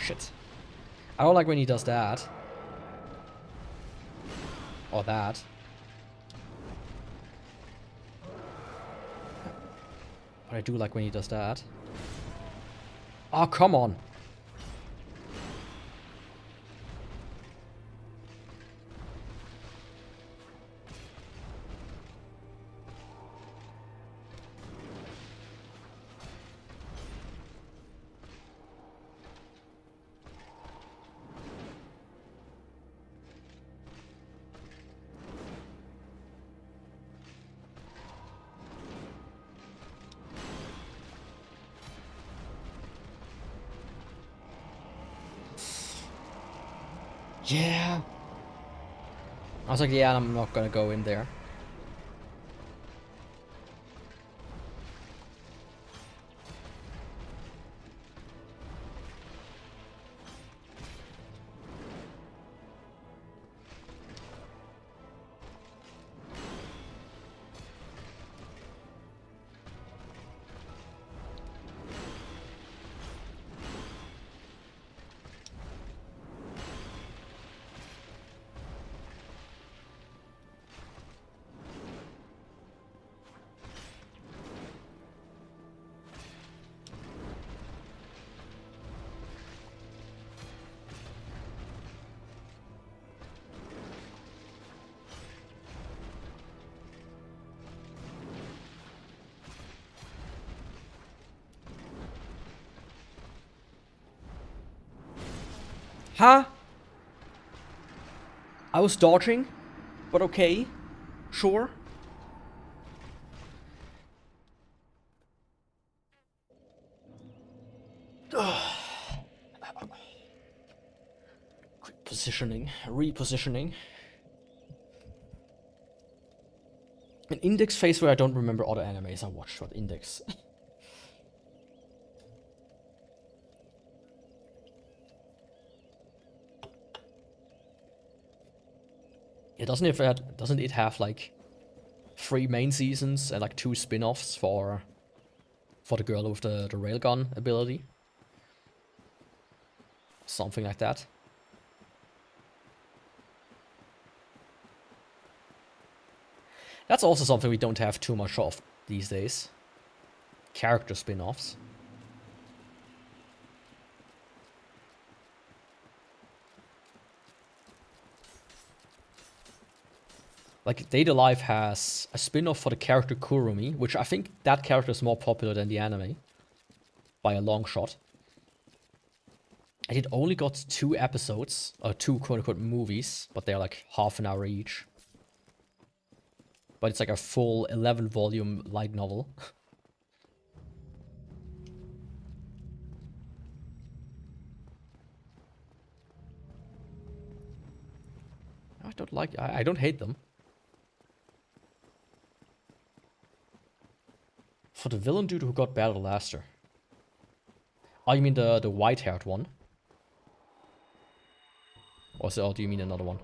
Shit. I don't like when he does that. Or that. But I do like when he does that. Oh, come on. Yeah. I was like, yeah, I'm not gonna go in there. Huh? I was dodging, but okay. Sure. Quick positioning, repositioning. An index phase where I don't remember other animes I watched with index. Yeah, doesn't it have like 3 main seasons and like 2 spin-offs for the girl with the railgun ability? Something like that. That's also something we don't have too much of these days. Character spin-offs. Like, Data Life has a spin-off for the character Kurumi, which I think that character is more popular than the anime. By a long shot. And it only got 2 episodes, or 2 quote-unquote movies, but they're like half an hour each. But it's like a full 11-volume light novel. I don't hate them. For the villain dude who got Battle Laster. Oh, you mean the white-haired one? Or do you mean another one?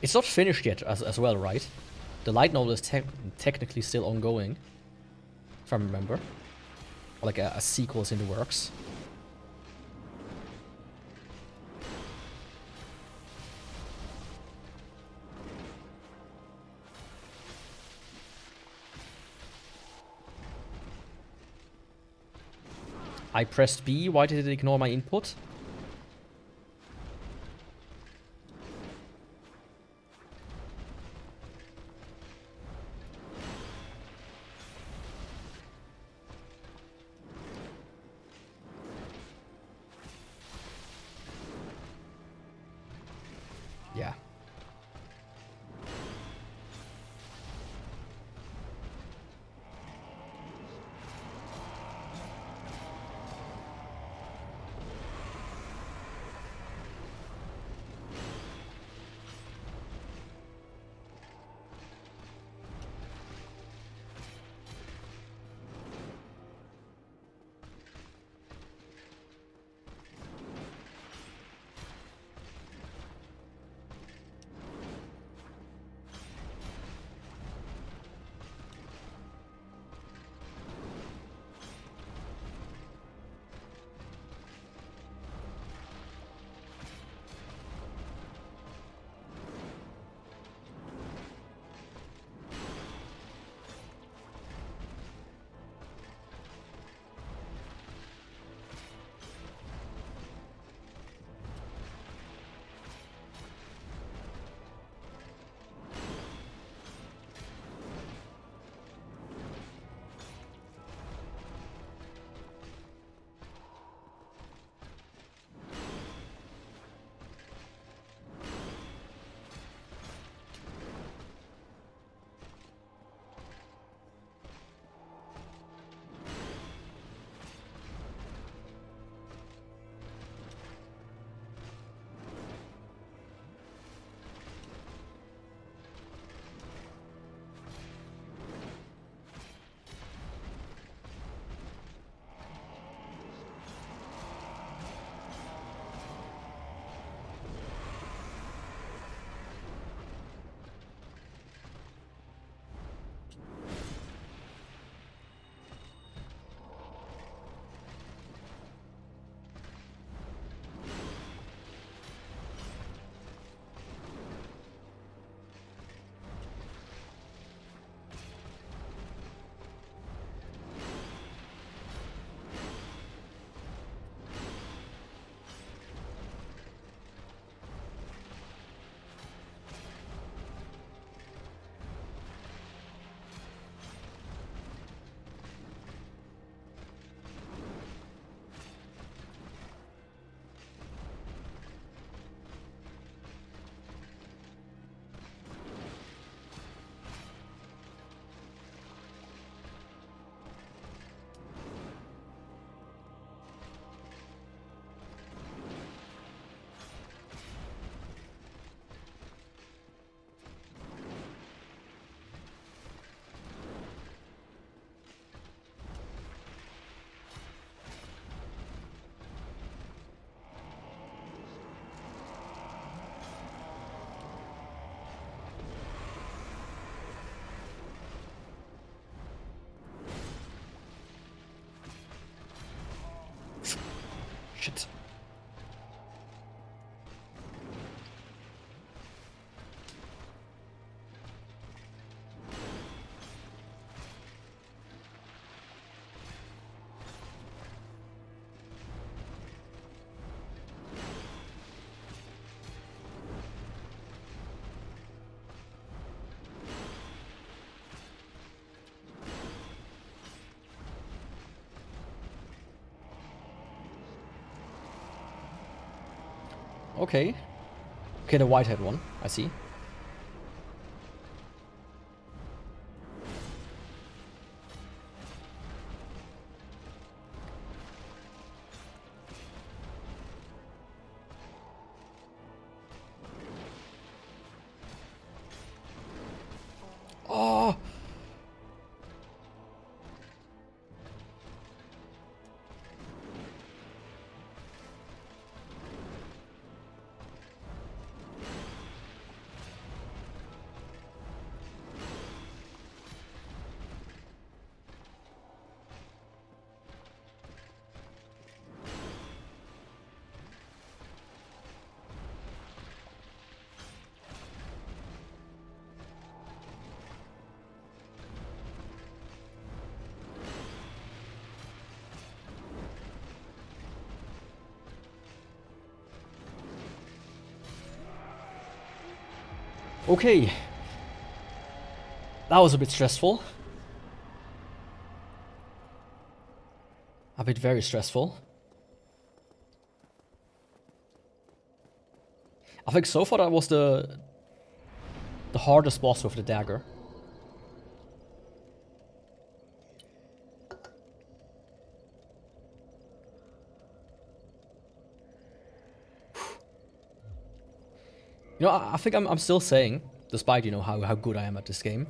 It's not finished yet as well, right? The light novel is technically still ongoing. If I remember. Like a sequel's in the works. I pressed B, why did it ignore my input? Yeah. Shit. Okay. Okay, the white-head one. I see. Oh! Okay. That was a bit stressful. A bit very stressful. I think so far that was the hardest boss with the dagger. You know, I think I'm still saying, despite, you know, how good I am at this game,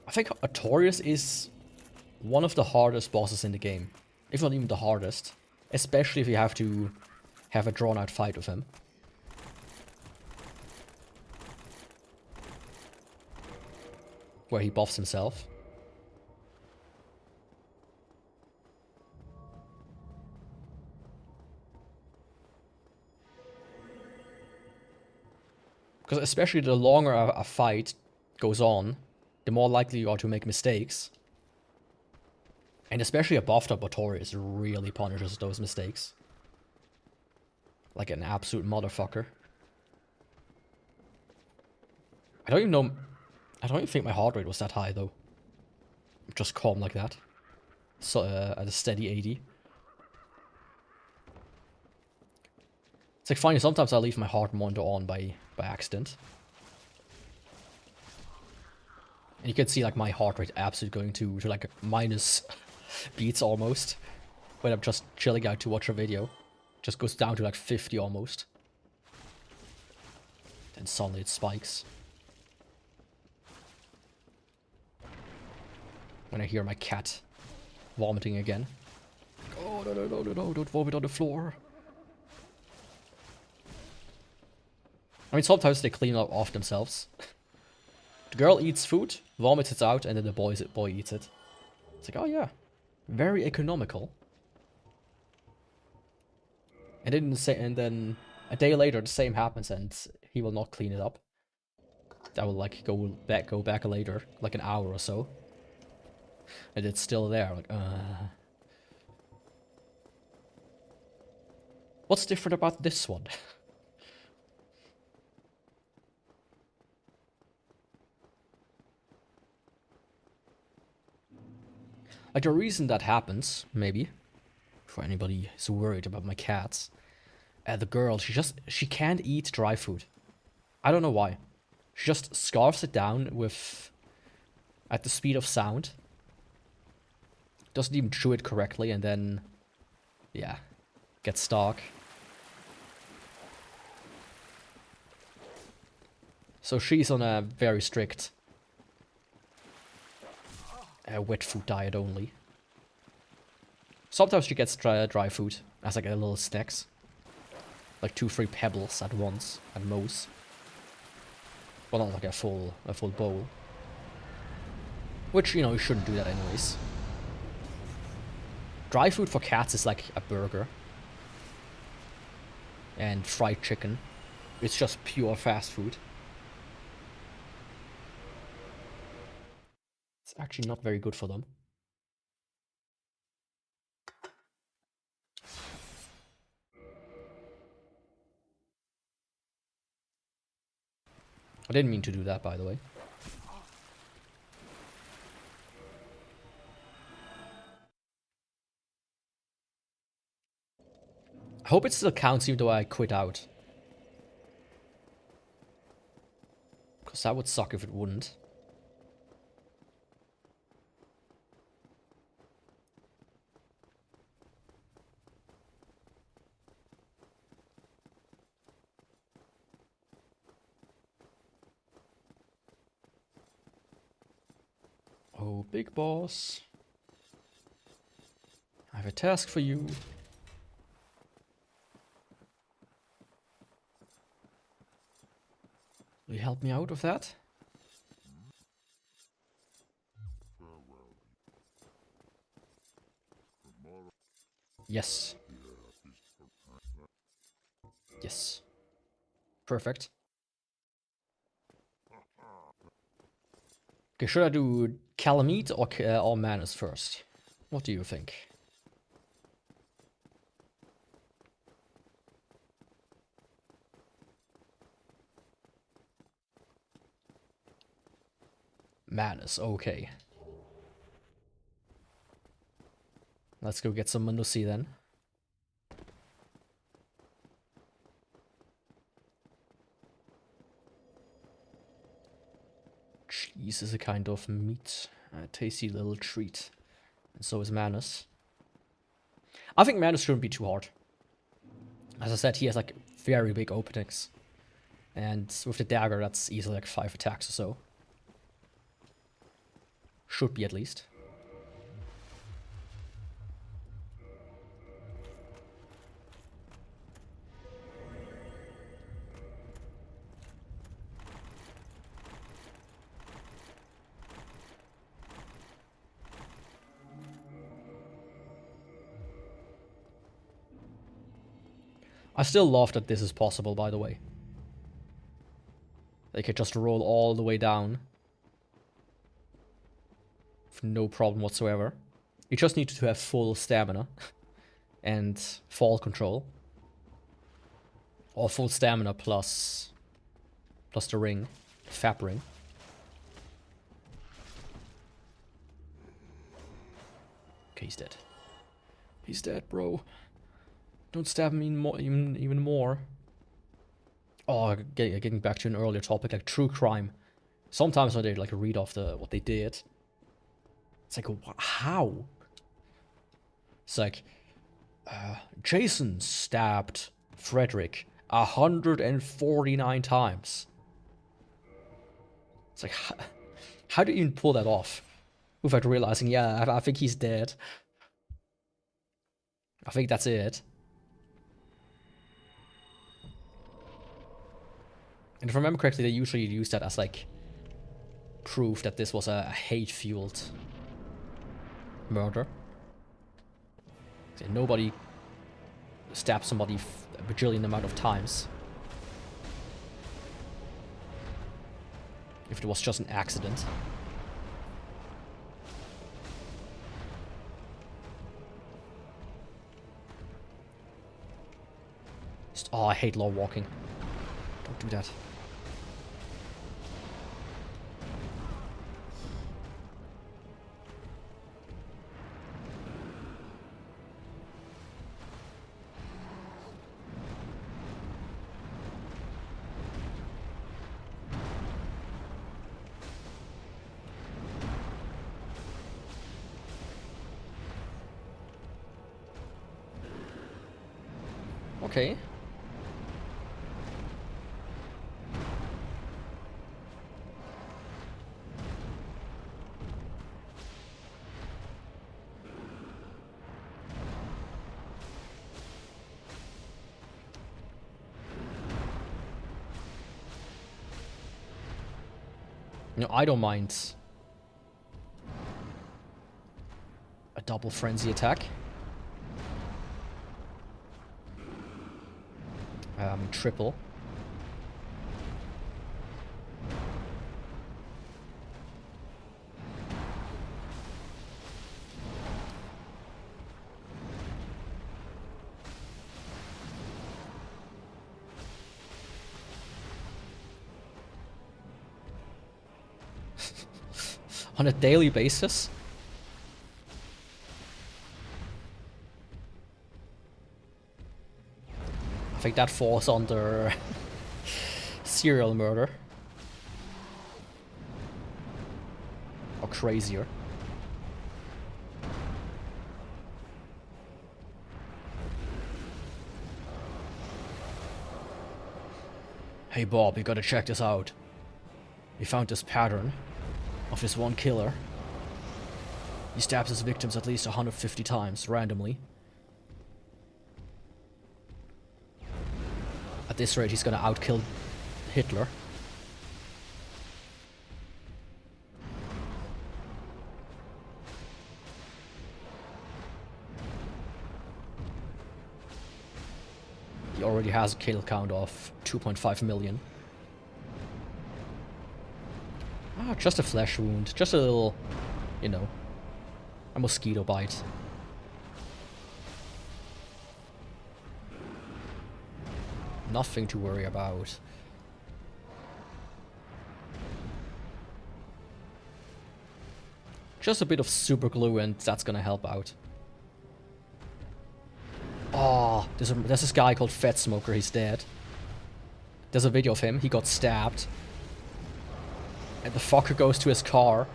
I think Artorias is one of the hardest bosses in the game. If not even the hardest. Especially if you have to have a drawn-out fight with him. Where he buffs himself. Because especially the longer a fight goes on, the more likely you are to make mistakes. And especially a buffed up Artorias really punishes those mistakes. Like an absolute motherfucker. I don't even think my heart rate was that high though. Just calm like that. So at a steady 80. It's like funny, sometimes I leave my heart monitor on by accident. And you can see like my heart rate absolutely going to like minus beats almost. When I'm just chilling out to watch a video. Just goes down to like 50 almost. Then suddenly it spikes. When I hear my cat vomiting again. Oh, no, don't vomit on the floor. I mean, sometimes they clean up off themselves. The girl eats food, vomits it out, and then the boy eats it. It's like, oh yeah, very economical. And then a day later, the same happens, and he will not clean it up. That will like go back later, like an hour or so. And it's still there, like, What's different about this one? Like, the reason that happens, maybe, for anybody who's worried about my cats, the girl, she can't eat dry food. I don't know why. She just scarfs it down at the speed of sound. Doesn't even chew it correctly, and then, yeah, gets stuck. So she's on a very strict wet food diet only. Sometimes she gets dry food as like a little snacks. Like 2-3 pebbles at once, at most. Well, not like a full bowl. Which, you know, you shouldn't do that anyways. Dry food for cats is like a burger. and fried chicken. It's just pure fast food. It's actually not very good for them. I didn't mean to do that, by the way. I hope it still counts even though I quit out. Because that would suck if it wouldn't. Oh, big boss. I have a task for you. Will you help me out with that? Yes. Yes. Perfect. Okay, should I do Calamite or Manus first? What do you think? Manus, okay. Let's go get some Manusi then. Cheese is a kind of meat. A tasty little treat. And so is Manus. I think Manus shouldn't be too hard. As I said, he has like very big openings. And with the dagger, that's easily like 5 attacks or so. Should be at least. I still love that this is possible, by the way. They could just roll all the way down. With no problem whatsoever. You just need to have full stamina. And fall control. Or full stamina plus the ring. Fab ring. Okay, he's dead. He's dead, bro. Don't stab me even more. Oh, getting back to an earlier topic, like true crime. Sometimes when they like read off what they did, it's like, how? It's like, Jason stabbed Frederick 149 times. It's like, how do you even pull that off? Without realizing, yeah, I think he's dead. I think that's it. And if I remember correctly, they usually use that as like proof that this was a hate-fueled murder. So nobody stabbed somebody a bajillion amount of times. If it was just an accident. Oh, I hate law walking. Don't do that. Okay. You know, I don't mind a double frenzy attack. I mean triple. On a daily basis? I think that falls under serial murder. Or crazier. Hey Bob, you gotta check this out. We found this pattern of this one killer. He stabs his victims at least 150 times, randomly. At this rate, he's gonna outkill Hitler. He already has a kill count of 2.5 million. Ah, just a flesh wound. Just a little, you know, a mosquito bite. Nothing to worry about. Just a bit of super glue and that's gonna help out. Oh, there's this guy called Fat Smoker, he's dead. There's a video of him, he got stabbed. And the fucker goes to his car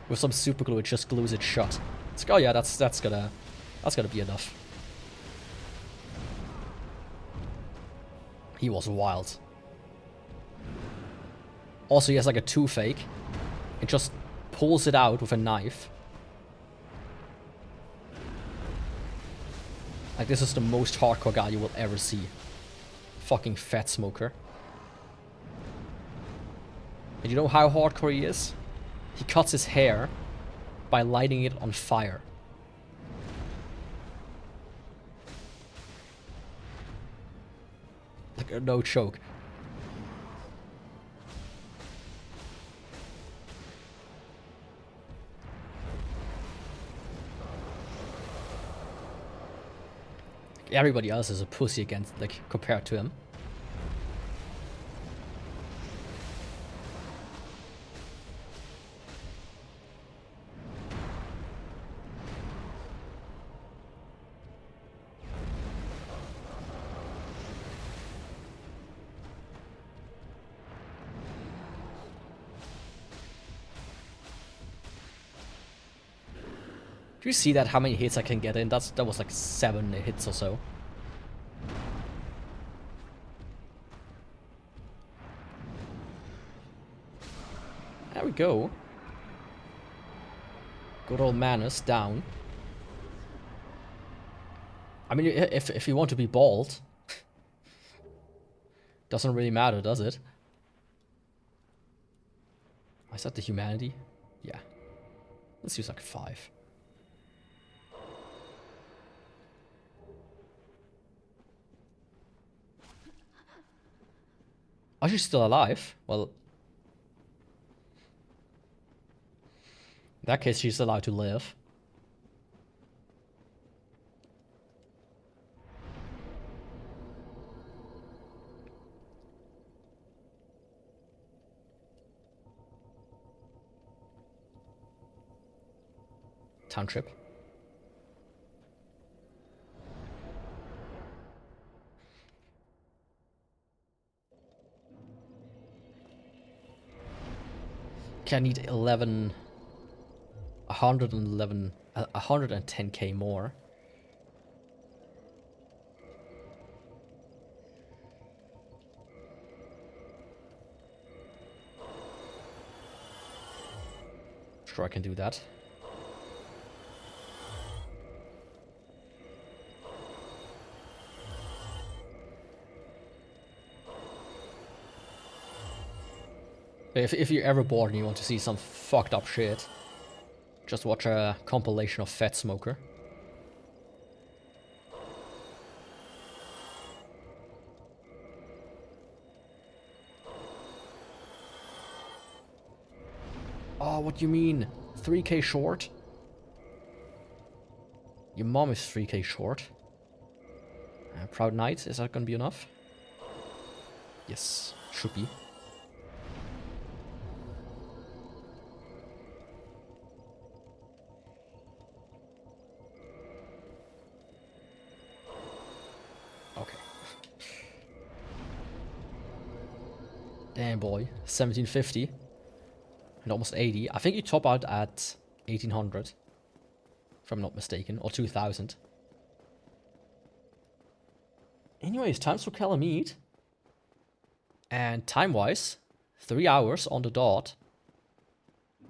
with some super glue, it just glues it shut. It's like, oh yeah, that's gonna be enough. He was wild. Also, he has like a toothache. It just pulls it out with a knife. Like, this is the most hardcore guy you will ever see. Fucking Fat Smoker. And you know how hardcore he is? He cuts his hair by lighting it on fire. Like, no joke. Everybody else is a pussy against, like, compared to him. Do you see that, how many hits I can get in? That was like 7 hits or so. There we go. Good old Manus down. I mean, if you want to be bald, doesn't really matter, does it? Is that the humanity? Yeah. Let's use like 5. Oh, she's still alive? Well, in that case, she's allowed to live. Town trip. Okay, I need 110k more. Sure, I can do that. If you're ever bored and you want to see some fucked up shit, just watch a compilation of Fat Smoker. Oh, what do you mean? 3k short? Your mom is 3k short. Proud Knight, is that gonna be enough? Yes, should be. Okay. Damn boy, 1750 and almost 80. I think you top out at 1800, if I'm not mistaken, or 2000. Anyways, times for Calamite. And time-wise, 3 hours on the dot.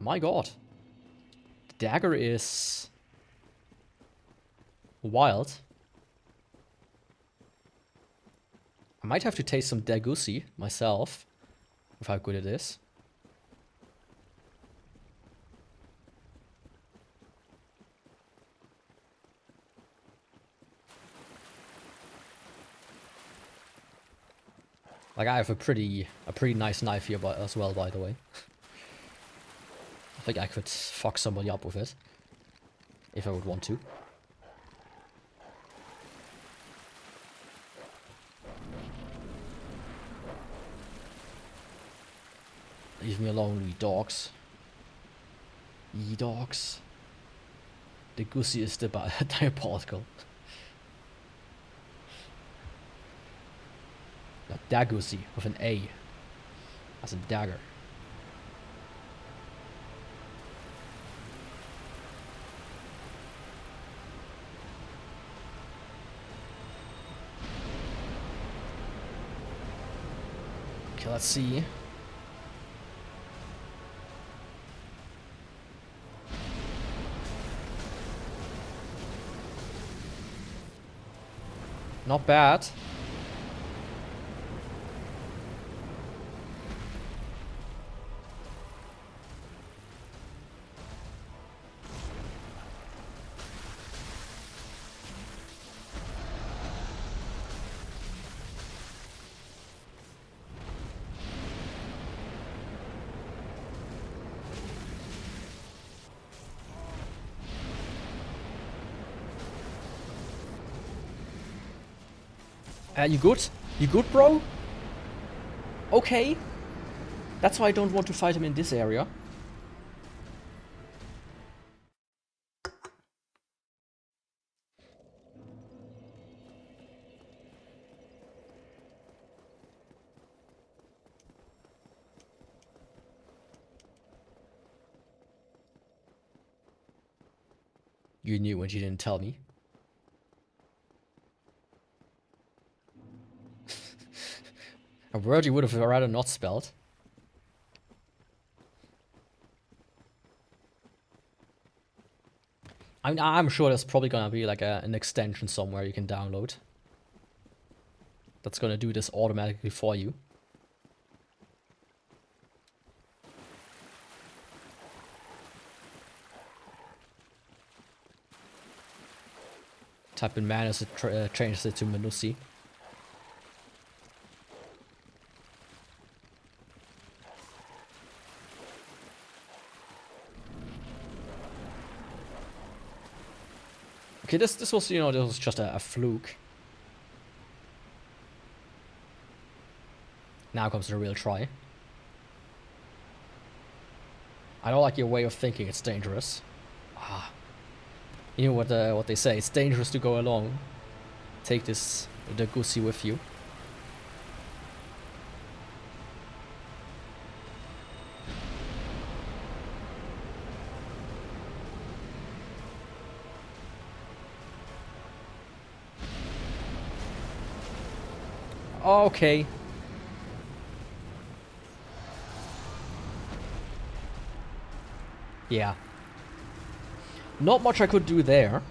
My god. The Dagger is wild. I might have to taste some Dagusi myself, with how good it is. Like, I have a pretty nice knife here as well, by the way. I think I could fuck somebody up with it, if I would want to. Leave me alone, you dogs. Ye dogs. The goosey is the diabolical. Dagusi with an A. As a dagger. Okay, let's see. Not bad. You good? You good, bro? Okay. That's why I don't want to fight him in this area. You knew when you didn't tell me. A word you would have rather not spelled. I'm sure there's probably gonna be like an extension somewhere you can download. That's gonna do this automatically for you. Type in man as it changes it to Manusi. Okay, this was, you know, this was just a fluke. Now comes the real try. I don't like your way of thinking, it's dangerous. Ah. You know what they say, it's dangerous to go along. Take this, the goosey with you. Okay. Yeah. Not much I could do there.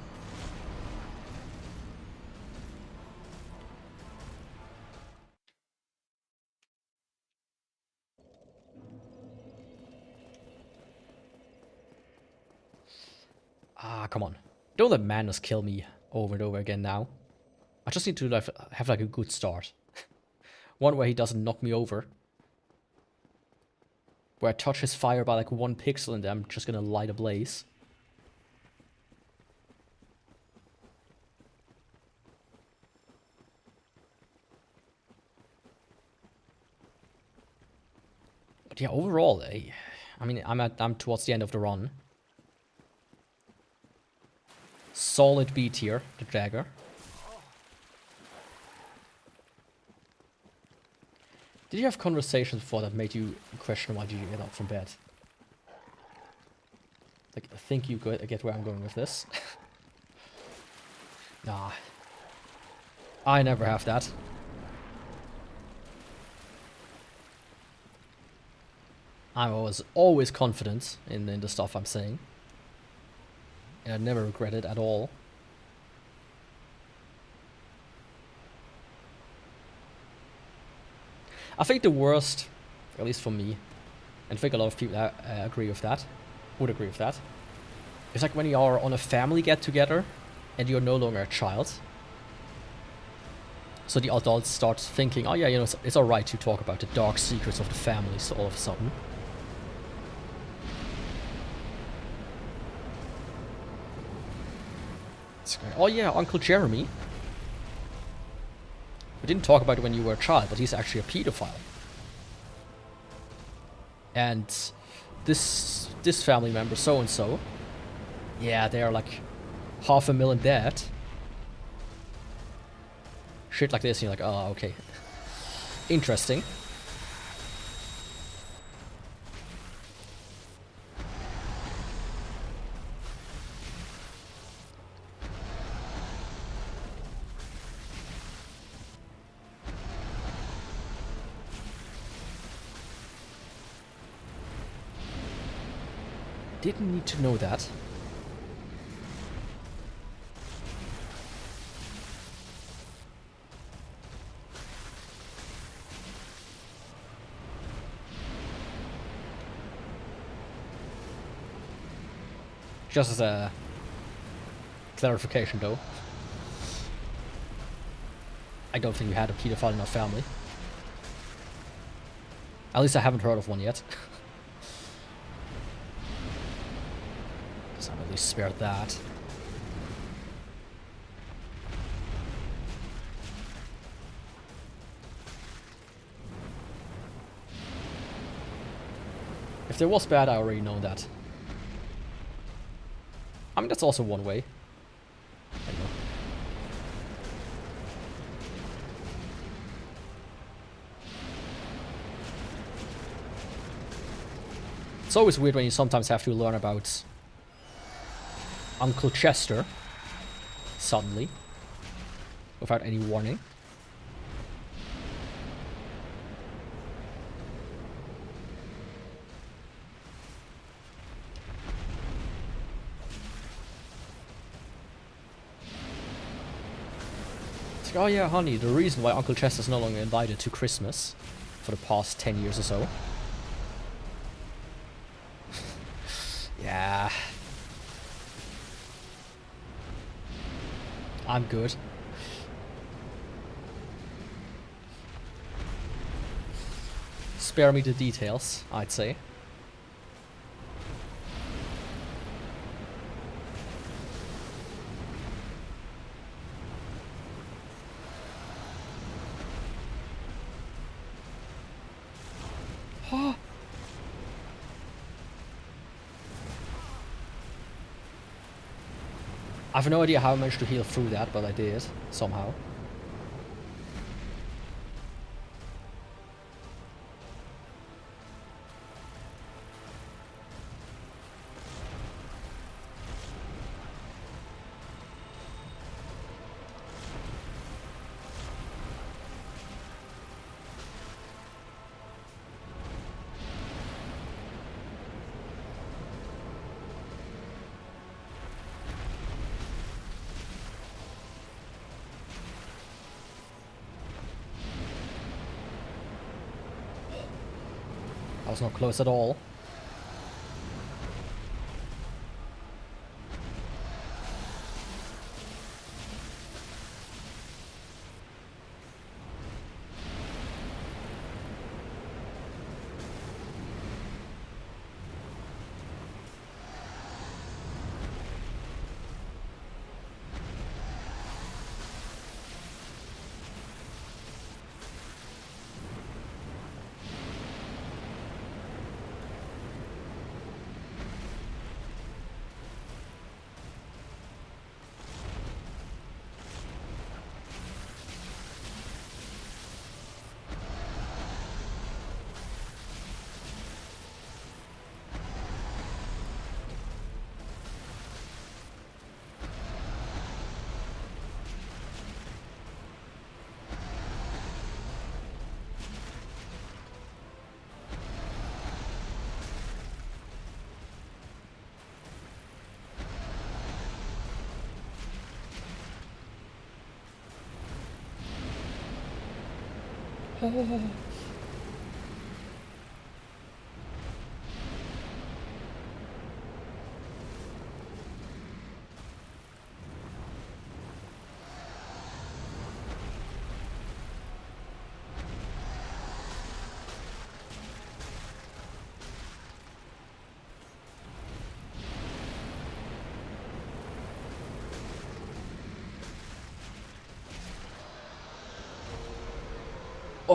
Ah, come on. Don't let madness kill me over and over again now. I just need to have like a good start. One where he doesn't knock me over. where I touch his fire by like 1 pixel and I'm just gonna light a blaze. But yeah, overall, I mean, I'm towards the end of the run. Solid B tier, the Dagger. Did you have conversations before that made you question why did you get up from bed? Like, I think you get where I'm going with this. Nah. I never have that. I was always confident in the stuff I'm saying. And I never regret it at all. I think the worst, at least for me, and I think a lot of people agree with that, would agree with that, is like when you are on a family get-together and you're no longer a child. So the adults start thinking, oh yeah, you know, it's alright to talk about the dark secrets of the family, so all of a sudden. It's like, oh yeah, Uncle Jeremy. We didn't talk about it when you were a child, but he's actually a pedophile. And this family member, so-and-so, yeah, they are like 500,000 dead. Shit like this, and you're like, oh, okay. Interesting. Didn't need to know that. Just as a clarification though, I don't think you had a pedophile in our family. At least I haven't heard of one yet. Guess I'm at least spared that. If there was bad, I already know that. I mean, that's also one way. I know. It's always weird when you sometimes have to learn about Uncle Chester suddenly, without any warning. Oh yeah, honey, the reason why Uncle Chester's no longer invited to Christmas for the past 10 years or so. Yeah. I'm good. Spare me the details, I'd say. I have no idea how I managed to heal through that, but I did, somehow. I was not close at all.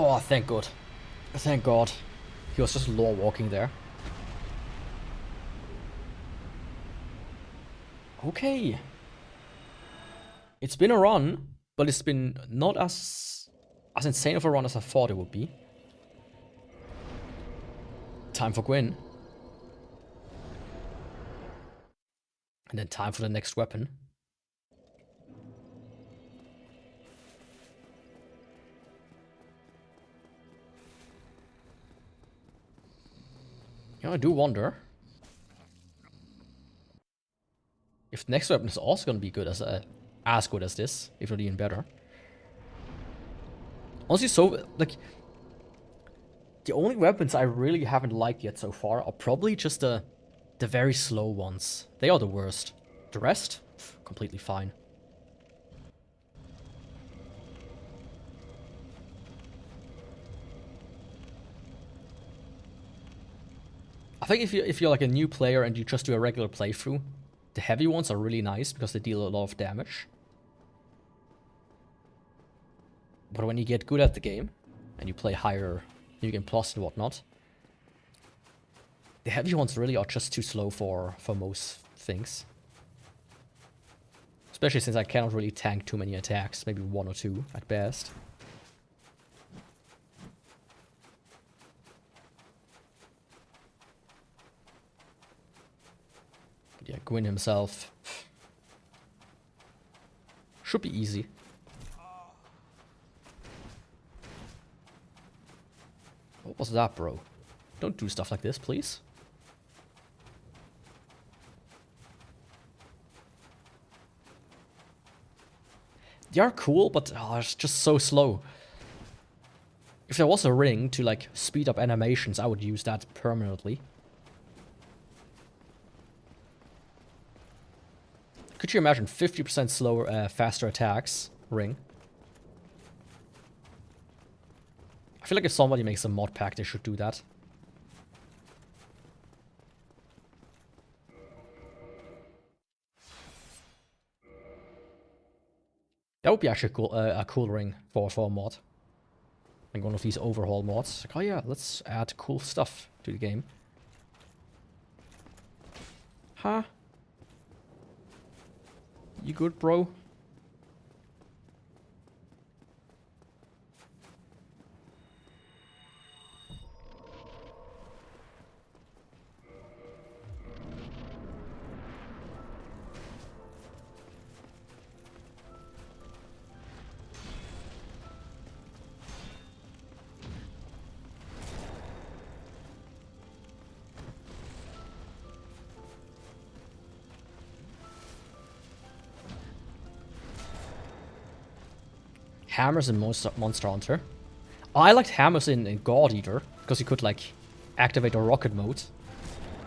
Oh, thank God. Thank God. He was just lore walking there. Okay. It's been a run, but it's been not as insane of a run as I thought it would be. Time for Gwyn. And then time for the next weapon. You know, I do wonder if the next weapon is also going to be good as good as this, if not even better. Honestly, so, like, the only weapons I really haven't liked yet so far are probably just the very slow ones. They are the worst. The rest, completely fine. I think if you're like a new player and you just do a regular playthrough, the heavy ones are really nice because they deal a lot of damage. But when you get good at the game and you play higher New Game Plus and whatnot, the heavy ones really are just too slow for most things. Especially since I cannot really tank too many attacks, maybe one or two at best. But yeah, Gwyn himself should be easy. What was that, bro? Don't do stuff like this, please. They are cool, but it's just so slow. If there was a ring to, like, speed up animations, I would use that permanently. Could you imagine 50% slower, faster attacks ring? I feel like if somebody makes a mod pack, they should do that. That would be actually cool, a cool ring for a mod. Like one of these overhaul mods. Like, oh yeah, let's add cool stuff to the game. Huh? You good, bro? Hammers in Monster Hunter. Oh, I liked hammers in God Eater, because you could, like, activate a rocket mode.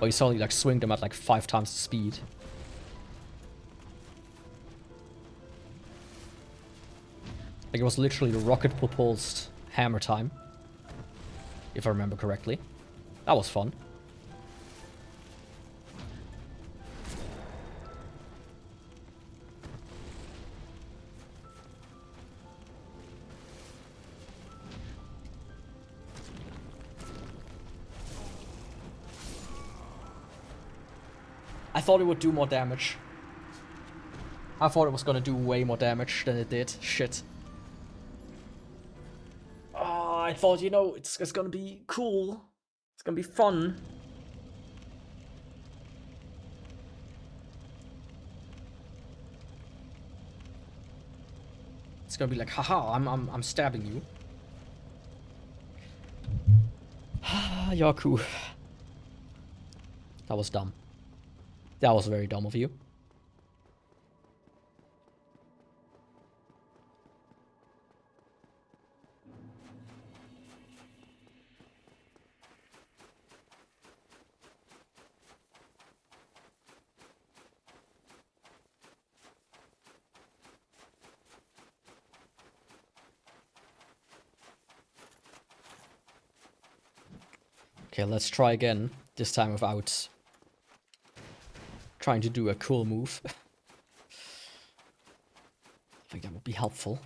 Or you suddenly, like, swing them at, like, 5 times the speed. Like, it was literally the rocket-propulsed hammer time. If I remember correctly. That was fun. I thought it would do more damage. I thought it was gonna do way more damage than it did. Shit. Oh, I thought, you know, it's gonna be cool. It's gonna be fun. It's gonna be like, haha, I'm stabbing you. Yaku. That was dumb. That was very dumb of you. Okay, let's try again. This time without trying to do a cool move. I think that would be helpful.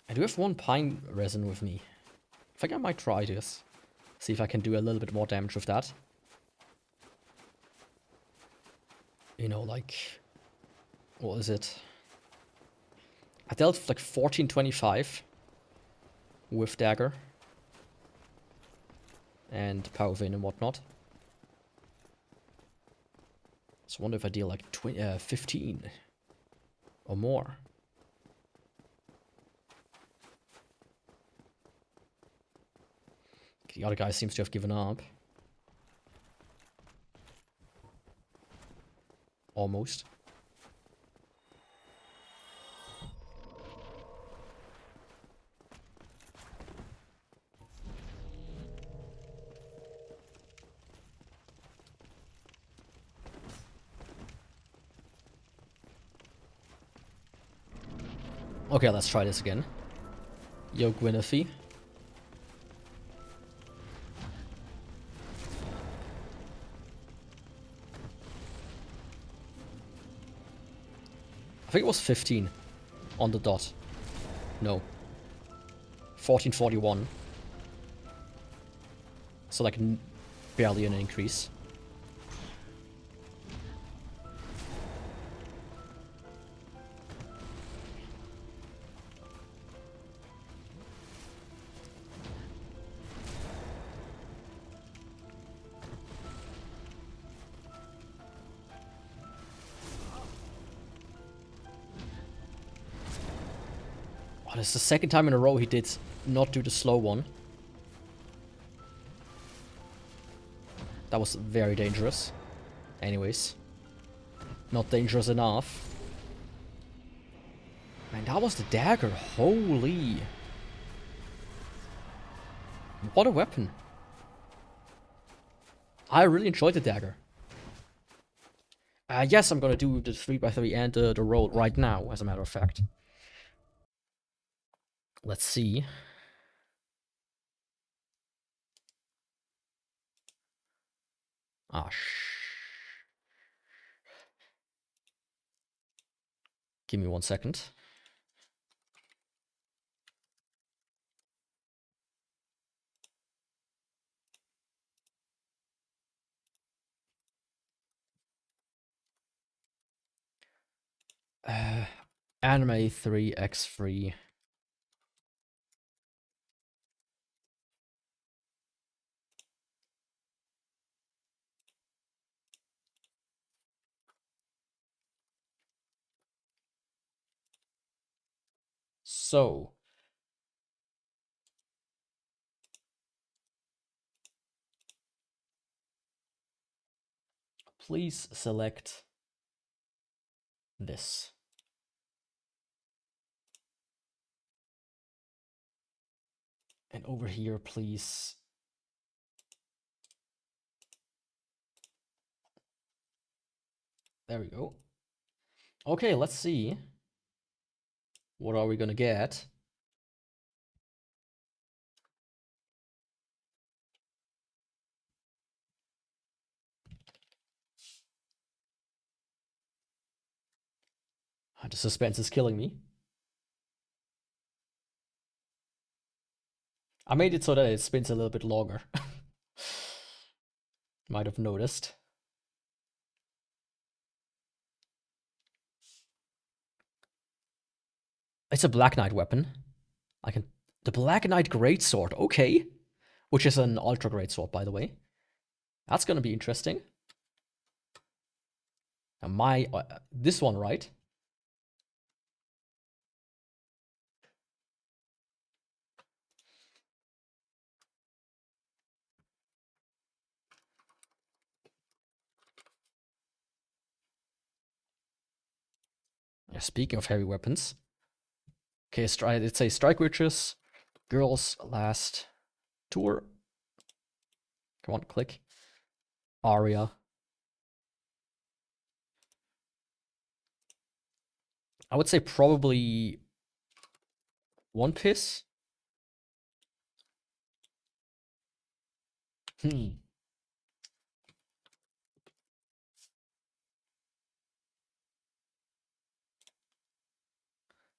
I do have one pine resin with me. I think I might try this. See if I can do a little bit more damage with that. You know, like... What is it? I dealt like 1425 with Dagger. And Power Vein and whatnot. So I wonder if I deal like 15 or more. The other guy seems to have given up. Almost. Okay, let's try this again. Yo, Gwynethie. I think it was 15 on the dot. No. 1441. So like barely an increase. Oh, this is the second time in a row he did not do the slow one. That was very dangerous. Anyways. Not dangerous enough. Man, that was the Dagger. Holy. What a weapon. I really enjoyed the Dagger. Yes, I'm gonna do the 3x3 and the roll right now, as a matter of fact. Let's see. Give me 1 second. Anime 3x3. So, please select this. And over here, please. There we go. Okay, let's see. What are we gonna get? The suspense is killing me. I made it so that it spins a little bit longer. Might have noticed. It's a Black Knight weapon. The Black Knight Greatsword, okay. Which is an Ultra Greatsword, by the way. That's gonna be interesting. And this one, right? Yeah, speaking of heavy weapons. Okay, it says Strike Witches, Girls Last Tour. Come on, click. Aria. I would say probably One Piece. I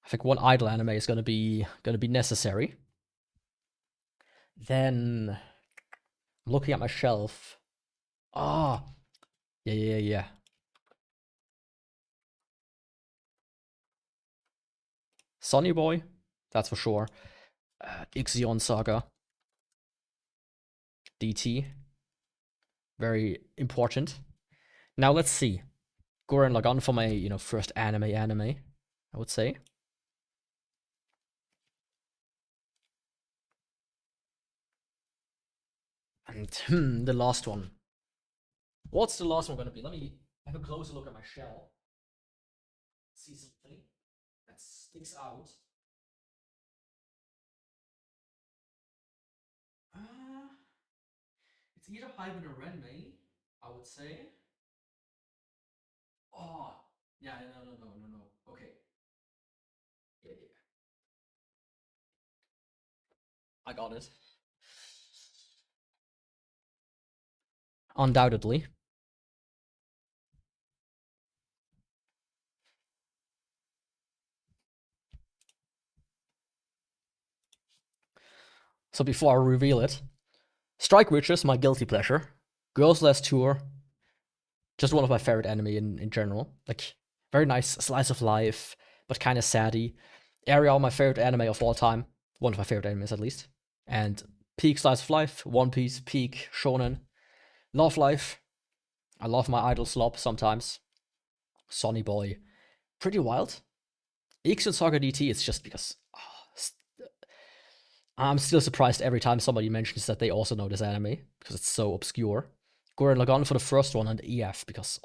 think one idle anime is gonna be necessary. Then I'm looking at my shelf. Ah, yeah. Sonny Boy, that's for sure. Ixion Saga, DT, very important. Now let's see. Gurren Lagann for my first anime, I would say. And the last one. What's the last one gonna be? Let me have a closer look at my shell. See something that sticks out. It's either Hyben or Renmei, I would say. Oh, yeah, no. Okay. Yeah. I got it. Undoubtedly. So before I reveal it, Strike Witches, my guilty pleasure. Girls Last Tour, just one of my favorite anime in general. Like, very nice slice of life, but kind of saddy. Ariel, my favorite anime of all time. One of my favorite animes, at least. And peak slice of life, One Piece, peak shonen. Love Life. I love my idol slop sometimes. Sonny Boy. Pretty wild. Ixion Saga DT, it's just because I'm still surprised every time somebody mentions that they also know this anime, because it's so obscure. Gurren Lagann for the first one, and EF, because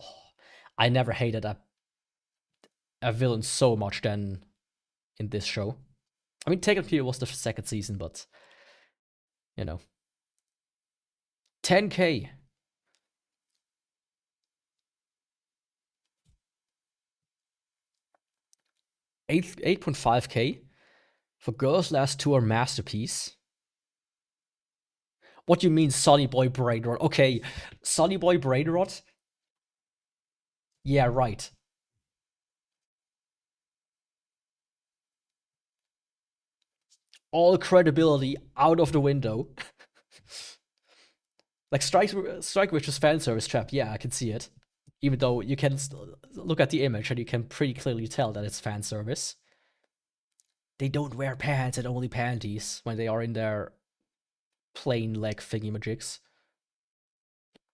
I never hated a villain so much than in this show. I mean, technically it was the second season, but, 10K. 8.5K for Girls Last Tour Masterpiece. What do you mean, Sonny Boy Brain Rot? Okay, Sonny Boy Brain Rot? Yeah, right. All credibility out of the window. Like, Strike Witch's fan service trap, yeah, I can see it. Even though you can look at the image and you can pretty clearly tell that it's fan service. They don't wear pants and only panties when they are in their plain leg thingy-majigs.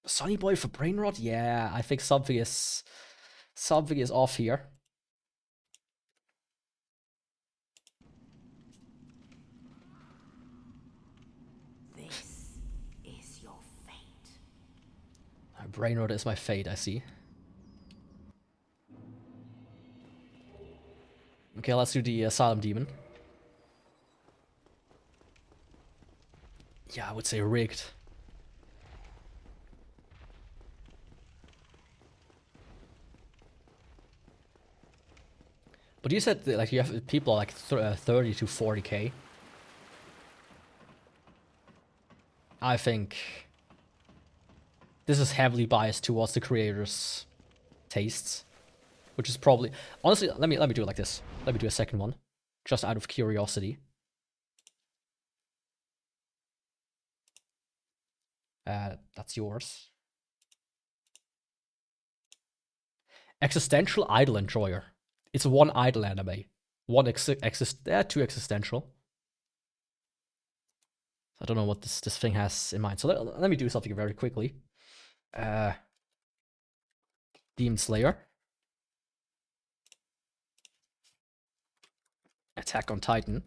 Sonny Boy for brain rot? Yeah, I think something is off here. This is your fate. Brain rot is my fate, I see. Okay, let's do the Asylum Demon. Yeah, I would say rigged. But you said that, like, you have people like 30 to 40K. I think this is heavily biased towards the creators' tastes, which is probably honestly. Let me do it like this. Let me do a second one, just out of curiosity. That's yours. Existential Idol Enjoyer. It's one idol anime. Two existential. I don't know what this thing has in mind. So let me do something very quickly. Demon Slayer. Attack on Titan.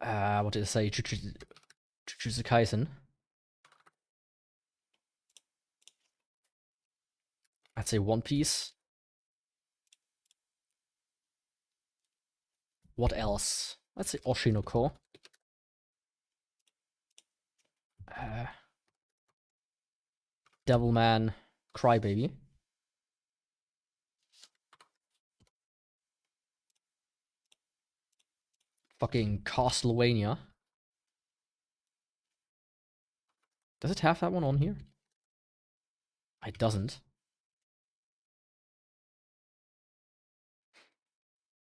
What did I say? Jujutsu Kaisen. I'd say One Piece. What else? Let's say Oshinoko. Devilman, Crybaby. Fucking Castlevania. Does it have that one on here? It doesn't.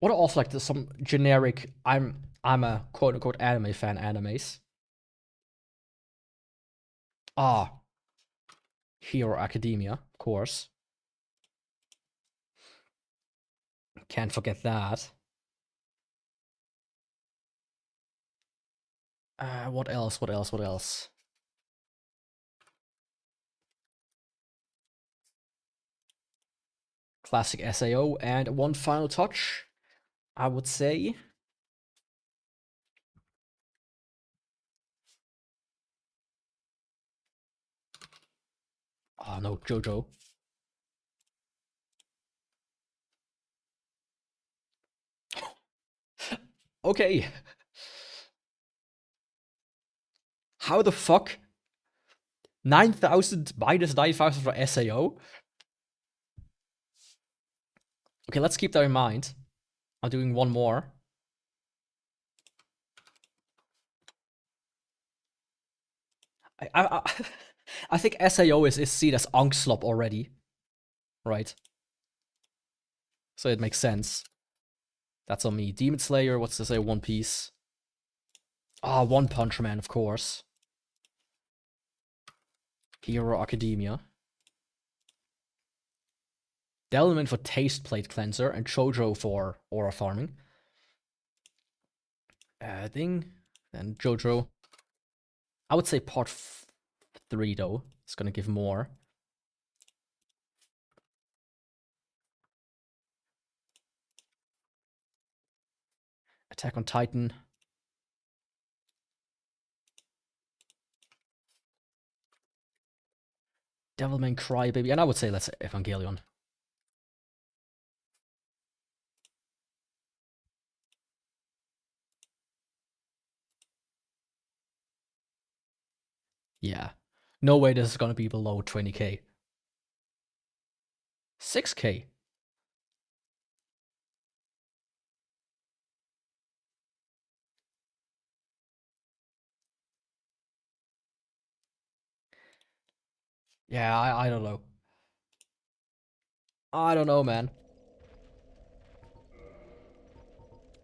What are also like some generic I'm a quote unquote anime fan animes? Ah, Hero Academia, of course. Can't forget that. What else? What else? What else? Classic SAO, and one final touch, I would say. Oh no, JoJo. Okay. How the fuck? 9,000 minus 9,000 for SAO? Okay, let's keep that in mind. I'm doing one more. I I think SAO is seen as Angslop already. Right. So it makes sense. That's on me. Demon Slayer, what's this say? One Piece. Ah, One Punch Man, of course. Hero Academia. Delman for Taste Plate Cleanser, and Chojo for Aura Farming. Then Jojo. I would say part 3 though. It's gonna give more. Attack on Titan. Devilman Crybaby, and I would say let's Evangelion. Yeah. No way this is gonna be below 20k. 6k. Yeah, I don't know. I don't know, man.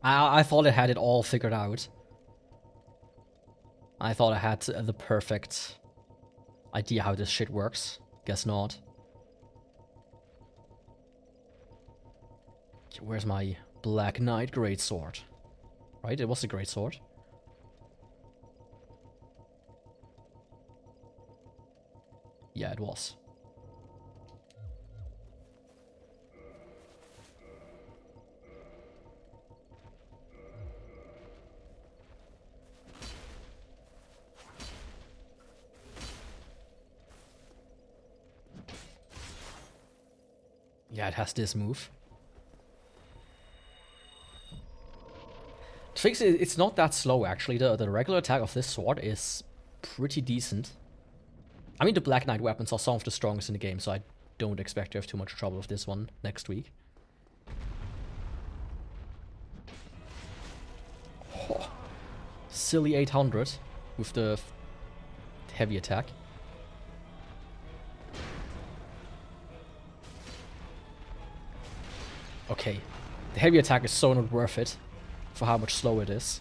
I thought I had it all figured out. I thought I had the perfect idea how this shit works. Guess not. Where's my Black Knight Greatsword? Right, it was a greatsword. Yeah, it was. Yeah, it has this move. The thing is, it's not that slow actually. The regular attack of this sword is pretty decent. I mean, the Black Knight weapons are some of the strongest in the game, so I don't expect to have too much trouble with this one next week. Oh, silly 800 with the heavy attack. Okay, the heavy attack is so not worth it for how much slower it is.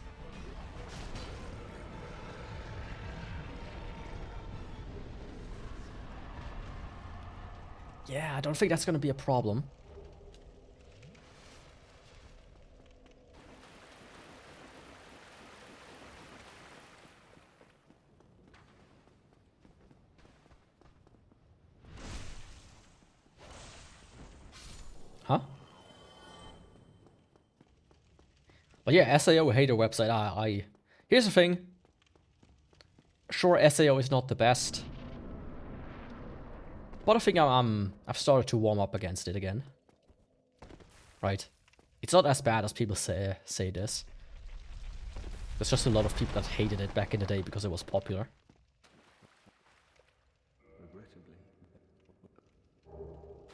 Yeah, I don't think that's gonna be a problem. Huh? But yeah, SAO hater website. Here's the thing. Sure, SAO is not the best, but I think I've started to warm up against it again. Right? It's not as bad as people say this. There's just a lot of people that hated it back in the day because it was popular.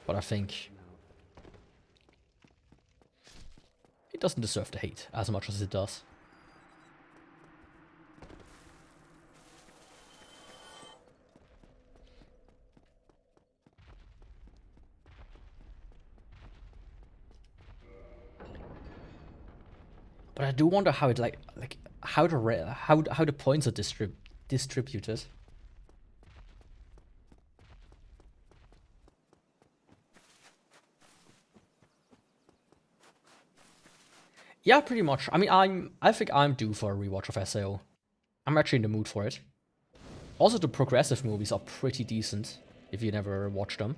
But I think it doesn't deserve the hate as much as it does. But I do wonder how it how the points are distributed. Yeah, pretty much. I mean, I think I'm due for a rewatch of SAO. I'm actually in the mood for it. Also, the progressive movies are pretty decent, if you never watched them.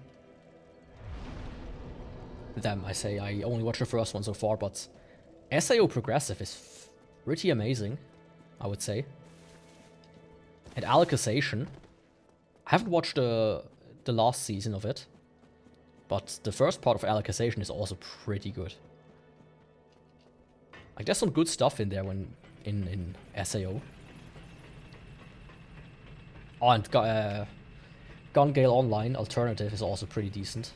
Them, I say. I only watched the first one so far, but SAO progressive is pretty amazing, I would say. And Alicization, I haven't watched the last season of it, but the first part of Alicization is also pretty good. Like, there's some good stuff in there when in SAO. Oh, and Gun Gale Online Alternative is also pretty decent.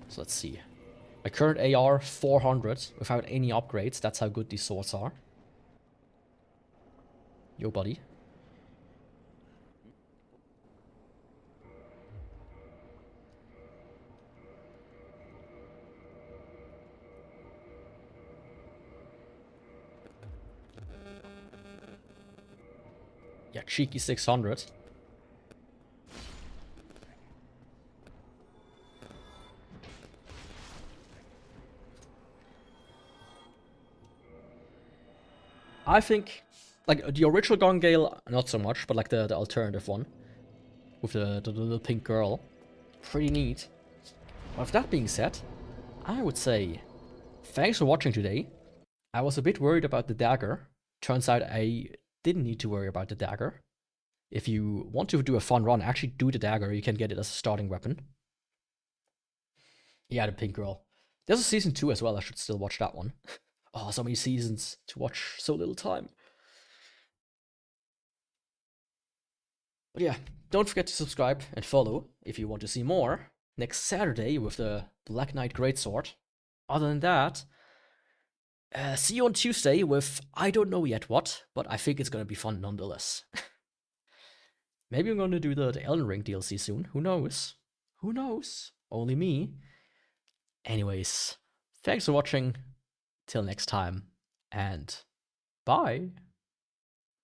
So let's see. My current AR 400 without any upgrades. That's how good these swords are. Yo, buddy. Yeah, cheeky 600. I think, like, the original Gun Gale, not so much, but like the alternative one with the little pink girl, pretty neat. But with that being said, I would say thanks for watching today. I was a bit worried about the dagger. Turns out I didn't need to worry about the dagger. If you want to do a fun run, actually do the dagger. You can get it as a starting weapon. Yeah, the pink girl. There's a season 2 as well. I should still watch that one. Oh, so many seasons to watch, so little time. But yeah, don't forget to subscribe and follow if you want to see more next Saturday with the Black Knight Greatsword. Other than that, see you on Tuesday with I don't know yet what, but I think it's gonna be fun nonetheless. Maybe I'm gonna do the Elden Ring DLC soon. Who knows? Who knows? Only me. Anyways, thanks for watching. Till next time, and bye.